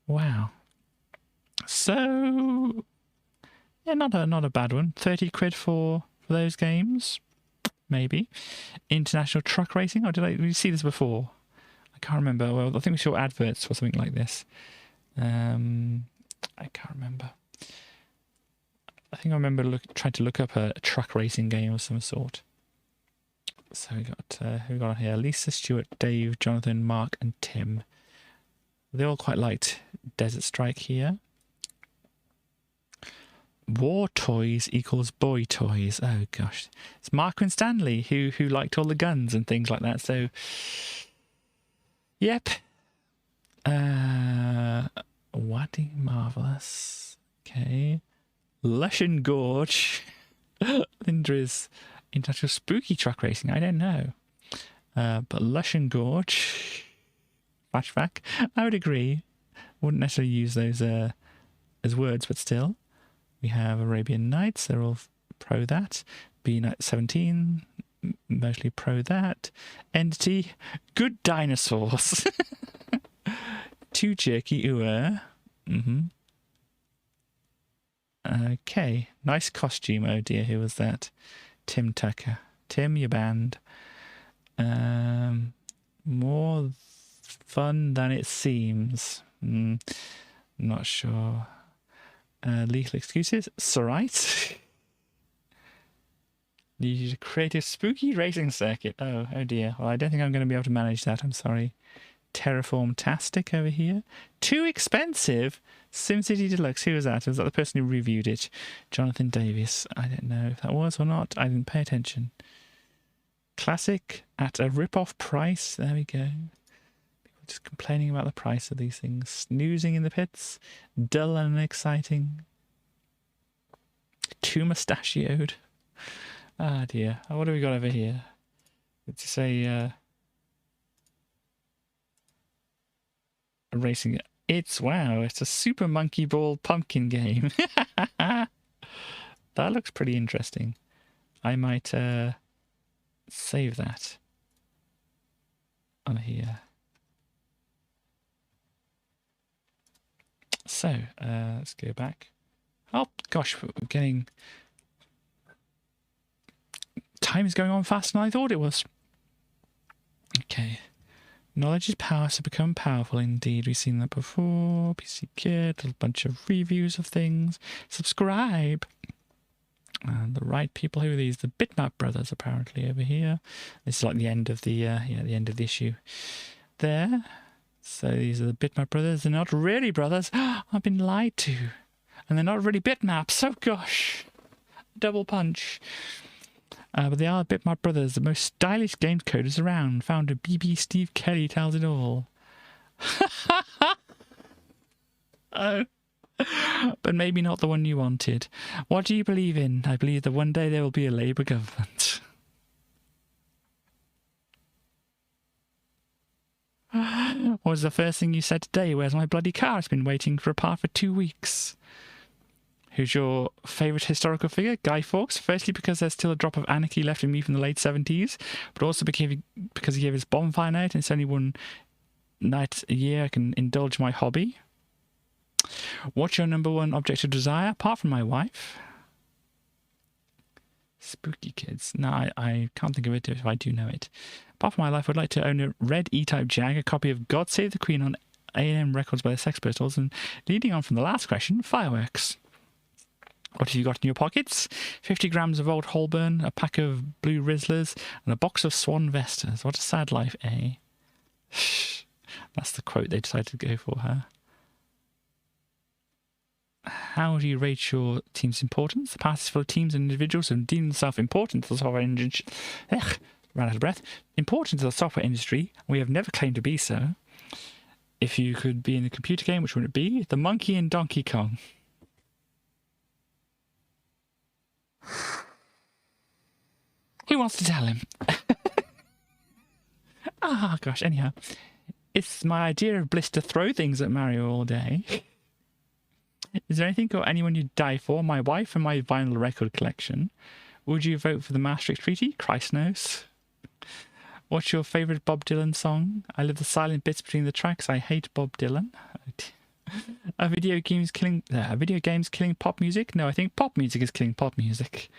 Wow. So, yeah, not a bad one. 30 quid for for those games. Maybe. International truck racing. Oh, did we see this before? I can't remember. Well, I think we saw adverts for something like this. I can't remember. I think I remember trying to look up a truck racing game of some sort. So we got who we got on here? Lisa, Stuart, Dave, Jonathan, Mark, and Tim. They all quite liked Desert Strike here. War toys equals boy toys. Oh gosh, it's Mark and Stanley who liked all the guns and things like that. So, yep. Waddy Marvelous. Okay. Lush and Gorge. Lindra's International Spooky Truck Racing. I don't know. But Lush and Gorge. Flashback. I would agree. Wouldn't necessarily use those as words, but still. We have Arabian Nights. They're all pro that. B Night 17. Mostly pro that. Entity. Good Dinosaurs. Too Jerky. Ooh. Okay. Nice costume. Oh dear. Who was that? Tim Tucker. Tim, you're banned. More fun than it seems. Not sure. Lethal Excuses. It's alright. Need you to create a spooky racing circuit. Oh dear. Well, I don't think I'm going to be able to manage that. I'm sorry. Terraform-tastic over here. Too expensive. SimCity Deluxe. Who was that? Was that the person who reviewed it? Jonathan Davis. I don't know if that was or not. I didn't pay attention. Classic at a rip-off price. There we go. People just complaining about the price of these things. Snoozing in the pits. Dull and unexciting. Too mustachioed. Ah dear. Oh, what have we got over here? Let's say racing. It's a Super Monkey Ball pumpkin game. That looks pretty interesting. I might save that on here. So let's go back. Oh gosh, we're getting. Time is going on faster than I thought it was. Okay. Knowledge is power, so become powerful indeed. We've seen that before. PC Kid, a bunch of reviews of things. Subscribe. And the right people, who are these? The Bitmap Brothers, apparently, over here. This is like the end of the the end of the issue. There. So these are the Bitmap Brothers. They're not really brothers. I've been lied to. And they're not really bitmaps. Oh gosh. Double punch. But they are Bitmap Brothers, the most stylish game coders around. Founder BB Steve Kelly tells it all. Oh. But maybe not the one you wanted. What do you believe in? I believe that one day there will be a Labour government. What was the first thing you said today? Where's my bloody car? It's been waiting for a part for 2 weeks. Who's your favourite historical figure? Guy Fawkes. Firstly, because there's still a drop of anarchy left in me from the late 70s, but also because he gave his bonfire night, and it's only one night a year I can indulge my hobby. What's your number one object of desire, apart from my wife? Spooky Kids. No, I can't think of it if I do know it. Apart from my life, I'd like to own a red E-Type Jag, a copy of God Save the Queen on A&M Records by the Sex Pistols, and leading on from the last question, fireworks. What have you got in your pockets? 50 grams of old Holborn, a pack of blue Rizzlers, and a box of Swan Vestas. What a sad life, eh? That's the quote they decided to go for her. How do you rate your team's importance? The past is full of teams and individuals who have deemed themselves important to the software industry. Ran out of breath. Important to the software industry. We have never claimed to be so. If you could be in a computer game, which would it be? The Monkey and Donkey Kong. Who wants to tell him? Ah, gosh, anyhow. It's my idea of bliss to throw things at Mario all day. Is there anything or anyone you'd die for? My wife and my vinyl record collection. Would you vote for the Maastricht Treaty? Christ knows. What's your favourite Bob Dylan song? I love the silent bits between the tracks. I hate Bob Dylan. Are video games killing pop music? No, I think pop music is killing pop music.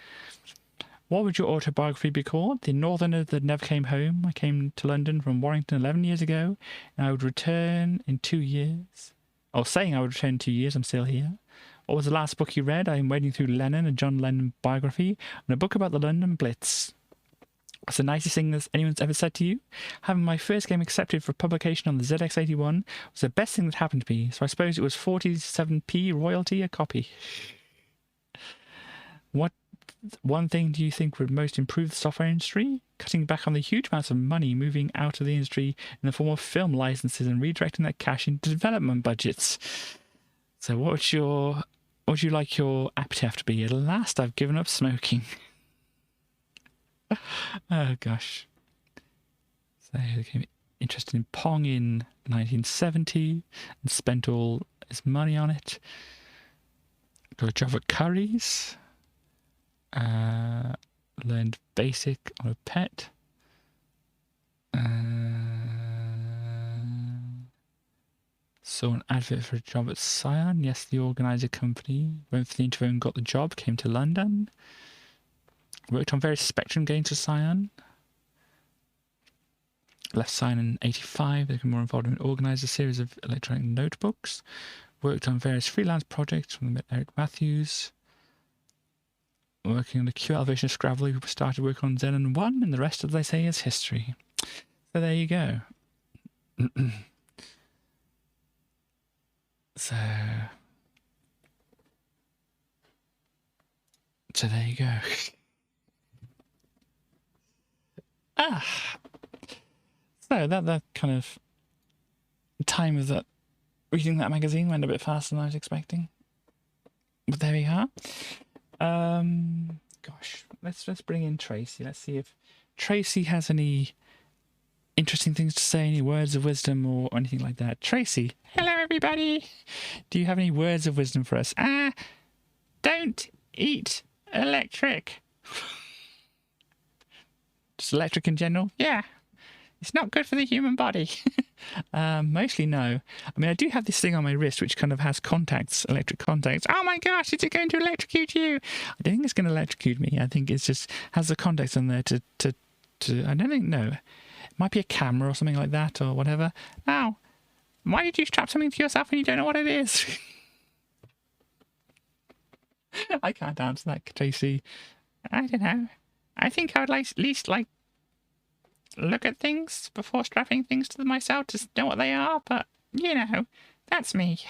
What would your autobiography be called? The Northerner That Never Came Home. I came to London from Warrington 11 years ago, and I would return in 2 years. Or saying I would return in 2 years, I'm still here. What was the last book you read? I'm wading through Lennon, a John Lennon biography, and a book about the London Blitz. What's the nicest thing that anyone's ever said to you? Having my first game accepted for publication on the ZX81 was the best thing that happened to me, so I suppose it was 47p royalty a copy. What one thing do you think would most improve the software industry? Cutting back on the huge amounts of money moving out of the industry in the form of film licenses and redirecting that cash into development budgets. So what would you like your epitaph to be? At last I've given up smoking. Oh gosh. So he became interested in Pong in 1970 and spent all his money on it. Got a job at Curry's. Learned BASIC on a pet. Saw an advert for a job at Scion. Yes, the organizer company. Went for the interview and got the job. Came to London. Worked on various Spectrum games for Scion. Left Scion in 85. They became more involved in organised a series of electronic notebooks. Worked on various freelance projects from Eric Matthews. Working on the QL version of Scrabble. We started work on Xenon 1, and the rest, as they say, is history. So there you go. So there you go. So that kind of time of that reading that magazine went a bit faster than I was expecting. But there we are. Gosh, let's bring in Tracy. Let's see if Tracy has any interesting things to say, any words of wisdom or anything like that. Tracy, hello everybody. Do you have any words of wisdom for us? Don't eat electric. Just electric in general? Yeah. It's not good for the human body. Mostly no. I mean, I do have this thing on my wrist which kind of has contacts, electric contacts. Oh my gosh, is it going to electrocute you? I don't think it's going to electrocute me. I think it's just has the contacts on there to I don't think, no. It might be a camera or something like that or whatever. Now, why did you strap something to yourself when you don't know what it is? I can't answer that, Tracy. I don't know. I think I would at least look at things before strapping things to myself to know what they are, but you know, that's me.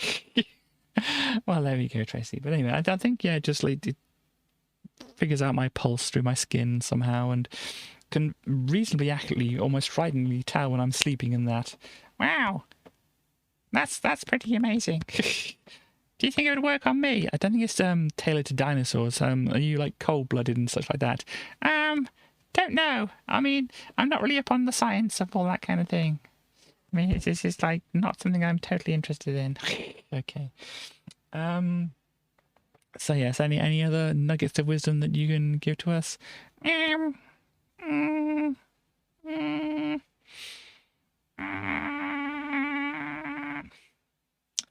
Well, there we go, Tracy. But anyway, I think, yeah, just like it figures out my pulse through my skin somehow and can reasonably accurately, almost frighteningly tell when I'm sleeping in that. Wow, that's pretty amazing. Do you think it would work on me? I don't think it's tailored to dinosaurs. Are you like cold-blooded and such like that? Don't know. I mean, I'm not really up on the science of all that kind of thing. I mean, it's just like not something I'm totally interested in. Okay. So yes, any other nuggets of wisdom that you can give to us?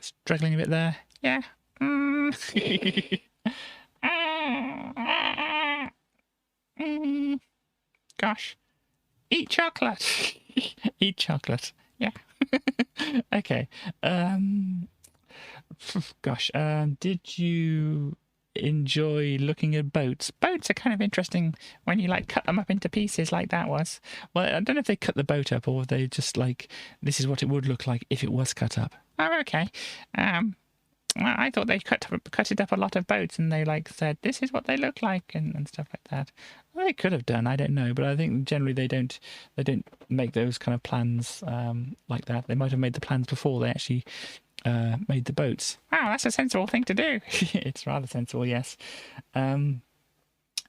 Struggling a bit there. Yeah. Gosh. Eat chocolate. Eat chocolate. Yeah. Okay. Gosh. Did you enjoy looking at boats? Boats are kind of interesting when you like cut them up into pieces like that was. Well, I don't know if they cut the boat up or they just like, this is what it would look like if it was cut up. Oh, okay. Well, I thought they cut it up a lot of boats and they like said, this is what they look like and stuff like that. Well, they could have done, I don't know, but I think generally they don't make those kind of plans like that. They might have made the plans before they actually made the boats. Wow, that's a sensible thing to do. It's rather sensible, yes.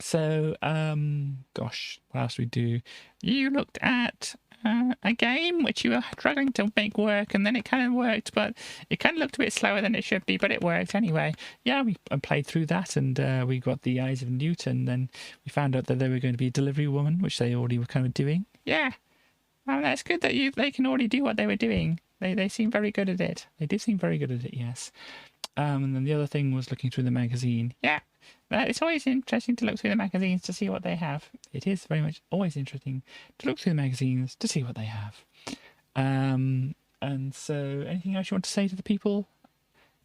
So, gosh, what else do we do? You looked at a game which you were struggling to make work, and then it kind of worked, but it kind of looked a bit slower than it should be, but it worked anyway. Yeah, we played through that, and we got the Eyes of Newton, and then we found out that they were going to be a delivery woman, which they already were kind of doing. Yeah, well, that's good that they can already do what they were doing. They seem very good at it. They did seem very good at it, yes. And then the other thing was looking through the magazine. Yeah, it's always interesting to look through the magazines to see what they have. It is very much always interesting to look through the magazines to see what they have. And so, anything else you want to say to the people?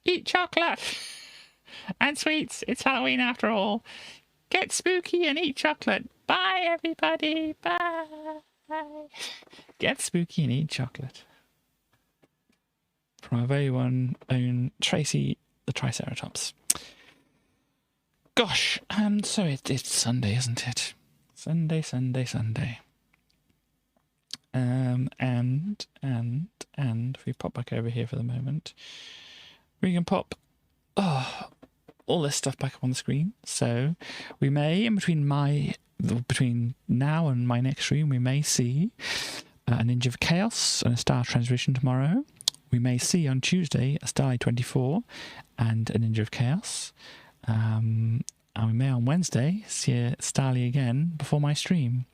Eat chocolate and sweets. It's Halloween after all. Get spooky and eat chocolate. Bye, everybody. Bye. Get spooky and eat chocolate. From our very own Tracy the Triceratops. Gosh, and so it's Sunday, isn't it? Sunday. And if we pop back over here for the moment, we can pop all this stuff back up on the screen. So we may, in between now and my next stream, we may see a Ninja of Chaos and a Star Transmission tomorrow. We may see on Tuesday a Starlight 24 and a Ninja of Chaos. And we may on Wednesday see a Starly again before my stream.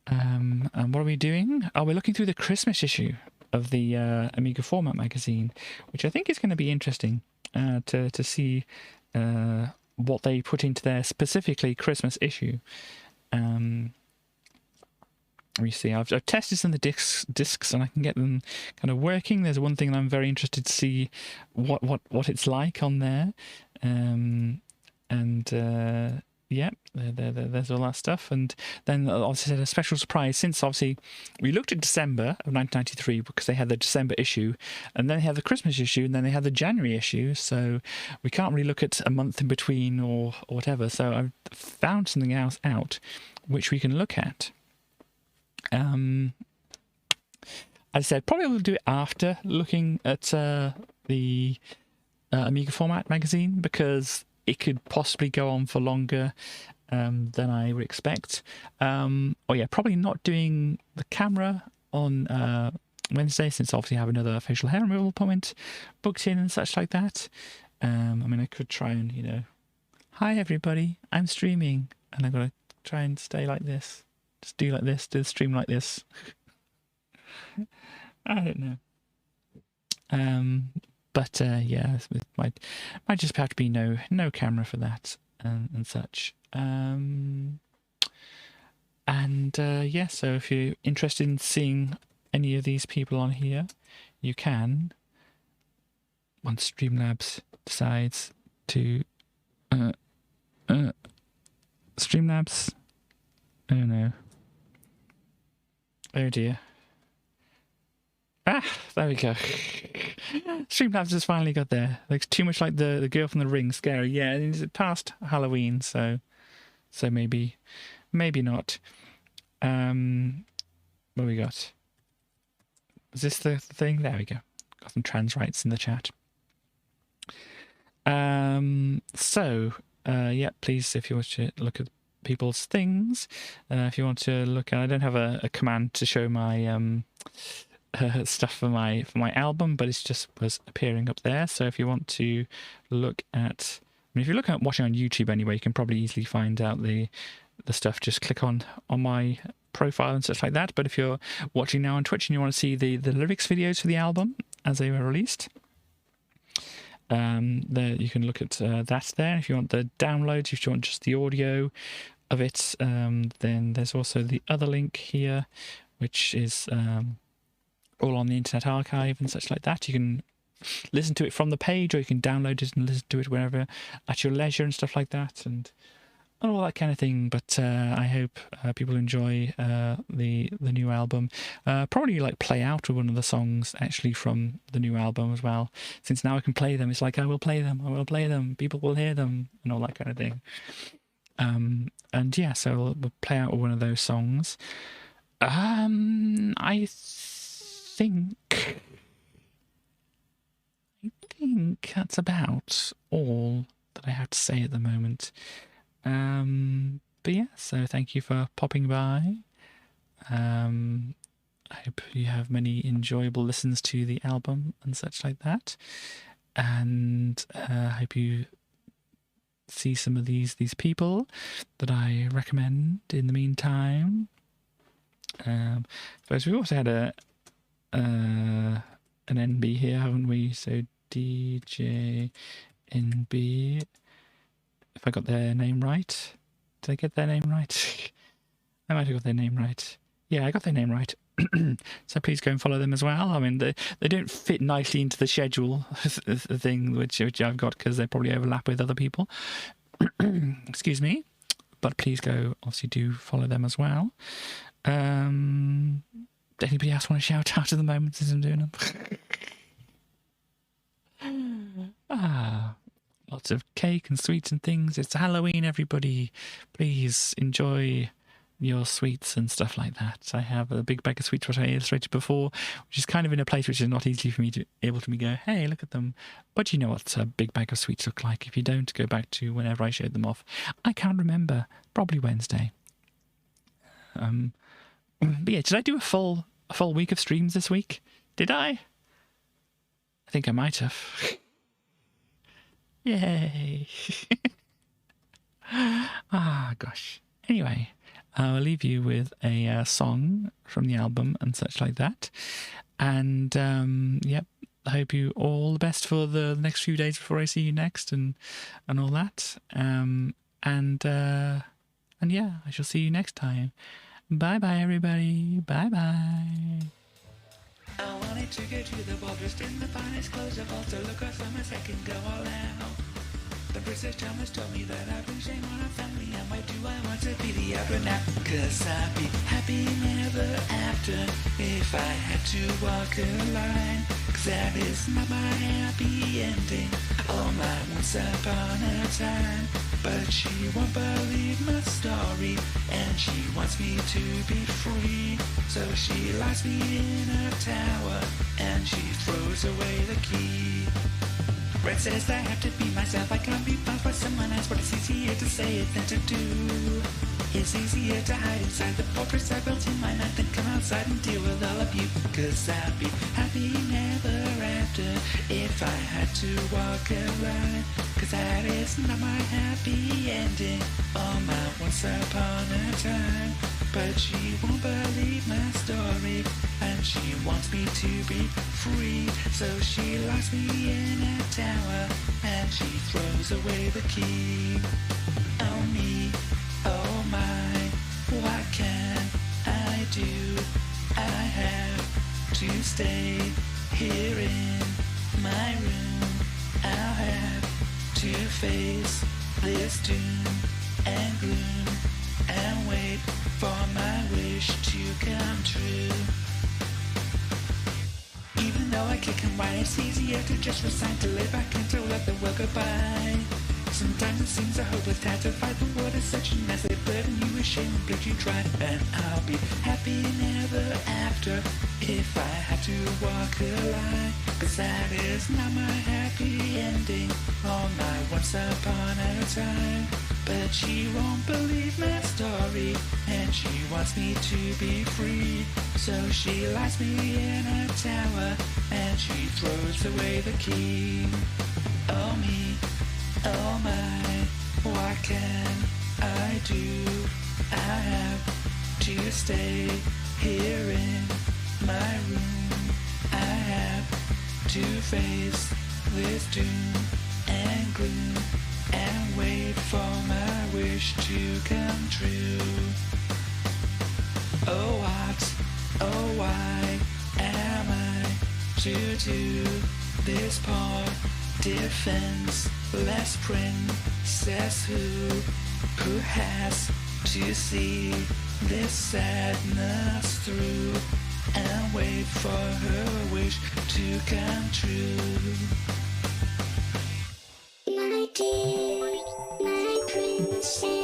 And what are we doing? We're looking through the Christmas issue of the Amiga Format magazine, which I think is going to be interesting to see what they put into their specifically Christmas issue. Let me see. I've tested some of the discs and I can get them kind of working. There's one thing that I'm very interested to see what it's like on there. Yeah, there's all that stuff. And then obviously a special surprise, since obviously we looked at December of 1993 because they had the December issue, and then they had the Christmas issue, and then they had the January issue, so we can't really look at a month in between or whatever. So I've found something else out which we can look at. As I said, probably we'll do it after looking at the Amiga Format magazine, because it could possibly go on for longer than I would expect. Probably not doing the camera on Wednesday, since obviously I have another facial hair removal appointment booked in and such like that. I could try and, hi everybody, I'm streaming, and I've got to try and stay like this. Just do like this, do the stream like this. I don't know. It might just have to be no camera for that and such. So if you're interested in seeing any of these people on here, you can, once Streamlabs decides to Streamlabs. Oh no. Oh dear. There we go. Streamlabs has finally got there. Looks too much like the girl from The Ring. Scary. Yeah, it's past Halloween, so maybe not. What we got? Is this the thing? There we go. Got some trans rights in the chat. Please, if you want to look at people's things, if you want to look at, I don't have a command to show my stuff for my album, but it's just was appearing up there. So if you want to look at, if you're looking at watching on YouTube anyway, you can probably easily find out the stuff. Just click on my profile and stuff like that. But if you're watching now on Twitch and you want to see the lyrics videos for the album as they were released, there you can look at that there. If you want the downloads, if you want just the audio of it, then there's also the other link here, which is all on the Internet Archive and such like that. You can listen to it from the page, or you can download it and listen to it wherever at your leisure and stuff like that, and all that kind of thing. But I hope people enjoy the new album. Probably like play out one of the songs actually from the new album as well, since now I can play them. It's like I will play them, people will hear them, and all that kind of thing. So we'll play out one of those songs. I think that's about all that I have to say at the moment. So thank you for popping by. I hope you have many enjoyable listens to the album and such like that. And I hope you see some of these people that I recommend in the meantime. Suppose we've also had an NB here, haven't we? So DJ NB. If I got their name right. Did I get their name right? I might have got their name right. Yeah, I got their name right. So please go and follow them as well. I mean, they don't fit nicely into the schedule thing which I've got because they probably overlap with other people. Excuse me. But please go, obviously do follow them as well. Anybody else want to shout out at the moment since I'm doing them? Lots of cake and sweets and things. It's Halloween, everybody. Please enjoy your sweets and stuff like that. I have a big bag of sweets, which I illustrated before, which is kind of in a place which is not easy for me to able to go, hey, look at them. But you know what a big bag of sweets look like. If you don't, go back to whenever I showed them off. I can't remember. Probably Wednesday. But yeah, did I do a full week of streams this week? Did I? I think I might have. Yay. Gosh. Anyway, I'll leave you with a song from the album and such like that. And, yep, I hope you all the best for the next few days before I see you next and all that. And yeah, I shall see you next time. Bye-bye, everybody. Bye-bye. I wanted to go to the ball dressed in the finest clothes of all to look at from a second go all out. The Princess Thomas told me that I bring shame on our family, and why do I want to be the opera now? 'Cause I'd be happy never after if I had to walk a line. 'Cause that is not my happy ending, oh my once upon a time. But she won't believe my story, and she wants me to be free. So she locks me in a tower, and she throws away the key. Red says I have to be myself, I can't be bound by someone else, but it's easier to say it than to do. It's easier to hide inside the fortress I built in my mind than come outside and deal with all of you. 'Cause I'd be happy never after if I had to walk a line. 'Cause that is not my happy ending, oh my once upon a time. But she won't believe my story, and she wants me to be free. So she locks me in a tower, and she throws away the key. Oh me, oh my, what can I do? I have to stay here in my room. I'll have to face this doom and gloom and wait for my wish to come true. Even though I kick and whine, it's easier to just resign to lay back and to let the world go by. Sometimes it seems a hopeless task to fight, but what is such a mess? They burden you with shame and guilt you try. And I'll be happy never after if I had to walk a line. 'Cause that is not my happy ending, oh my once upon a time. But she won't believe my story, and she wants me to be free. So she locks me in a tower, and she throws away the key. Oh me, oh my, what can I do? I have to stay here in my room. I have to face this doom and gloom and wait for my wish to come true. Oh what, oh why am I to do this poor defenseless princess who has to see this sadness through and wait for her wish to come true. My dear, my princess.